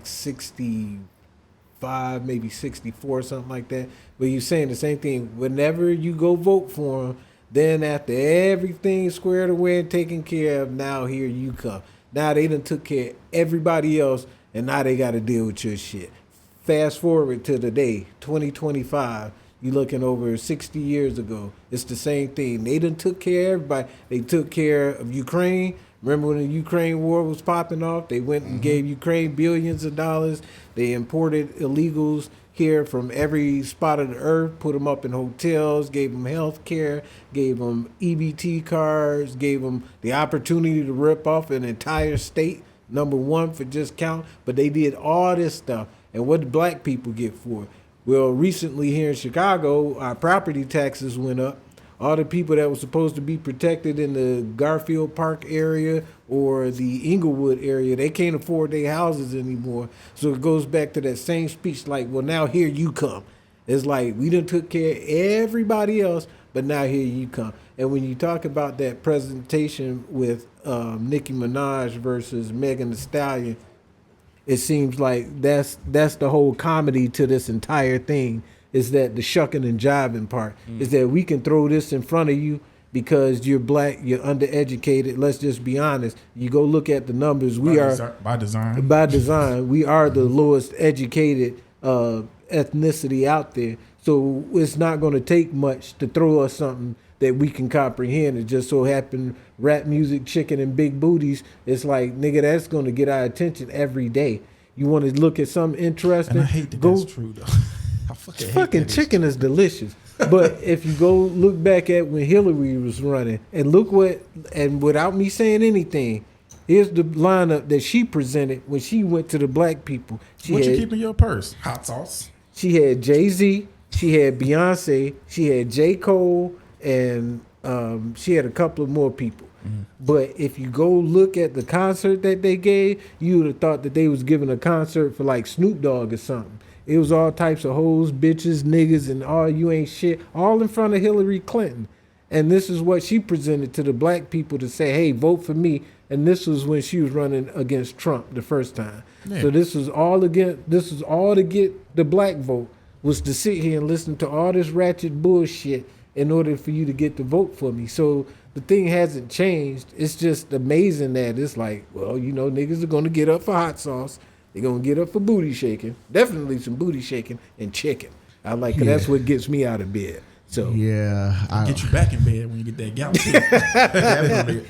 65, maybe 64, something like that. But you're saying the same thing. Whenever you go vote for them, then after everything's squared away and taken care of, now here you come. Now they done took care of everybody else, and now they got to deal with your shit. Fast forward to today, 2025. You looking over 60 years ago. It's the same thing. They done took care of everybody. They took care of Ukraine. Remember when the Ukraine war was popping off? They went and gave Ukraine billions of dollars. They imported illegals here from every spot of the earth, put them up in hotels, gave them health care, gave them EBT cards, gave them the opportunity to rip off an entire state, number one for just count. But they did all this stuff. And what did black people get for it? Well, recently here in Chicago, our property taxes went up. All the people that were supposed to be protected in the Garfield Park area or the Inglewood area, they can't afford their houses anymore. So it goes back to that same speech like, well, now here you come. It's like we done took care of everybody else, but now here you come. And when you talk about that presentation with Nicki Minaj versus Megan Thee Stallion, it seems like that's the whole comedy to this entire thing, is that the shucking and jiving part, is that we can throw this in front of you because you're black, you're undereducated. Let's just be honest. You go look at the numbers. We are by design. By design, we are the lowest educated ethnicity out there. So it's not going to take much to throw us something that we can comprehend. It just so happened rap music, chicken, and big booties. It's like, nigga, that's going to get our attention every day. You want to look at something interesting? And I hate that that's true, though. Fucking chicken is delicious. But if you go look back at when Hillary was running, and look and without me saying anything, here's the lineup that she presented when she went to the black people. What you keep in your purse? Hot sauce. She had Jay-Z, she had Beyonce, she had J. Cole, and she had a couple of more people. But if you go look at the concert that they gave, you would have thought that they was giving a concert for like Snoop Dogg or something. It was all types of hoes, bitches, niggas, and all you ain't shit, all in front of Hillary Clinton. And this is what she presented to the black people to say, hey, vote for me. And this was when she was running against Trump the first time. Yeah. So this was all to get the black vote, was to sit here and listen to all this ratchet bullshit in order for you to get the vote for me. So the thing hasn't changed. It's just amazing that it's like, well, niggas are going to get up for hot sauce. They're going to get up for booty shaking. Definitely some booty shaking and chicken. I like it. That's what gets me out of bed. So yeah, get you back in bed when you get that gout.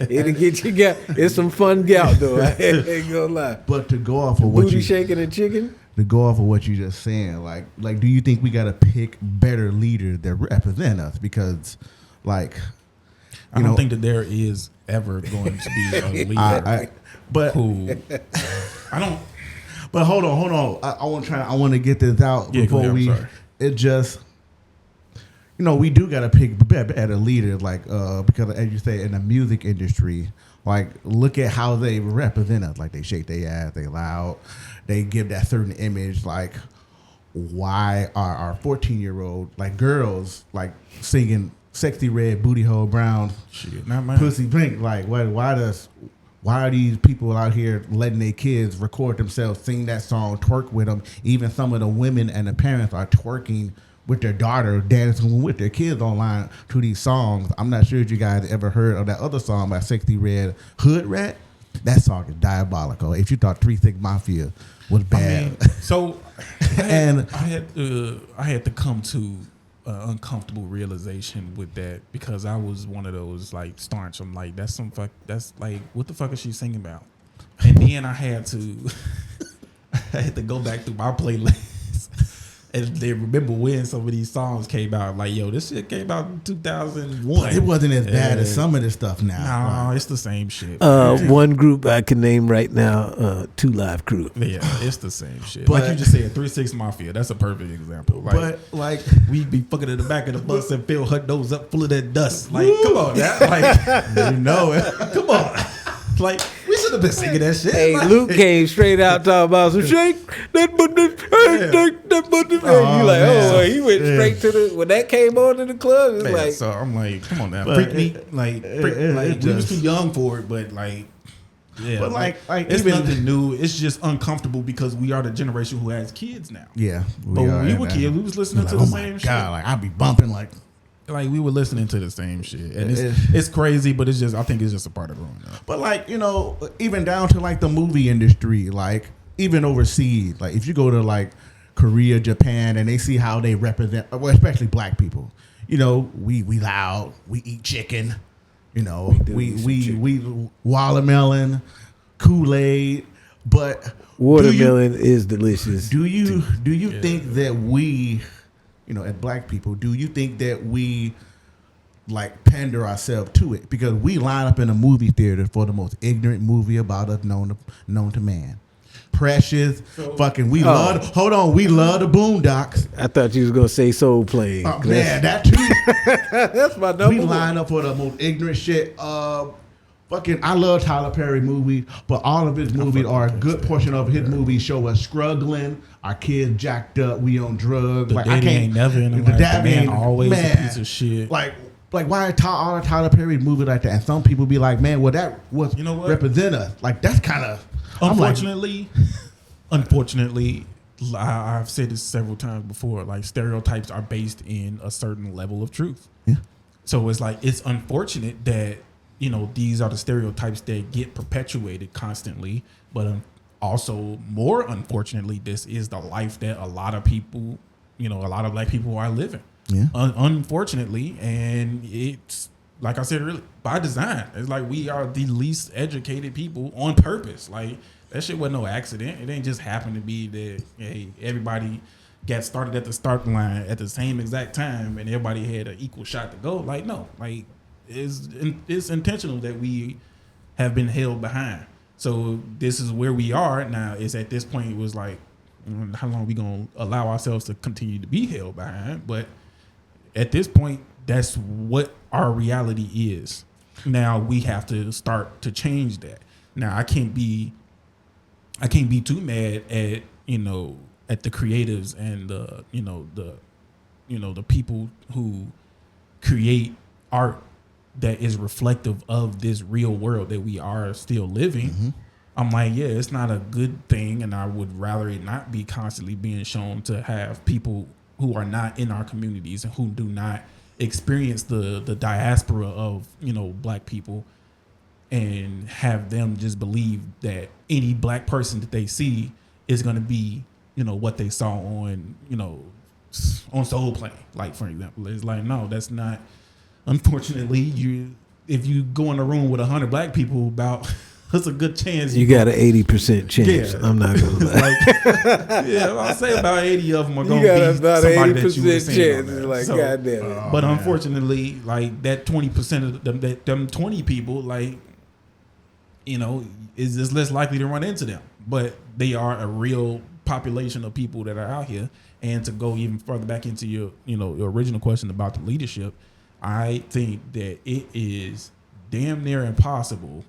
It'll get you gout. It's some fun gout though. I ain't gonna lie. But to go off of what booty shaking and chicken. To go off of what you just saying, like, do you think we got to pick better leaders that represent us? Because, like, I don't think that there is ever going to be a leader but who I don't. But hold on. I want to get this out before we. It just, we do got to pick at a leader, like because as you say in the music industry, like look at how they represent us. Like they shake their ass, they loud, they give that certain image. Like why are our 14-year-old like girls like singing "Sexy Red Booty Hole Brown," shit, not mine. Pussy Pink? Like why are these people out here letting their kids record themselves, sing that song, twerk with them? Even some of the women and the parents are twerking with their daughter, dancing with their kids online to these songs. I'm not sure if you guys ever heard of that other song by Sexy Red, Hood Rat. That song is diabolical. If you thought 3 6 Mafia was bad. I had to come to uncomfortable realization with that because I was one of those like staunch. I'm like, that's like, what the fuck is she singing about? And then I had to go back through my playlist and they remember when some of these songs came out. Like, yo, this shit came out in 2001. It wasn't as bad as some of this stuff now. No, right? It's the same shit. One group I can name right now, 2 Live Crew. Yeah, it's the same shit. But, like you just said, 3 6 Mafia. That's a perfect example. Like, but like we be fucking in the back of the bus and fill her nose up full of that dust. Like, come on, that like you know it. come on. Like, we should have been singing that shit. Hey, like, Luke came straight out talking about some shake that button, shake that button. Oh, You like, man. he went straight to the when that came on in the club. It's man, like, so I'm like, come on now, But freak me. Like, we was too young for it, but like, yeah, But like it's even nothing new. It's just uncomfortable because we are the generation who has kids now. yeah. But when we are, were and, kids, we was listening like, to oh the my same God, shit. like I be bumping like We were listening to the same shit, and it's crazy, but it's just I think it's just a part of growing up. But like, even down to like the movie industry, like even overseas, like if you go to like Korea, Japan, and they see how they represent, well, especially black people, we loud, we eat chicken, we watermelon, Kool-Aid, but watermelon is delicious. do you think that we, as black people, do you think that we like pander ourselves to it because we line up in a movie theater for the most ignorant movie about us known to man? Precious, we love the Boondocks. I thought you was gonna say Soul Plane. Man, that too. That's my number We one. line up for the most ignorant shit. I love Tyler Perry movies, but all of his movies are a good portion of his movies show us struggling. Our kids jacked up. We on drugs. The daddy ain't never in the daddy man ain't always a piece of shit. Like why are all the Tyler Perry movies like that? And some people be like, man, well that was what? represent us. Like that's kind of Unfortunately, I've said this several times before. Like stereotypes are based in a certain level of truth. Yeah. So it's like it's unfortunate that these are the stereotypes that get perpetuated constantly, but also more unfortunately, this is the life that a lot of people, a lot of black people are living. Yeah. Unfortunately, and it's like I said earlier, by design. It's like we are the least educated people on purpose. Like that shit wasn't no accident. It ain't just happened to be that hey, everybody got started at the starting line at the same exact time and everybody had an equal shot to go. Like no, like it's intentional that we have been held behind. So this is where we are now. Is at this point it was like, how long are we gonna allow ourselves to continue to be held behind? But at this point, that's what our reality is. Now we have to start to change that. Now I can't be too mad at at the creatives and the people who create art that is reflective of this real world that we are still living. Mm-hmm. I'm like, yeah, it's not a good thing, and I would rather it not be constantly being shown to have people who are not in our communities and who do not experience the diaspora of black people, and have them just believe that any black person that they see is going to be what they saw on on Soul Plane, like for example. It's like, no, that's not. Unfortunately, if you go in a room with 100 black people, about it's a good chance You got an 80% chance. Yeah. I'm not gonna lie. like, yeah, I'll say about 80 of them are You gonna got be about somebody 80% that you would have seen on chance. there. Like, So, goddamn it. but unfortunately, like that 20% of them 20 people, like, you know, is just less likely to run into them. But they are a real population of people that are out here. And to go even further back into your original question about the leadership, I think that it is damn near impossible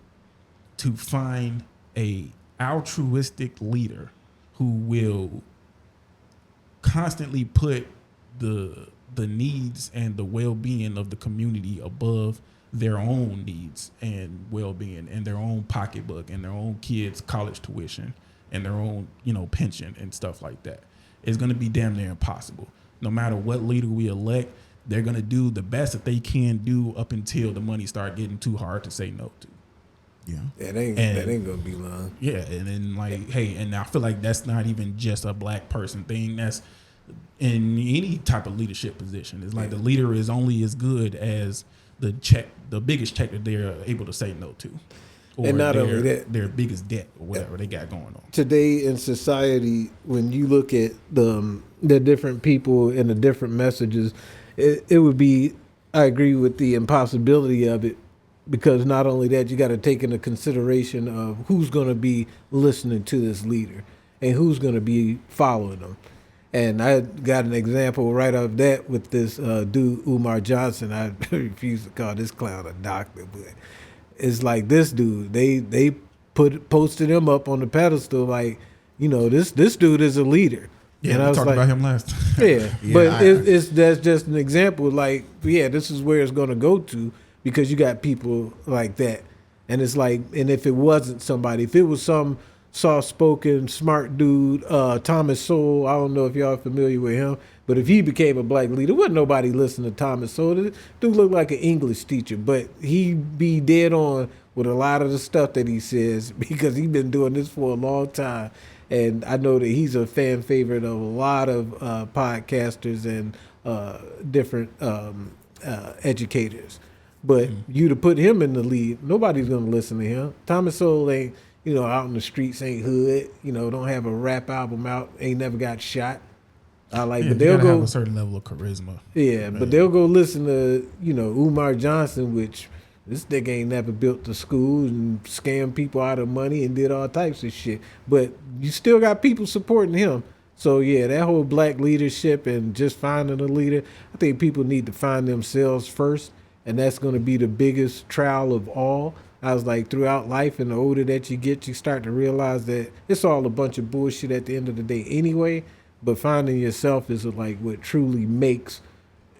to find a altruistic leader who will constantly put the needs and the well-being of the community above their own needs and well-being and their own pocketbook and their own kids' college tuition and their own, pension and stuff like that. It's going to be damn near impossible. No matter what leader we elect, they're going to do the best that they can do up until the money start getting too hard to say no to. Yeah. That ain't gonna be long. Yeah, and then and I feel like that's not even just a black person thing. That's in any type of leadership position. It's like the leader is only as good as the biggest check that they're able to say no to, or And not only that, their biggest debt or whatever they got going on. Today in society, when you look at the different people and the different messages, it would be, I agree with the impossibility of it, because not only that, you got to take into consideration of who's going to be listening to this leader and who's going to be following them. And I got an example right of that with this dude, Umar Johnson. I refuse to call this clown a doctor, but it's like this dude, they posted him up on the pedestal like, this dude is a leader. Yeah, and I we was talked like, about him last. Yeah, but that's just an example. Like, yeah, this is where it's going to go to, because you got people like that. And it's like, and if it wasn't somebody, if it was some soft-spoken, smart dude, Thomas Sowell, I don't know if y'all are familiar with him, but if he became a black leader, wasn't nobody listening to Thomas Sowell. The dude looked like an English teacher, but he be dead on with a lot of the stuff that he says, because he's been doing this for a long time. And I know that he's a fan favorite of a lot of podcasters and different educators. But you to put him in the lead, nobody's gonna listen to him. Thomas Sowell ain't, out in the streets, ain't hood, don't have a rap album out, ain't never got shot. But they'll go have a certain level of charisma. Yeah, but they'll go listen to, Umar Johnson, which this nigga ain't never built the schools and scammed people out of money and did all types of shit. But you still got people supporting him. So yeah, that whole black leadership and just finding a leader, I think people need to find themselves first. And that's going to be the biggest trial of all. I was like, throughout life, and the older that you get, you start to realize that it's all a bunch of bullshit at the end of the day anyway. But finding yourself is like what truly makes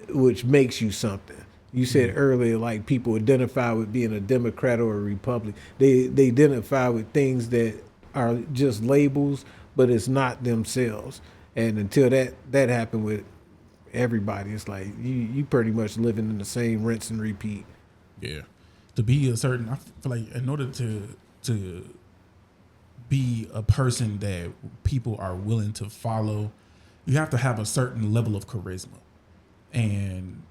you something. You said earlier, like, people identify with being a Democrat or a Republican. They identify with things that are just labels, but it's not themselves. And until that happened with everybody, it's like you pretty much living in the same rinse and repeat. Yeah, to be a certain, I feel like in order to be a person that people are willing to follow, you have to have a certain level of charisma, and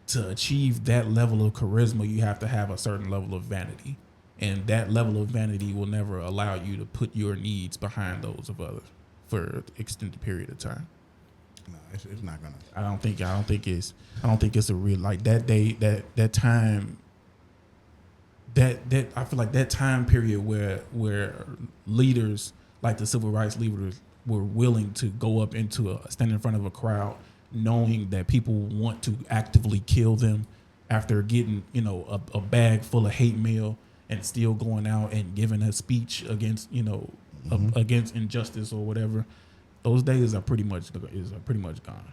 to achieve that level of charisma, you have to have a certain level of vanity, and that level of vanity will never allow you to put your needs behind those of others for an extended period of time. No, it's not gonna. I don't think it's a real, like, that day, that time, that I feel like that time period where leaders like the civil rights leaders were willing to go up stand in front of a crowd, knowing that people want to actively kill them after getting, a bag full of hate mail, and still going out and giving a speech against, against injustice or whatever. Those days are pretty much gone.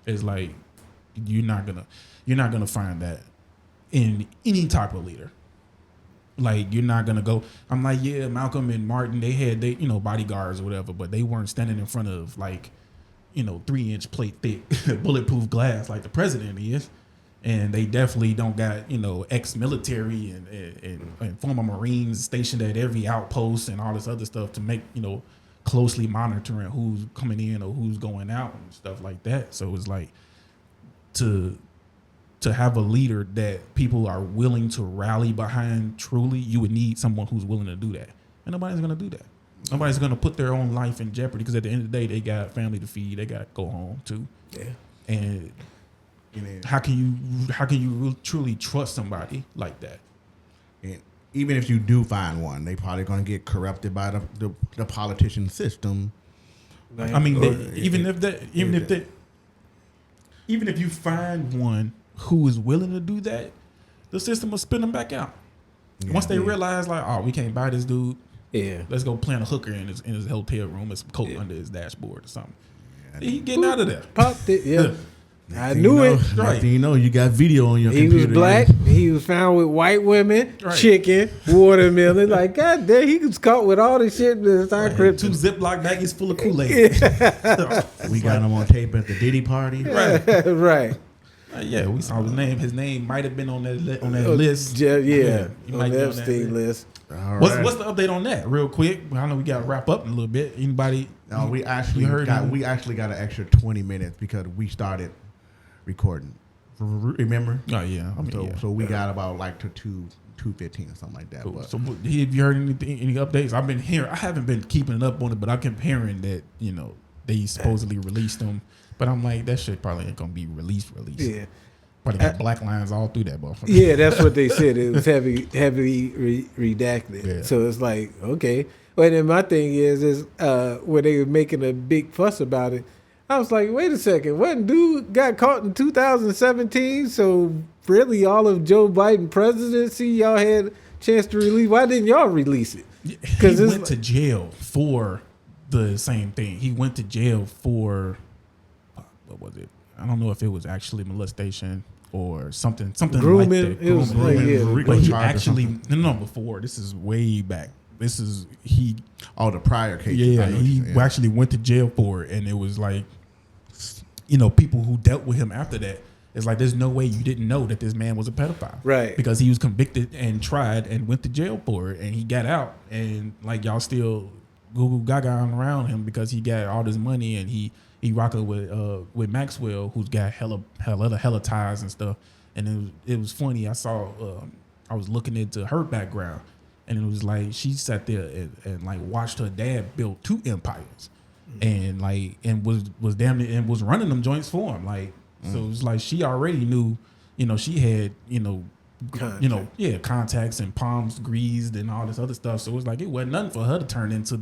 It's like you're not gonna find that in any type of leader. Like, you're not gonna go. I'm like, yeah, Malcolm and Martin, they had bodyguards or whatever, but they weren't standing in front of 3-inch plate thick bulletproof glass like the president is. And they definitely don't got, ex-military and former Marines stationed at every outpost and all this other stuff to make, closely monitoring who's coming in or who's going out and stuff like that. So it's like, to to have a leader that people are willing to rally behind truly, you would need someone who's willing to do that. And nobody's going to do that. Nobody's going to put their own life in jeopardy because at the end of the day, they got family to feed. They got to go home too. Yeah. And how can you truly trust somebody like that? And even if you do find one, they probably going to get corrupted by the politician system. I mean, even if you find one who is willing to do that, the system will spin them back out. Yeah. Once they realize, like, oh, we can't buy this dude. Yeah. Let's go plant a hooker in his hotel room with some coke under his dashboard or something. He getting out of there. Popped it. Yeah. I knew it. Right. Next thing you know, you got video on your He computer. was black. He was found with white women, chicken, watermelon. Like, God damn, he was caught with all this shit. This Right. crypto. 2 Ziploc baggies full of Kool-Aid. We got him on tape at the Diddy party. Right. Right. Yeah, we saw his name. His name might have been on that list. Yeah, he on might the be Epstein list. All right. What's the update on that, real quick? I know we got to wrap up in a little bit. Anybody? No, we actually got an extra 20 minutes because we started recording. Remember? Oh yeah. I mean, So we got about like to 2:15 or something like that. Cool. But So have you heard any updates? I haven't been keeping up on it, but I kept hearing that they supposedly released them. But I'm like, that shit probably ain't gonna be released. Yeah. Probably got black lines all through that motherfucker. Yeah, that's what they said. It was heavily redacted. Yeah. So it's like, okay. But then my thing is when they were making a big fuss about it, I was like, wait a second, what dude got caught in 2017? So really all of Joe Biden presidency, y'all had a chance to release. Why didn't y'all release it? He went to jail for the same thing. He went to jail for, what was it? I don't know if it was actually molestation or something grooming, like that. it was like, yeah. But he actually, before. This is way back. The prior case. Yeah, he actually went to jail for it, and it was like, people who dealt with him after that. It's like there's no way you didn't know that this man was a pedophile, right? Because he was convicted and tried and went to jail for it, and he got out, and like y'all still Google Gaga around him because he got all this money, and he rocking with Maxwell, who's got hella ties and stuff. And it was funny. I saw I was looking into her background. And it was like she sat there and like watched her dad build 2 empires, and was damn near and was running them joints for him. Like so, it was like she already knew, she had contacts and palms greased and all this other stuff. So it was like it wasn't nothing for her to turn into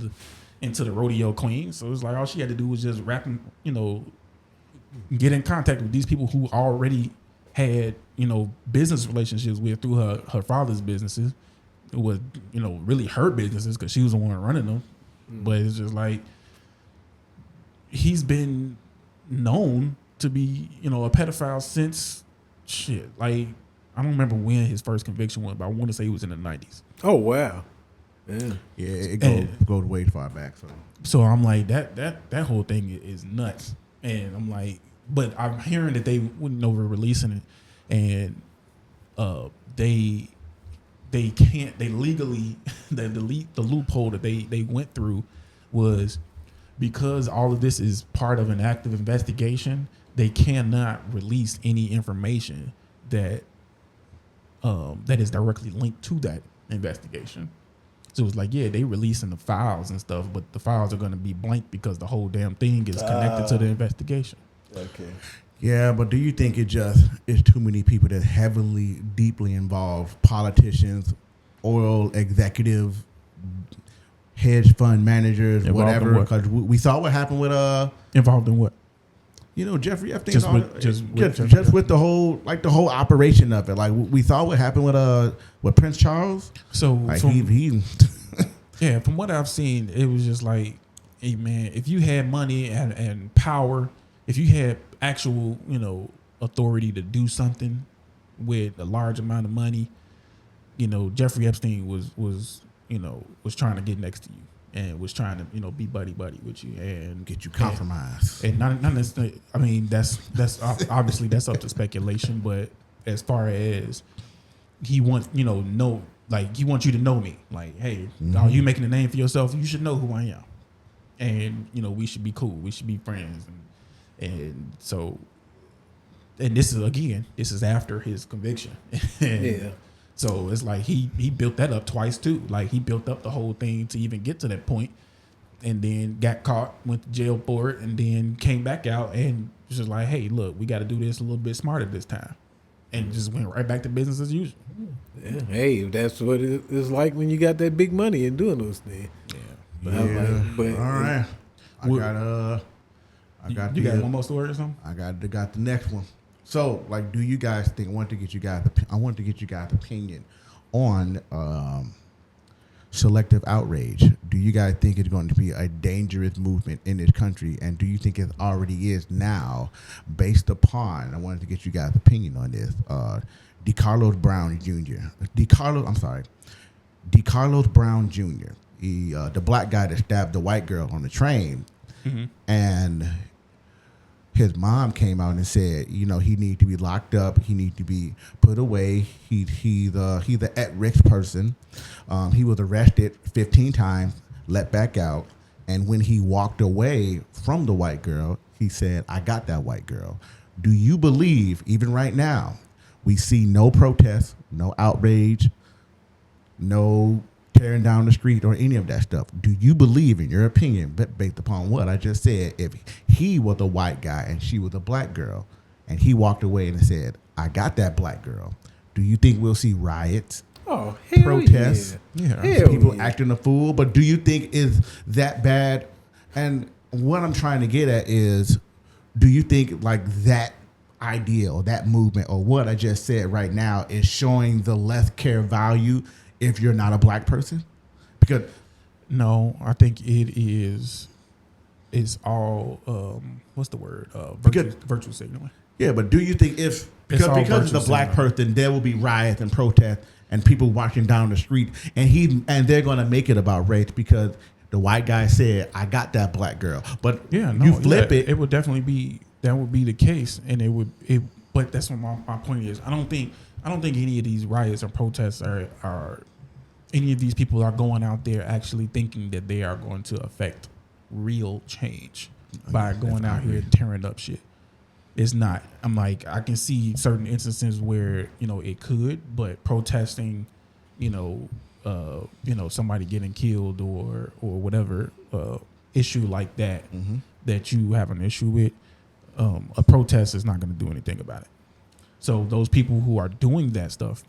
the rodeo queen. So it was like all she had to do was just get in contact with these people who already had business relationships with through her father's businesses. It was, really her businesses because she was the one running them. But it's just like he's been known to be, a pedophile since shit. Like I don't remember when his first conviction was, but I want to say it was in the 90s. Oh wow, yeah, it goes way far back. So I'm like that whole thing is nuts, and I'm like, but I'm hearing that they wouldn't over releasing it, and they can't. They legally the loophole that they went through was because all of this is part of an active investigation. They cannot release any information that is directly linked to that investigation. So it's like, yeah, they releasing the files and stuff, but the files are going to be blank because the whole damn thing is connected to the investigation. Okay. Yeah, but do you think it's too many people that heavily, deeply involved, politicians, oil executives, hedge fund managers, Involved whatever? Because we saw what happened with involved in what? Jeffrey Epstein. Just with the whole operation of it. Like we saw what happened with Prince Charles. So like yeah, from what I've seen, it was just like, hey man, if you had money and power, if you had actual, authority to do something with a large amount of money, Jeffrey Epstein was trying to get next to you and was trying to, be buddy with you and get you compromised. And not necessarily, I mean, that's obviously that's up to speculation, but as far as he wants, he wants you to know me. Like, hey, are you making a name for yourself? You should know who I am. And, we should be cool. We should be friends. And so and this is after his conviction. Yeah. So it's like he built that up twice too. Like he built up the whole thing to even get to that point, and then got caught, went to jail for it, and then came back out and was just like, hey, look, we got to do this a little bit smarter this time, and just went right back to business as usual. Yeah. Hey, that's what it's like when you got that big money and doing those things. Yeah. But I'm like, but All right. You got one more story or something? I got the next one. So, like, do you guys think? I want to get you guys' opinion on selective outrage. Do you guys think it's going to be a dangerous movement in this country, and do you think it already is now, based upon? I wanted to get you guys' opinion on this. DeCarlos Brown Jr. DeCarlos Brown Jr. He, the black guy that stabbed the white girl on the train, and his mom came out and said, you know, he need to be locked up. He need to be put away. He's an at-risk person. He was arrested 15 times, let back out, and when he walked away from the white girl, he said, "I got that white girl." Do you believe, even right now, we see no protests, no outrage, no tearing down the street or any of that stuff? Do you believe, in your opinion, based upon what I just said, if he was a white guy and she was a black girl, and he walked away and said, "I got that black girl," do you think we'll see riots, oh, hell protests, Hell people yeah. acting a fool? But do you think is that bad? And what I'm trying to get at is, do you think like that idea or that movement or what I just said right now is showing the less care value if you're not a black person? Because No, I think it is. It's all what's the word? Virtue signaling. yeah, but do you think if because all it's a virtue black signaling. person, there will be riots and protests and people marching down the street, and they're going to make it about race because the white guy said, "I got that black girl." But Yeah, no, you flip yeah, it. it would definitely be that would be the case, and but that's what my point is. I don't think any of these riots or protests are any of these people are going out there actually thinking that they are going to affect real change by going out here and tearing up shit. It's not. I'm like, I can see certain instances where, you know, it could, but protesting, somebody getting killed or whatever issue like that that you have an issue with, a protest is not going to do anything about it. So those people who are doing that stuff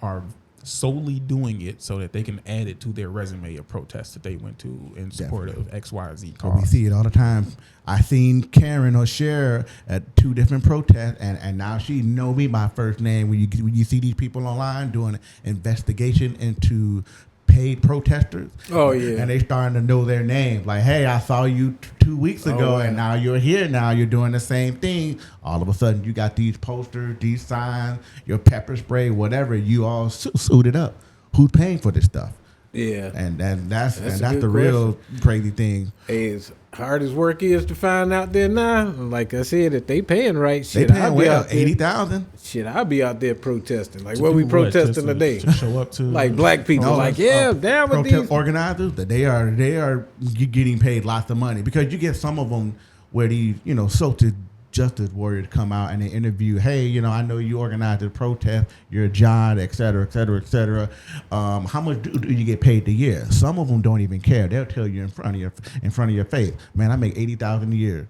are solely doing it so that they can add it to their resume of protests that they went to in support of X, Y, Z But we cause. see it all the time. I seen Karen or Cher at 2 different protests, and now she know me by first name. When you see these people online doing an investigation into paid protesters, Oh, yeah. and they starting to know their name. Like, hey, I saw you 2 weeks ago, yeah. and now you're here. Now you're doing the same thing. All of a sudden, you got these posters, these signs, your pepper spray, whatever. You all suited up. Who's paying for this stuff? Yeah. And that's That's a the good real crazy thing. Hey, as hard as work is to find out there now, like I said, if they paying right, They shit, paying I'll be well, out there. 80,000. Shit, I'll be out there protesting. Like, To what we do protesting Just today? to show up to Like black people, No, like, yeah, down with protest these. organizers, that they are getting paid lots of money, because you get some of them where these social justice warriors come out and they interview, hey, I know you organized a protest, you're John, et cetera, et cetera, et cetera. How much do you get paid a year? Some of them don't even care. They'll tell you in front of your face, man, I make $80,000 a year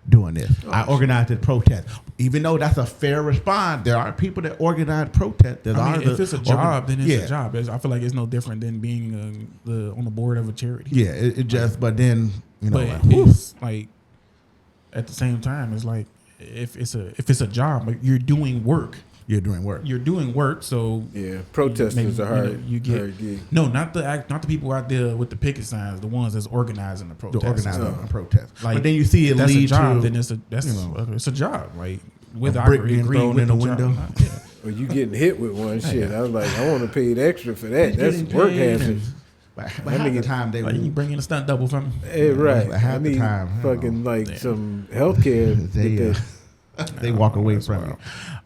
doing this. I organized a protest. Even though that's a fair response, there are people that organize protests. If it's a job, then it's a job. I feel like it's no different than being on the board of a charity. Yeah, it just, but then, But like, whew. it's like at the same time, it's like if it's a job, like you're doing work. You're doing work. You're doing work, so Yeah, protesters are hard. You get hard gig. no, not the people out there with the picket signs, the ones that's organizing the protest. To organize a protest. Like, But then you see it if that's lead a job, to, then it's a job. Like whether I brick agree being thrown with in the job or window. not, yeah. Or you getting hit with one shit. I was like, I want to pay extra for that. That's getting work paid hazard. and- But half the time they Like you bring in a stunt double for me. Hey, right. Like half I the need time, fucking like Yeah. some healthcare. they walk away That's from wild. you.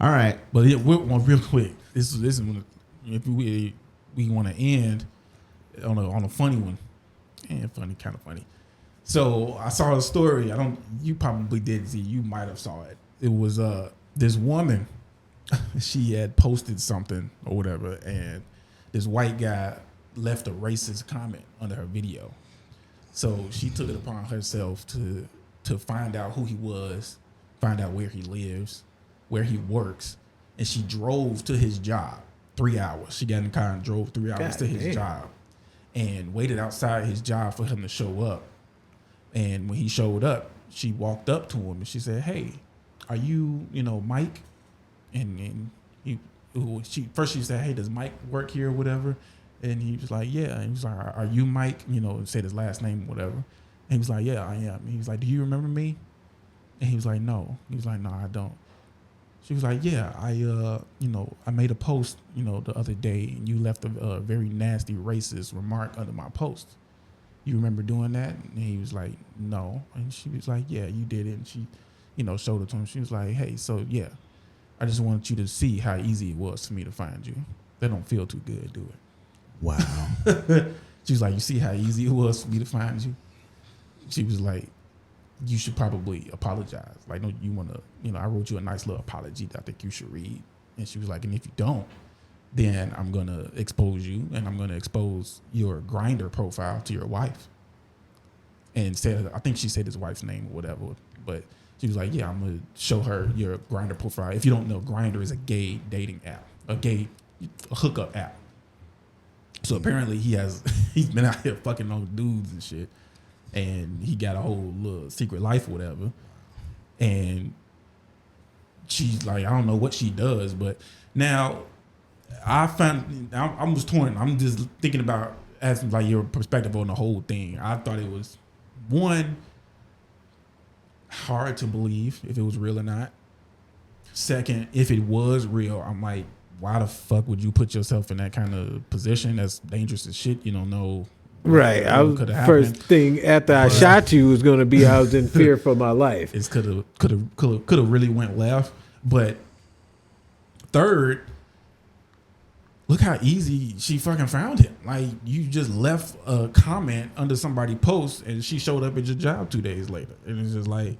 All right. But real quick, this is when, if we want to end on a funny one, and kind of funny. So I saw a story. You probably did see. You might have saw it. It was this woman, she had posted something or whatever, and this white guy left a racist comment under her video. So she took it upon herself to find out who he was, find out where he lives, where he works, and she drove to his job 3 hours. She got in the car and drove 3 hours to his job and waited outside his job for him to show up. And when he showed up, she walked up to him and she said, "Hey, are you, Mike?" And she said, "Hey, does Mike work here or whatever?" And he was like, "Yeah." And he was like, "Are you Mike?" Said his last name or whatever. And he was like, "Yeah, I am." And he was like, "Do you remember me?" And he was like, "No." He was like, "No, I don't." She was like, "Yeah, I made a post, the other day, and you left a very nasty racist remark under my post. You remember doing that?" And he was like, "No." And she was like, "Yeah, you did it." And she, showed it to him. She was like, "Hey, so yeah, I just wanted you to see how easy it was for me to find you. That don't feel too good, do it?" Wow. She was like, "You see how easy it was for me to find you?" She was like, "You should probably apologize. Like, no, you want to, I wrote you a nice little apology that I think you should read." And she was like, "And if you don't, then I'm going to expose you, and I'm going to expose your Grindr profile to your wife." And I think she said his wife's name or whatever, but she was like, "Yeah, I'm going to show her your Grindr profile." If you don't know, Grindr is a gay dating app, a hookup app. So apparently he's been out here fucking on dudes and shit, and he got a whole little secret life or whatever. And she's like, I don't know what she does, but now I was torn. I'm just thinking about asking like your perspective on the whole thing. I thought it was, one, hard to believe if it was real or not. Second, if it was real, I'm like, why the fuck would you put yourself in that kind of position? That's dangerous as shit. You don't know. Right. I was first thing after I shot you was going to be I was in fear for my life. It could have really went left. But third, look how easy she fucking found him. Like, you just left a comment under somebody's post, and she showed up at your job 2 days later, and it's just like,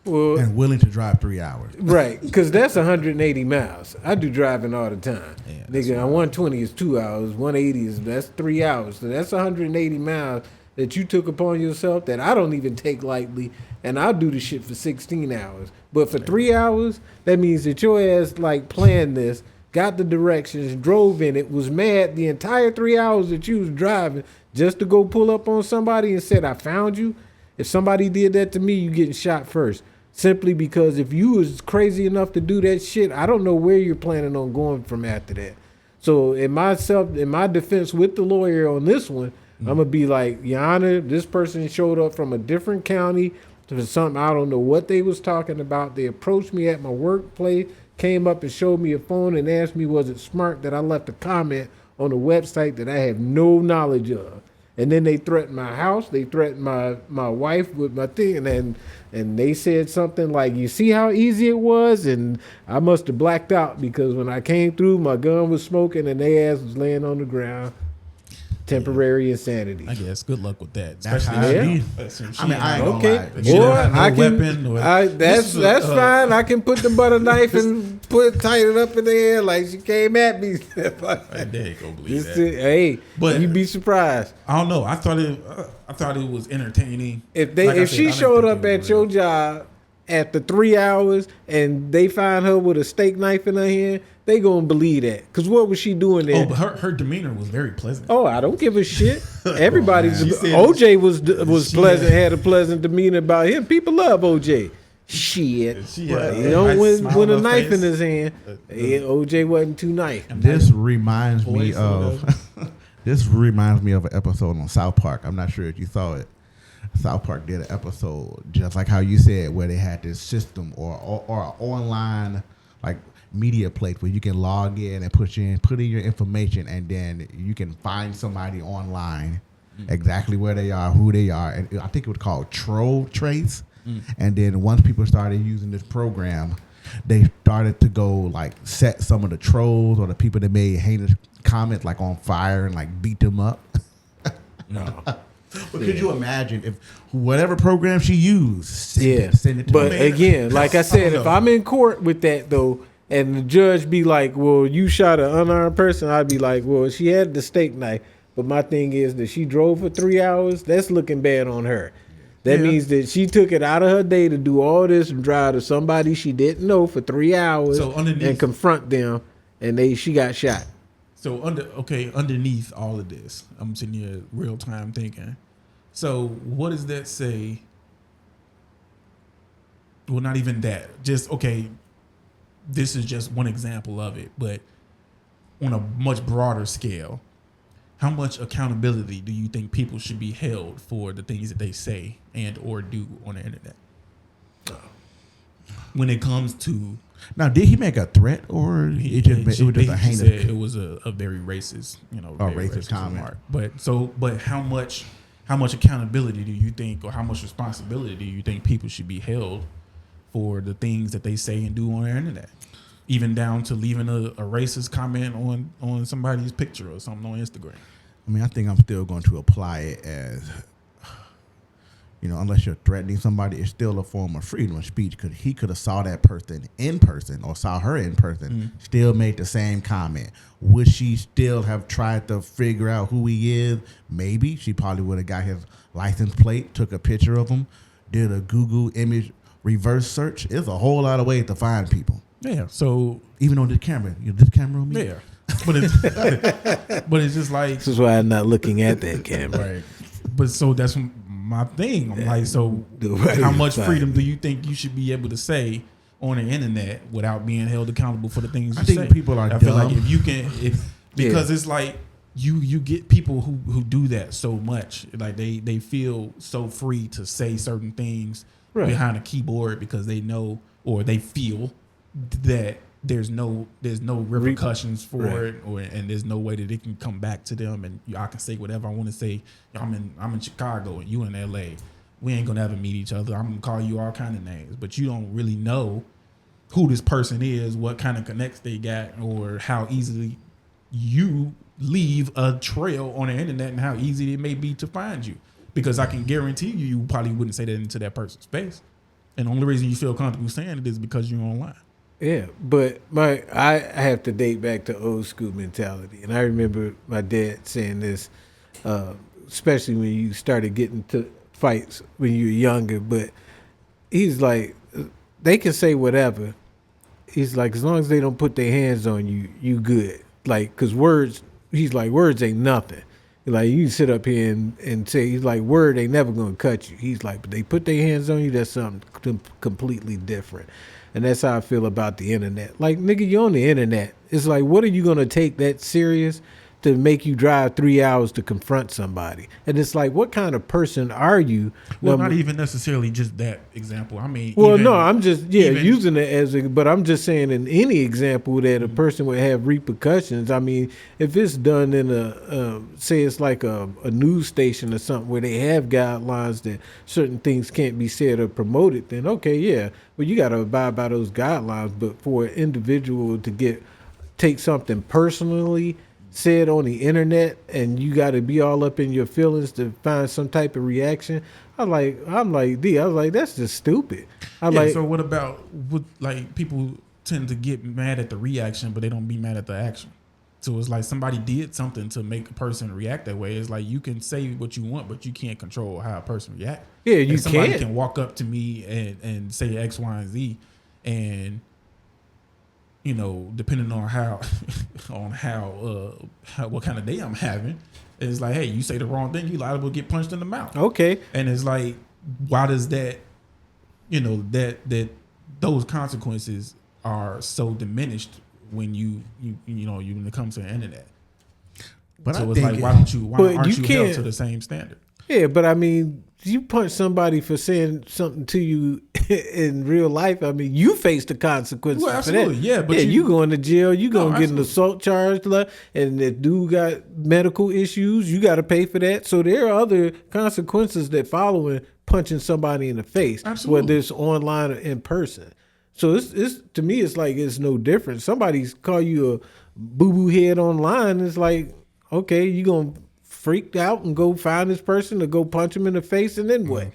well, and willing to drive 3 hours. Right, because that's 180 miles. I do driving all the time. Yeah, Nigga, 120 is 2 hours. 180 that's 3 hours. So that's 180 miles that you took upon yourself that I don't even take lightly, and I'll do the shit for 16 hours. But for 3 hours, that means that your ass like planned this, got the directions, drove in it, was mad the entire 3 hours that you was driving just to go pull up on somebody and said, "I found you." If somebody did that to me, you getting shot first. Simply because if you was crazy enough to do that shit, I don't know where you're planning on going from after that. So in my defense with the lawyer on this one, I'm gonna be like, Your Honor, this person showed up from a different county for something I don't know what they was talking about. They approached me at my workplace, came up and showed me a phone and asked me, was it smart that I left a comment on a website that I have no knowledge of? And then they threatened my house. They threatened my wife with my thing. And they said something like, "You see how easy it was?" And I must have blacked out because when I came through, my gun was smoking and their ass was laying on the ground. Temporary insanity. I guess. Good luck with that. That's Especially how it be. I mean, I ain't gonna Okay, lie. She boy, don't have no I can. weapon or- That's fine. I can put the butter knife and tighten it up in the air like she came at me. They ain't gonna believe that. Hey, But- you'd be surprised I don't know. I thought it was entertaining. if she showed up at your job after 3 hours and they find her with a steak knife in her hand. They gonna believe that. Cause what was she doing there? Oh, but her demeanor was very pleasant. Oh, I don't give a shit. Everybody's She said- OJ was pleasant, had- had a pleasant demeanor about him. People love OJ. Shit. She had You a know, nice smile when on a her knife face. in his hand, OJ wasn't too nice. This reminds me Voice or of this reminds me of an episode on South Park. I'm not sure if you saw it. South Park did an episode just like how you said, where they had this system or an online like media place where you can log in and put in your information, and then you can find somebody online exactly where they are, who they are, and I think it was called Troll Trace. And then once people started using this program, they started to go like set some of the trolls or the people that made heinous comments like on fire and like beat them up. No. But could you imagine if whatever program she used, send it to but me? again, like I said, if I'm in court with that though, and the judge be like, "Well, you shot an unarmed person," I'd be like, "Well, she had the steak knife, but my thing is that she drove for 3 hours. That's looking bad on her. That means that she took it out of her day to do all this and drive to somebody she didn't know for 3 hours and confront them, and she got shot." So underneath all of this, I'm sitting here real time thinking. So what does that say? Well, not even that. Just this is just one example of it, but on a much broader scale, how much accountability do you think people should be held for the things that they say and or do on the internet? When it comes to now, did he make a threat or it was just a heinous? It was a very racist, racist comment. Remark. But how much accountability do you think, or how much responsibility do you think people should be held for the things that they say and do on the internet? Even down to leaving a racist comment on somebody's picture or something on Instagram. I mean, I think I'm still going to apply it as, unless you're threatening somebody, it's still a form of freedom of speech. Because he could have saw that person in person or saw her in person, still made the same comment. Would she still have tried to figure out who he is? Maybe. She probably would have got his license plate, took a picture of him, did a Google image reverse search. There's a whole lot of ways to find people. Yeah. So even on this camera, this camera on me. Yeah. But it's just like, this is why I'm not looking at that camera. Right. But so that's my thing. I'm like, so how much freedom do you think you should be able to say on the internet without being held accountable for the things you say? I think people are dumb. Feel like because it's like you get people who do that so much, like they feel so free to say certain things behind a keyboard because they know or they feel that there's no repercussions for it, and there's no way that it can come back to them, and I can say whatever I want to say. I'm in Chicago and you in LA. We ain't gonna ever meet each other. I'm gonna call you all kind of names, but you don't really know who this person is, what kind of connects they got, or how easily you leave a trail on the internet and how easy it may be to find you. Because I can guarantee you probably wouldn't say that into that person's face. And the only reason you feel comfortable saying it is because you're online. Yeah, but I have to date back to old school mentality. And I remember my dad saying this, especially when you started getting to fights when you were younger. But he's like, they can say whatever. He's like, as long as they don't put their hands on you, you good. Like, because words ain't nothing. Like, you can sit up here and say, he's like, word ain't never going to cut you. He's like, but they put their hands on you, that's something completely different. And that's how I feel about the internet. Like, nigga, you're on the internet. It's like, what are you going to take that serious to make you drive 3 hours to confront somebody? And it's like, what kind of person are you? Well, not even necessarily just that example. I mean, well, no, I'm just using it as but I'm just saying in any example that a person would have repercussions. I mean, if it's done in say it's like a news station or something where they have guidelines that certain things can't be said or promoted, then okay, yeah. Well, you got to abide by those guidelines. But for an individual to take something personally said on the internet, and you got to be all up in your feelings to find some type of reaction. I was like, that's just stupid. So what about people tend to get mad at the reaction, but they don't be mad at the action. So it's like somebody did something to make a person react that way. It's like you can say what you want, but you can't control how a person reacts. Yeah, you somebody can walk up to me and say X, Y, and Z, and depending on what kind of day I'm having, it's like, hey, you say the wrong thing, you liable to get punched in the mouth. Okay. And it's like, why does that, that those consequences are so diminished when when it comes to the internet? But so it's like, why aren't you held to the same standard? Yeah, but I mean, you punch somebody for saying something to you in real life. I mean, you face the consequences. Well, absolutely, for that. Yeah. But you going to jail. You gonna get an assault charge, and if dude got medical issues, you got to pay for that. So there are other consequences that follow in punching somebody in the face, whether it's online or in person. So it's to me, it's like it's no different. Somebody's call you a boo boo head online. It's like, okay, you gonna freaked out and go find this person to go punch him in the face, and then what?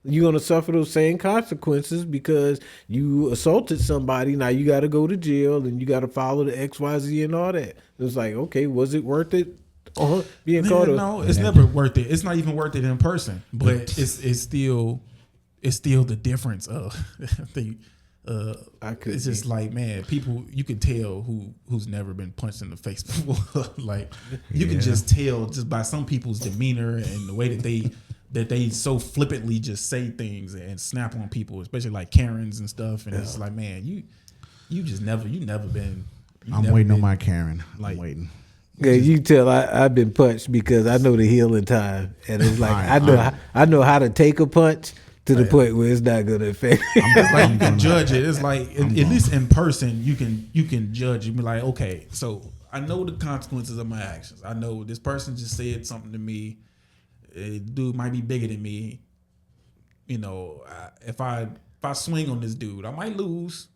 You're going to suffer those same consequences because you assaulted somebody. Now you got to go to jail and you got to follow the XYZ and all that. It's like, okay, was it worth it? Being caught? No, it's never worth it. It's not even worth it in person. But it's still the difference of I think it's just like, man, people, you can tell who's never been punched in the face before. Like you can just tell just by some people's demeanor and the way that they so flippantly just say things and snap on people, especially like Karens and stuff. And it's like, man, you never been. I'm waiting on my Karen. Like, I'm waiting. Yeah, you tell I've been punched because I know the healing time, and it's like I know how to take a punch to the point where it's not gonna affect me. It's like you can judge it. It's like at least in person you can judge. You be like, okay, so I know the consequences of my actions. I know this person just said something to me. Dude might be bigger than me. You know, if I swing on this dude, I might lose.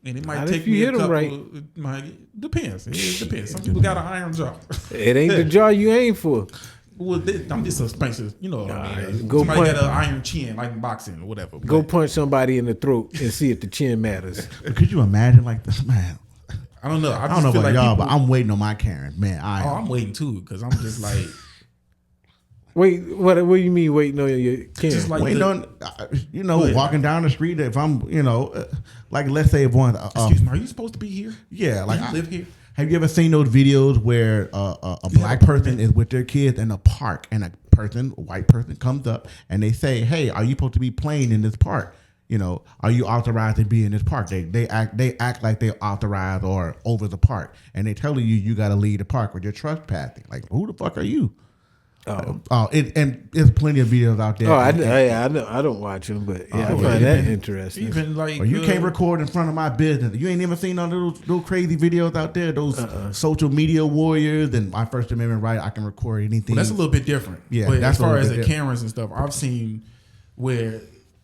And it might take me a couple. Right. It might, depends. It depends. Some people got an iron jaw. It ain't the jaw you aim for. Well, I'm just suspension. You know what I mean? Go somebody punch, got an iron chin, like in boxing or whatever. Go punch somebody in the throat and see if the chin matters. Could you imagine like this, man? I don't know. I don't know about y'all, but I'm waiting on my Karen, man. I'm waiting too because I'm just like. Wait, what do you mean waiting on your Karen? Just like waiting on, walking down the street. If I'm, like let's say if one. Excuse me, are you supposed to be here? Yeah, like I live here. Have you ever seen those videos where a black person is with their kids in a park and a white person comes up and they say, "Hey, are you supposed to be playing in this park? Are you authorized to be in this park?" They act like they're authorized or over the park, and they tell you got to leave the park or you're trespassing. Like, who the fuck are you? And there's plenty of videos out there. I know. I don't watch them, but I find that interesting. Even like, you can't record in front of my business. You ain't even seen all those crazy videos out there. Those social media warriors and my First Amendment right. I can record anything. Well, that's a little bit different. Yeah, but as far as the cameras and stuff, I've seen where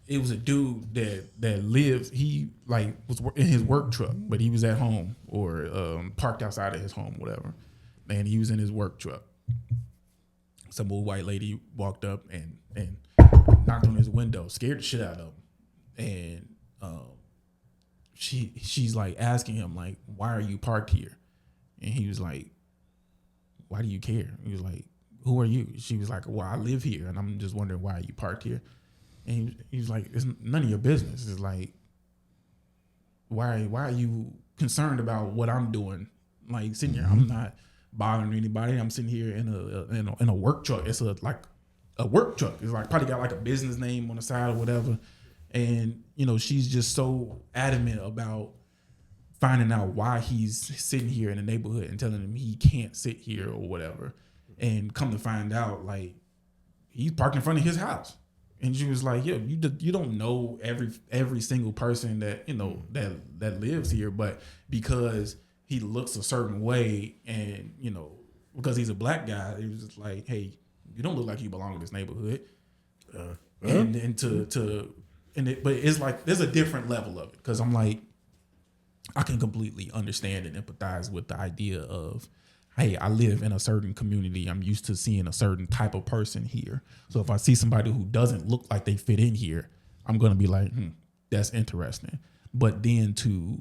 it was a dude that lives. He like was in his work truck, but he was at home or parked outside of his home, whatever. And he was in his work truck. Some old white lady walked up and knocked on his window, scared the shit out of him, and she's like asking him like, "Why are you parked here?" And he was like, "Why do you care?" He was like, "Who are you?" She was like, "Well, I live here, and I'm just wondering why you parked here." And he was like, "It's none of your business." It's like, why are you concerned about what I'm doing? Like sitting here, I'm not bothering anybody. I'm sitting here in a work truck. It's like a work truck. It's like probably got like a business name on the side or whatever. And she's just so adamant about finding out why he's sitting here in the neighborhood and telling him he can't sit here or whatever. And come to find out, like, he's parked in front of his house. And she was like, "Yo, you don't know every single person that that lives here, but because he looks a certain way, and because he's a black guy, it was just like, hey, you don't look like you belong in this neighborhood." But it's like there's a different level of it because I'm like, I can completely understand and empathize with the idea of, hey, I live in a certain community. I'm used to seeing a certain type of person here. So if I see somebody who doesn't look like they fit in here, I'm gonna be like, that's interesting. But then to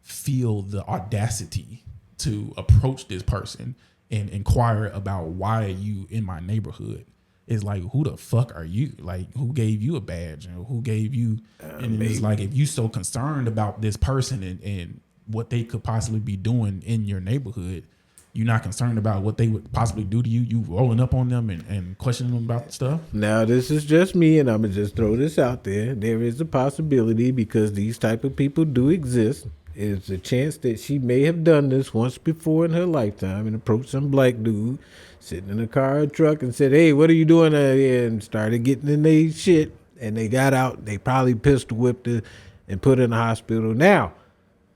feel the audacity to approach this person and inquire about why are you in my neighborhood is like, who the fuck are you? Like, who gave you a badge and who gave you? And it's like, if you so concerned about this person and what they could possibly be doing in your neighborhood, you're not concerned about what they would possibly do to you. You rolling up on them and questioning them about stuff. Now, this is just me, and I'm gonna just throw this out there. There is a possibility, because these type of people do exist. It's a chance that she may have done this once before in her lifetime and approached some black dude sitting in a car or truck and said, "Hey, what are you doing out here?" and started getting in their shit. And they got out. They probably pistol whipped her and put her in the hospital. Now,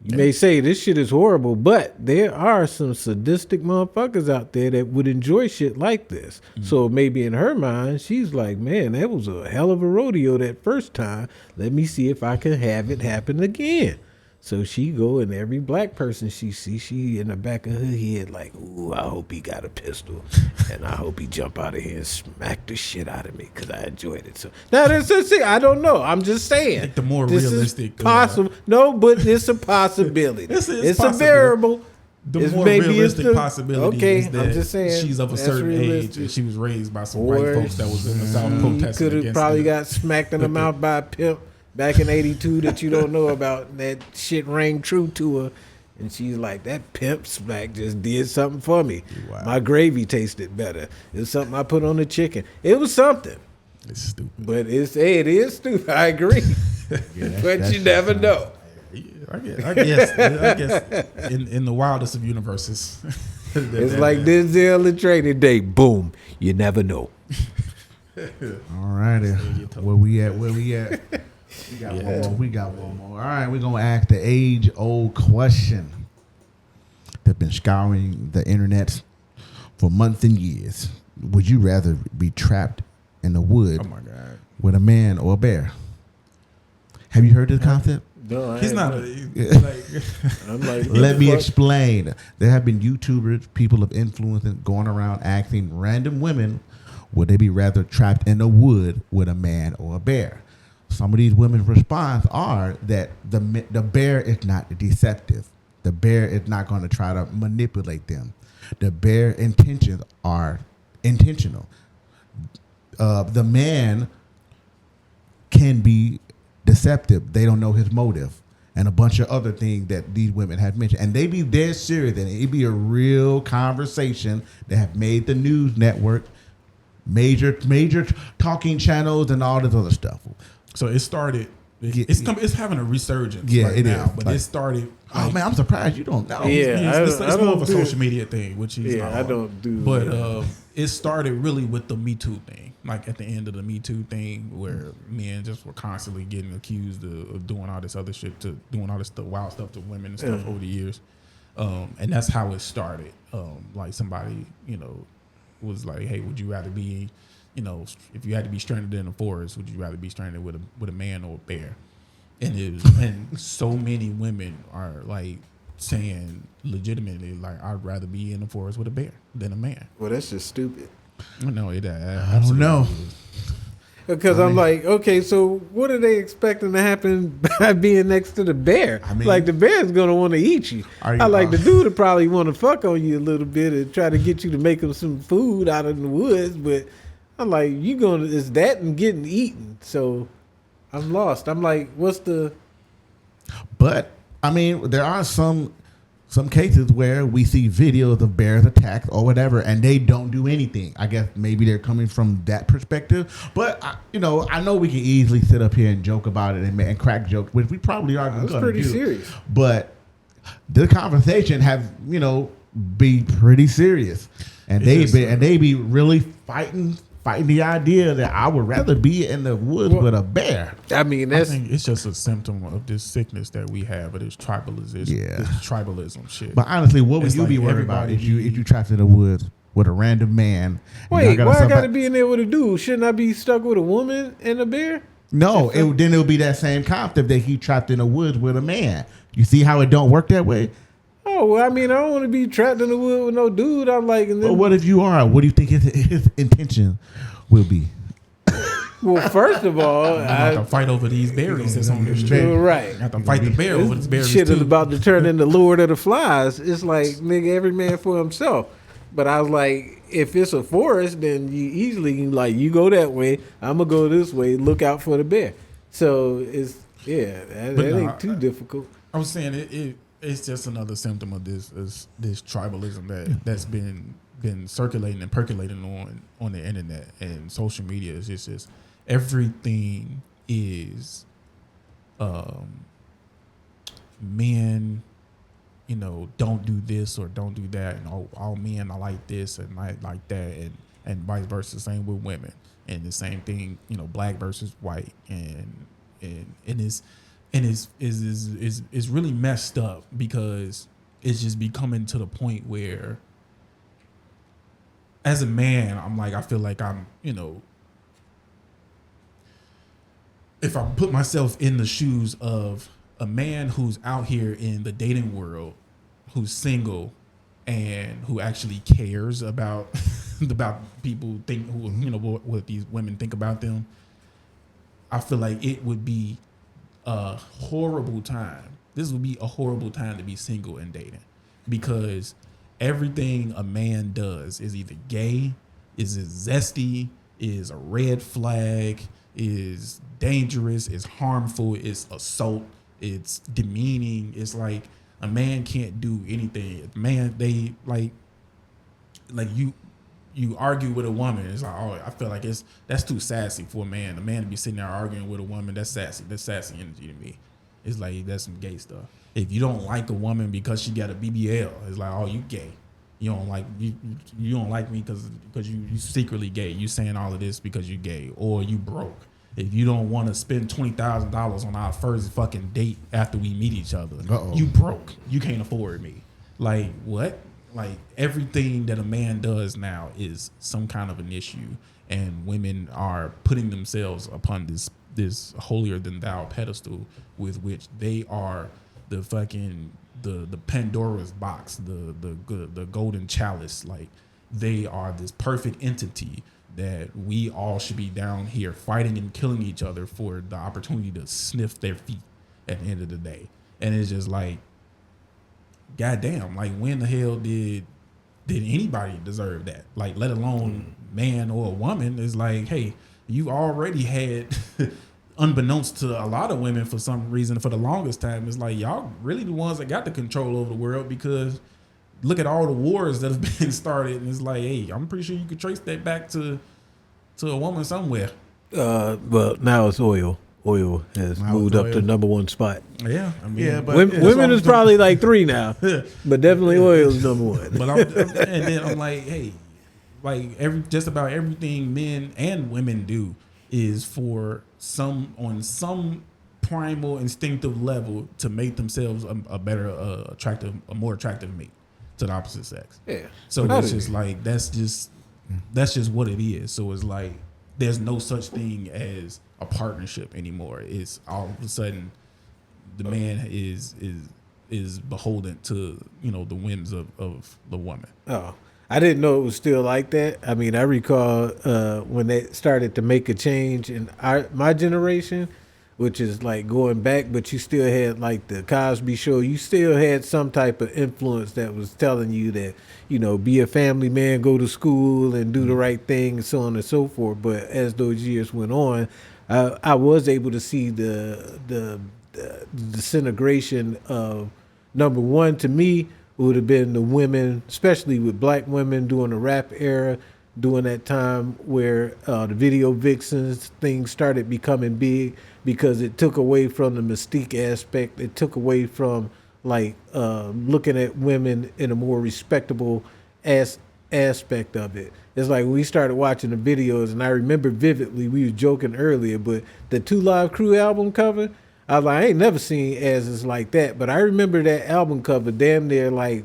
you may say this shit is horrible, but there are some sadistic motherfuckers out there that would enjoy shit like this. So maybe in her mind, she's like, man, that was a hell of a rodeo that first time. Let me see if I can have it happen again. So she go, and every black person she see, she in the back of her head like, ooh, I hope he got a pistol, and I hope he jump out of here and smack the shit out of me because I enjoyed it. So now that's it. I don't know. I'm just saying. I think the more this realistic, is possible. No, but it's a possibility. It's it's possible. A variable. The It's more maybe realistic it's the- possibility okay, is that I'm just saying, she's of a that's certain realistic. age and she was raised by some Or white folks that was in the South He protesting could have against probably it. got smacked in the mouth by a pimp back in '82 that you don't know about. And that shit rang true to her, and she's like, "That pimp smack just did something for me. Wow. My gravy tasted better. It was something I put on the chicken. It was something." It's stupid. But it is stupid. I agree, but you never know. Yeah, I guess in the wildest of universes. It's like Denzel and Training Day. Boom. You never know. All righty. Where we at? We got one more. We got one more. All right, we're gonna ask the age-old question that's been scouring the internet for months and years. Would you rather be trapped in the wood Oh my God. with a man or a bear? Have you heard this concept? No, I He's not haven't. like I'm like, Let me fuck? explain. There have been YouTubers, people of influence, going around asking random women, would they be rather trapped in the wood with a man or a bear? Some of these women's response are that the bear is not deceptive. The bear is not going to try to manipulate them. The bear intentions are intentional. The man can be deceptive. They don't know his motive, and a bunch of other things that these women have mentioned. And they be dead serious, and it be a real conversation that have made the news network, major talking channels, and all this other stuff. so it started. It's having a resurgence Yeah, right it now, is. but Like, it started. Oh man, I'm surprised you don't know. Yeah, it's I more of don't a do social it. media thing, which is Yeah, I don't do. But it started really with the Me Too thing, like at the end of the Me Too thing, where men just were constantly getting accused of doing all this other shit, doing all this wild stuff to women and stuff over the years, and that's how it started. Like somebody, was like, "Hey, would you rather be, if you had to be stranded in a forest, would you rather be stranded with a man or a bear?" And so many women are like saying legitimately, like, I'd rather be in the forest with a bear than a man. Well, that's just stupid. No, it. I don't know. Because I'm like, okay, so what are they expecting to happen by being next to the bear? I mean- like the bear's gonna want to eat you. Are you- I like the dude to probably want to fuck on you a little bit and try to get you to make him some food out in the woods. But I'm like, it's that and getting eaten. So I'm lost. I'm like, what's the? But I mean, there are some cases where we see videos of bears attacked or whatever, and they don't do anything. I guess maybe they're coming from that perspective. But I know we can easily sit up here and joke about it and crack jokes, which we probably are going That's to pretty do. serious. But the conversation have be pretty serious, and It's they be really fighting the idea that I would rather be in the woods with a bear. I mean, I that's think it's just a symptom of this sickness that we have, of this tribalism, Yeah. this tribalism shit. But honestly, what would It's you like be worried about everybody if you trapped in the woods with a random man? and y'all wait. gotta Why I somebody- gotta be in there with a dude? Shouldn't I be stuck with a woman and a bear? No, then it would be that same concept that he trapped in the woods with a man. You see how it don't work that way? Oh, well, I mean, I don't want to be trapped in the wood with no dude. I'm like, and But then, what if you are? What do you think his intention will be? well, first of all, I have to fight over these berries that's on the street. you're right. I have to fight the bear over this berries Shit is too. about to turn into Lord of the Flies. It's like, nigga, every man for himself. But I was like, if it's a forest, then you easily like you go that way. I'm gonna go this way. Look out for the bear. So that But no, ain't too difficult. I was saying it's just another symptom of this tribalism that's been circulating and percolating on the internet and social media. It's just everything is men, don't do this or don't do that, and all men are like this and like that, and vice versa. Same with women, and the same thing, black versus white, and it's really messed up because it's just becoming to the point where, as a man, I feel like I'm, if I put myself in the shoes of a man who's out here in the dating world, who's single, and who actually cares about about people think who what these women think about them. I feel like it would be a horrible time. This would be a horrible time to be single and dating, because everything a man does is either gay, is zesty, is a red flag, is dangerous, is harmful, is assault, it's demeaning. It's like a man can't do anything. Man, they like you argue with a woman, it's like, oh, I feel like that's too sassy for a man. A man to be sitting there arguing with a woman, that's sassy. That's sassy energy to me. It's like, that's some gay stuff. If you don't like a woman because she got a BBL, it's like, oh, you gay. You don't like you don't like me because you secretly gay. You saying all of this because you gay, or you broke. If you don't want to spend $20,000 on our first fucking date after we meet each other, you broke. You can't afford me. Like, what? Like, everything that a man does now is some kind of an issue, and women are putting themselves upon this holier than thou pedestal with which they are the fucking the Pandora's box, the golden chalice. Like, they are this perfect entity that we all should be down here fighting and killing each other for the opportunity to sniff their feet at the end of the day. And it's just like, goddamn, like, when the hell did anybody deserve that? Like, let alone man or a woman. Is like, hey, you already had unbeknownst to a lot of women for some reason for the longest time, it's like, y'all really the ones that got the control over the world, because look at all the wars that have been started, and it's like, hey, I'm pretty sure you could trace that back to a woman somewhere. But now it's oil. Oil has moved up to number one spot. Yeah, I mean, but women is probably like 3 now, but definitely oil is number 1. But and then I'm like, hey, like, just about everything men and women do is for some primal instinctive level to make themselves a better a more attractive mate to the opposite sex. Yeah. So it's just like, that's just what it is. So it's like, there's no such thing as a partnership anymore. It's all of a sudden the man is beholden to the whims of the woman. Oh, I didn't know it was still like that. I mean, I recall when they started to make a change in my generation, which is like going back, but you still had like the Cosby Show. You still had some type of influence that was telling you that, be a family man, go to school and do the right thing, and so on and so forth. But as those years went on, I was able to see the disintegration of, number one, to me, would have been the women, especially with black women during the rap era, during that time where the video vixens things started becoming big, because it took away from the mystique aspect. It took away from like looking at women in a more respectable aspect of it. It's like when we started watching the videos, and I remember vividly, we were joking earlier, but the 2 Live Crew album cover, I was like, I ain't never seen asses like that, but I remember that album cover damn near like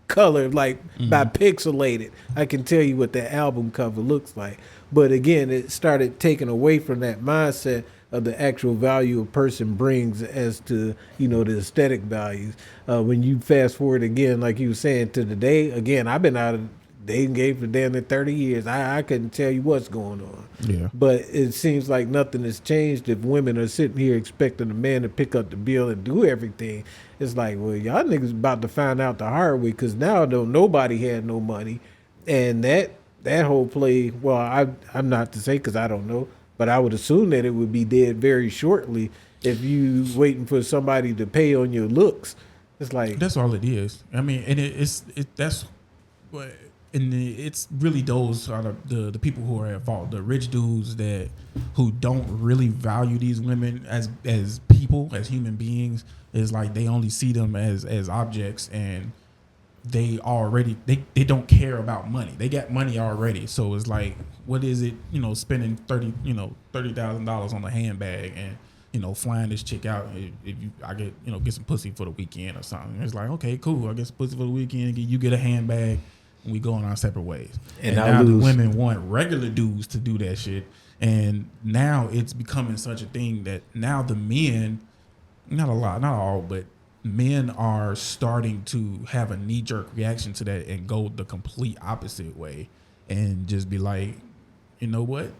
colored, like by pixelated. I can tell you what that album cover looks like. But again, it started taking away from that mindset of the actual value a person brings as to, the aesthetic values. When you fast forward again, like you were saying, to today, again, I've been out of dating game for damn near 30 years. I couldn't tell you what's going on. Yeah. But it seems like nothing has changed if women are sitting here expecting a man to pick up the bill and do everything. It's like, well, y'all niggas about to find out the hard way, because now nobody had no money. And that whole play, well, I'm not to say because I don't know, but I would assume that it would be dead very shortly if you waiting for somebody to pay on your looks. It's like, that's all it is. I mean, and that's what. And it's really those are the people who are at fault. The rich dudes who don't really value these women as people, as human beings. Is like, they only see them as objects, and they don't care about money. They got money already. So it's like, what is it? Spending $30,000 on a handbag and flying this chick out. If I get some pussy for the weekend or something. It's like, okay, cool. I get some pussy for the weekend. You get a handbag. And we going our separate ways. And now the women want regular dudes to do that shit. And now it's becoming such a thing that now the men not a lot, not all, but men are starting to have a knee-jerk reaction to that and go the complete opposite way and just be like, you know what?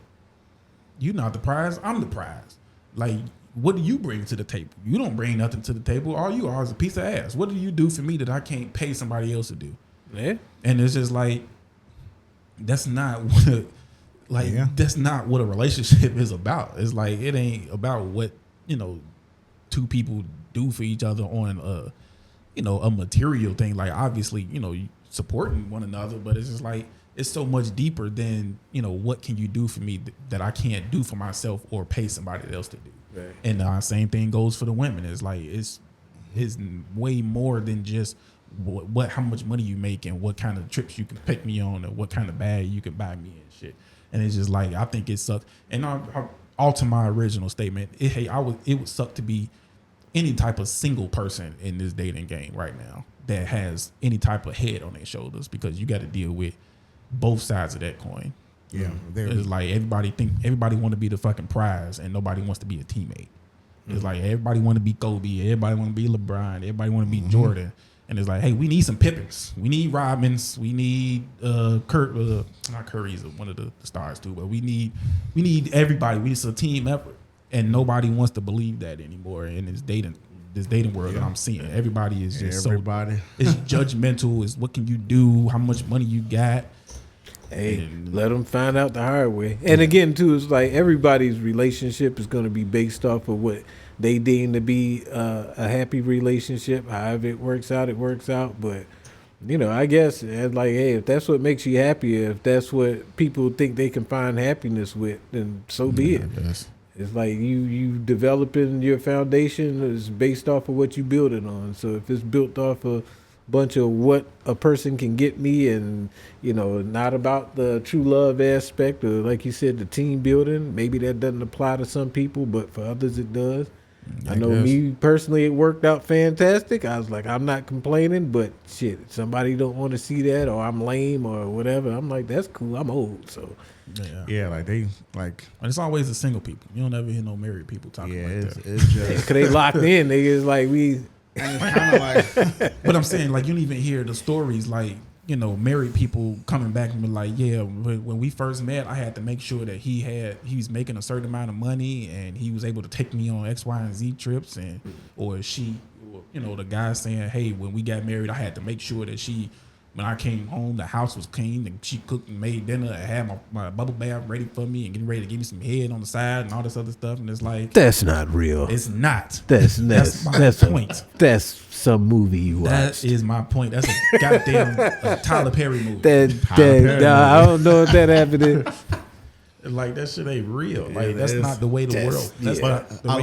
You're not the prize, I'm the prize. Like, what do you bring to the table? You don't bring nothing to the table. All you are is a piece of ass. What do you do for me that I can't pay somebody else to do? Yeah. And it's just like, that's not what that's not what a relationship is about. It's like, it ain't about what, two people do for each other on a material thing. Like, obviously, you supporting one another, but it's just like, it's so much deeper than, what can you do for me that I can't do for myself or pay somebody else to do. Right. And the same thing goes for the women. It's like, it's way more than just how much money you make and what kind of trips you can pick me on and what kind of bag you can buy me and shit. And it's just like, I think it sucks. And I'll alter my original statement. It would suck to be any type of single person in this dating game right now that has any type of head on their shoulders, because you got to deal with both sides of that coin. Yeah, it's like everybody want to be the fucking prize and nobody wants to be a teammate. It's like everybody want to be Kobe, everybody want to be LeBron, everybody want to be Jordan, and it's like, hey, we need some Pippins, we need Robins, we need Kurt, not Curry's one of the stars too, but we need everybody. It's a team effort, and nobody wants to believe that anymore in this dating world that I'm seeing. Everybody is just it's judgmental. Is what can you do? How much money you got? Hey, let them find out the hard way. And again, too, it's like everybody's relationship is going to be based off of what they deem to be a happy relationship. However it works out, it works out. But, I guess, like, hey, if that's what makes you happy, if that's what people think they can find happiness with, then so be it. It's like you developing your foundation is based off of what you build it on. So if it's built off of bunch of what a person can get me and not about the true love aspect, or like you said, the team building, maybe that doesn't apply to some people, but for others it does. I know me personally, it worked out fantastic. I was like, I'm not complaining, but shit, if somebody don't want to see that, or I'm lame or whatever, I'm like, that's cool, I'm old. So and it's always the single people. You don't ever hear no married people talking like that. It's just cause they locked in, niggas. Like and it's kind of like, but I'm saying, like, you don't even hear the stories, like, married people coming back and be like, yeah, when we first met, I had to make sure that he's making a certain amount of money and he was able to take me on X, Y, and Z trips, the guy saying, hey, when we got married, I had to make sure that when I came home, the house was clean and she cooked and made dinner and had my bubble bath ready for me and getting ready to give me some head on the side and all this other stuff. And it's like, that's not real. It's not. That's my point. That's some movie you watched. That is my point. That's a goddamn Tyler Perry movie. I don't know if that happened. Like, that shit ain't real. Like, that's not the way the world. That's not the way.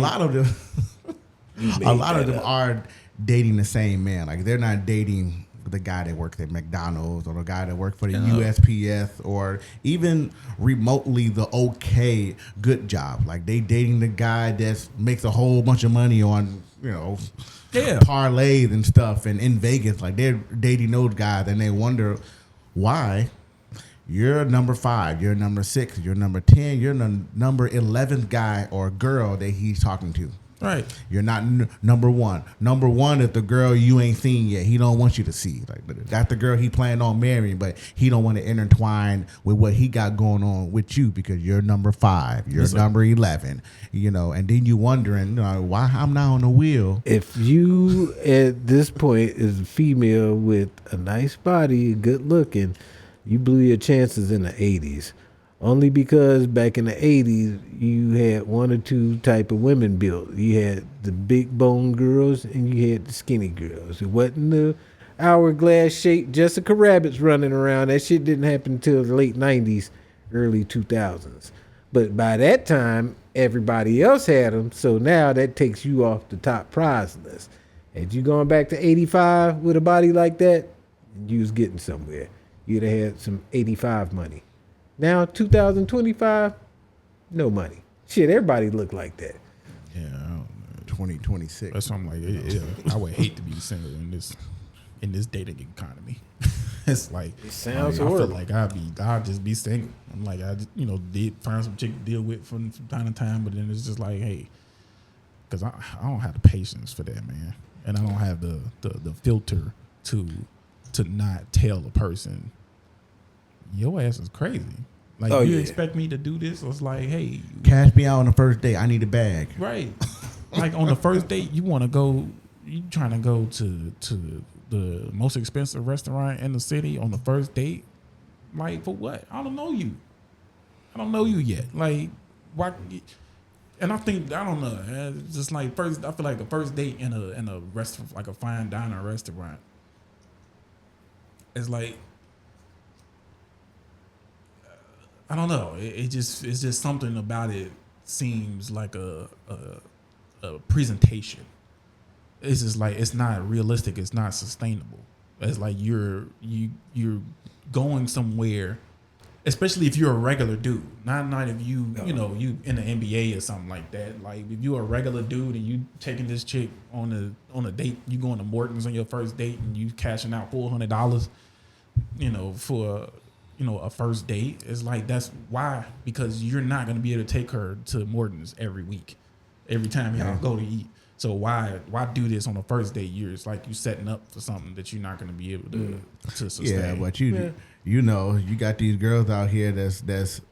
A lot of them are dating the same man. Like, they're not dating the guy that worked at McDonald's or the guy that worked for the USPS or even remotely the good job. Like, they dating the guy that makes a whole bunch of money on, parlays and stuff and in Vegas. Like, they're dating those guys and they wonder why you're number 5, you're number 6, you're number 10, you're the number 11th guy or girl that he's talking to. Right. You're not number 1. Number 1 is the girl you ain't seen yet. He don't want you to see. Like, that's the girl he planned on marrying, but he don't want to intertwine with what he got going on with you because you're number 5. You're number 11. And then you wondering, why I'm not on the wheel. If you at this point is a female with a nice body, good looking, you blew your chances in the 80s. Only because back in the 80s, you had one or two type of women built. You had the big bone girls and you had the skinny girls. It wasn't the hourglass shaped Jessica Rabbits running around. That shit didn't happen until the late 90s, early 2000s. But by that time, everybody else had them. So now that takes you off the top prize list. Had you gone back to 85 with a body like that, you was getting somewhere. You'd have had some 85 money. Now, 2025, no money. Shit, everybody look like that. Yeah, 2026. That's why I'm like, I would hate to be single in this dating economy. It's like, it sounds I horrible. feel like I'd just be single. I'm like, I just, did find some chick to deal with from time to time, but then it's just like, hey, because I don't have the patience for that, man, and I don't have the filter to not tell a person your ass is crazy. Like, you expect me to do this? It's like, hey, cash me out on the first date. I need a bag. Right. Like, on the first date, you want to go. You trying to go to the most expensive restaurant in the city on the first date? Like, for what? I don't know you. I don't know you yet. Like, why? And I think, I don't know. It's just like first. I feel like a first date in a restaurant, like a fine diner restaurant, it's like, I don't know. It's just something about it seems like a presentation. It's just like, it's not realistic. It's not sustainable. It's like you're going somewhere, especially if you're a regular dude. Not if you you in the NBA or something like that. Like, if you're a regular dude and you taking this chick on a date, you going to Morton's on your first date and you cashing out $400, for a first date. It's like, that's why, because you're not going to be able to take her to Morton's every week, every time y'all go to eat. So why do this on the first date? It's like you setting up for something that you're not going to be able to sustain. Yeah, but you got these girls out here that's as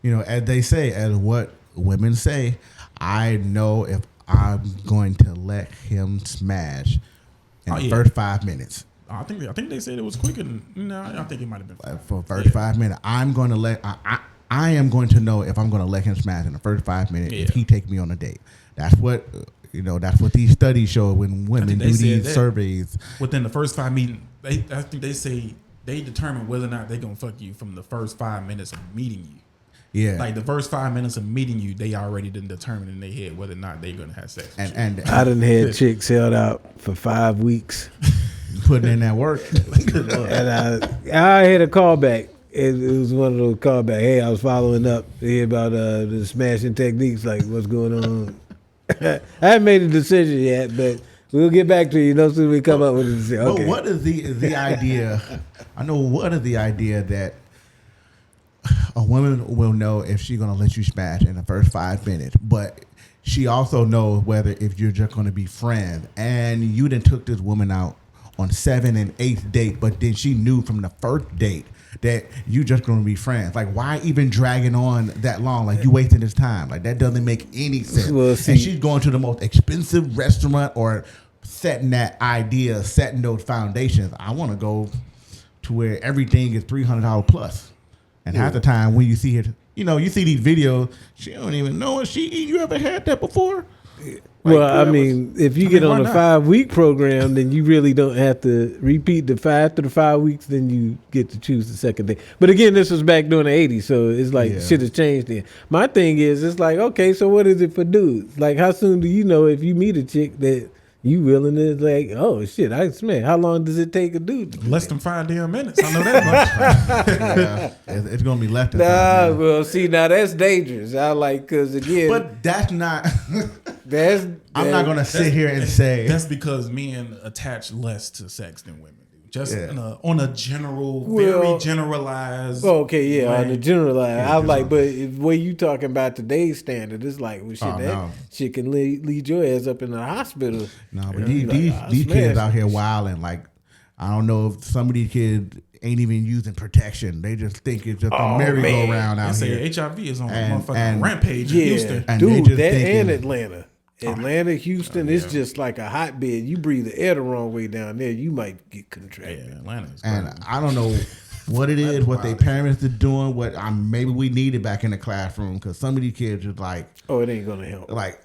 they say, as what women say, I know if I'm going to let him smash in the first 5 minutes. I think they said it was quicker than. No, I think it might have been for first 5 minutes. I'm going to let. I am going to know if I'm going to let him smash in the first 5 minutes if he take me on a date. That's what That's what these studies show when women do these surveys. Within the first 5 meetings, I think they say they determine whether or not they're gonna fuck you from the first 5 minutes of meeting you. Yeah, like the first 5 minutes of meeting you, they already didn't determine in their head whether or not they're gonna have sex. And I done had chicks held out for 5 weeks. Putting in that work. And I had a callback. It was one of those callbacks. Hey, I was following up to hear about the smashing techniques, like what's going on. I haven't made a decision yet, but we'll get back to you. Soon we come up with a decision. Okay. But what is the idea? I know what is the idea that a woman will know if she's going to let you smash in the first 5 minutes, but she also knows whether if you're just going to be friends. And you then took this woman out on 7th and 8th date, but then she knew from the first date that you just going to be friends. Like, why even dragging on that long? Like, you wasting this time. Like, that doesn't make any sense. Well, and she's going to the most expensive restaurant or setting that idea, setting those foundations. I want to go to where everything is $300 plus. And half the time when you see it, you see these videos, she don't even know what she eat. You ever had that before? Well, I mean, if you get on a 5-week program, then you really don't have to repeat after the 5 weeks, then you get to choose the second day. But again, this was back during the 80s, so it's like shit has changed then. My thing is, it's like, okay, so what is it for dudes? Like, how soon do you know if you meet a chick that you willing to, like, oh shit, I smash? How long does it take a dude to less than 5 damn minutes. I know that much. It's gonna be less than 5 minutes. Well, see, now that's dangerous. I like, because again, but that's not. I'm not gonna sit here and say that's because men attach less to sex than women do. Just on a general, very generalized. Okay, yeah, on the generalized. I was like, but when you talking about today's standard, it's like, well, shit, shit can lead your ass up in the hospital. No, but these kids out here wilding. Like, I don't know if some of these kids ain't even using protection. They just think it's just a merry-go-round out here. They say HIV is on a motherfucking rampage in Houston. And dude, that and Atlanta. Houston, it's just like a hotbed. You breathe the air the wrong way down there, you might get contracted. Yeah, Atlanta's and I don't know what it is, what their parents are doing. What maybe we need it back in the classroom, because some of these kids are like, oh, it ain't gonna help. Like,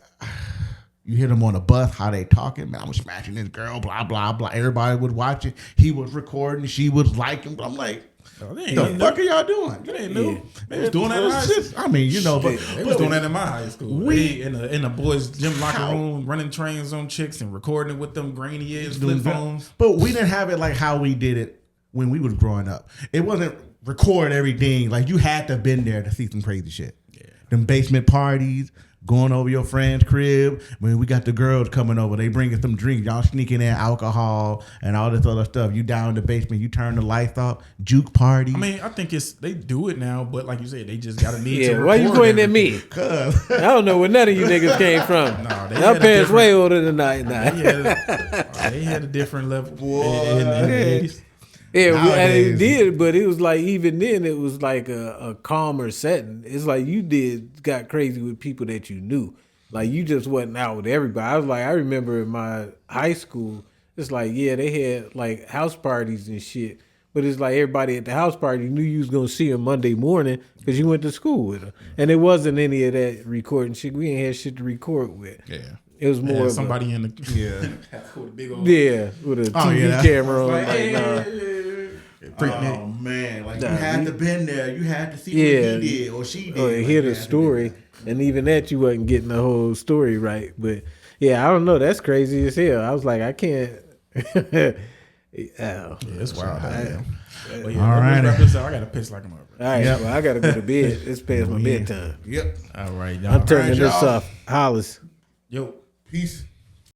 you hear them on the bus, how they talking. Man, I'm smashing this girl, blah blah blah. Everybody was watching. He was recording. She was liking. But I'm like, the fuck are y'all doing? You ain't new. They was doing that in high school. I mean, but they was doing that in my high school. We in the boys' gym locker room, running trains on chicks and recording it with them grainy ass flip phones. But we didn't have it like how we did it when we was growing up. It wasn't record everything. Like, you had to have been there to see some crazy shit. Yeah. Them basement parties, going over your friend's crib. When we got the girls coming over, they bringing some drinks. Y'all sneaking in alcohol and all this other stuff. You down in the basement, you turn the lights off, juke party. I mean, I think they do it now, but like you said, they just got to need to. Yeah, why you pointing at me? Cause I don't know where none of you niggas came from. Nah, Y'all parents way older than I. They had a different level in the 80s. Yeah, and it Nowadays. did, but it was like even then it was like a calmer setting. It's like you got crazy with people that you knew. Like you just wasn't out with everybody. I remember in my high school, it's like, yeah, they had like house parties and shit. But it's like everybody at the house party knew you was gonna see them Monday morning because you went to school with them. And it wasn't any of that recording shit. We ain't had shit to record with. Yeah. It was more of somebody in the yeah. with a big old with a TV camera on. Like, nah. Oh man, like you had to been there. You had to see what he did or she did. Or hear the story, and even that you wasn't getting the whole story right. But yeah, I don't know. That's crazy as hell. I was like, I can't. it's wild. But All right. Wrap this up. I got to piss like a mother. All right, well, I gotta go to bed. It's past my bedtime. Yep. All right, y'all. I'm turning All right, this y'all. off. Hollis. Yo. Peace.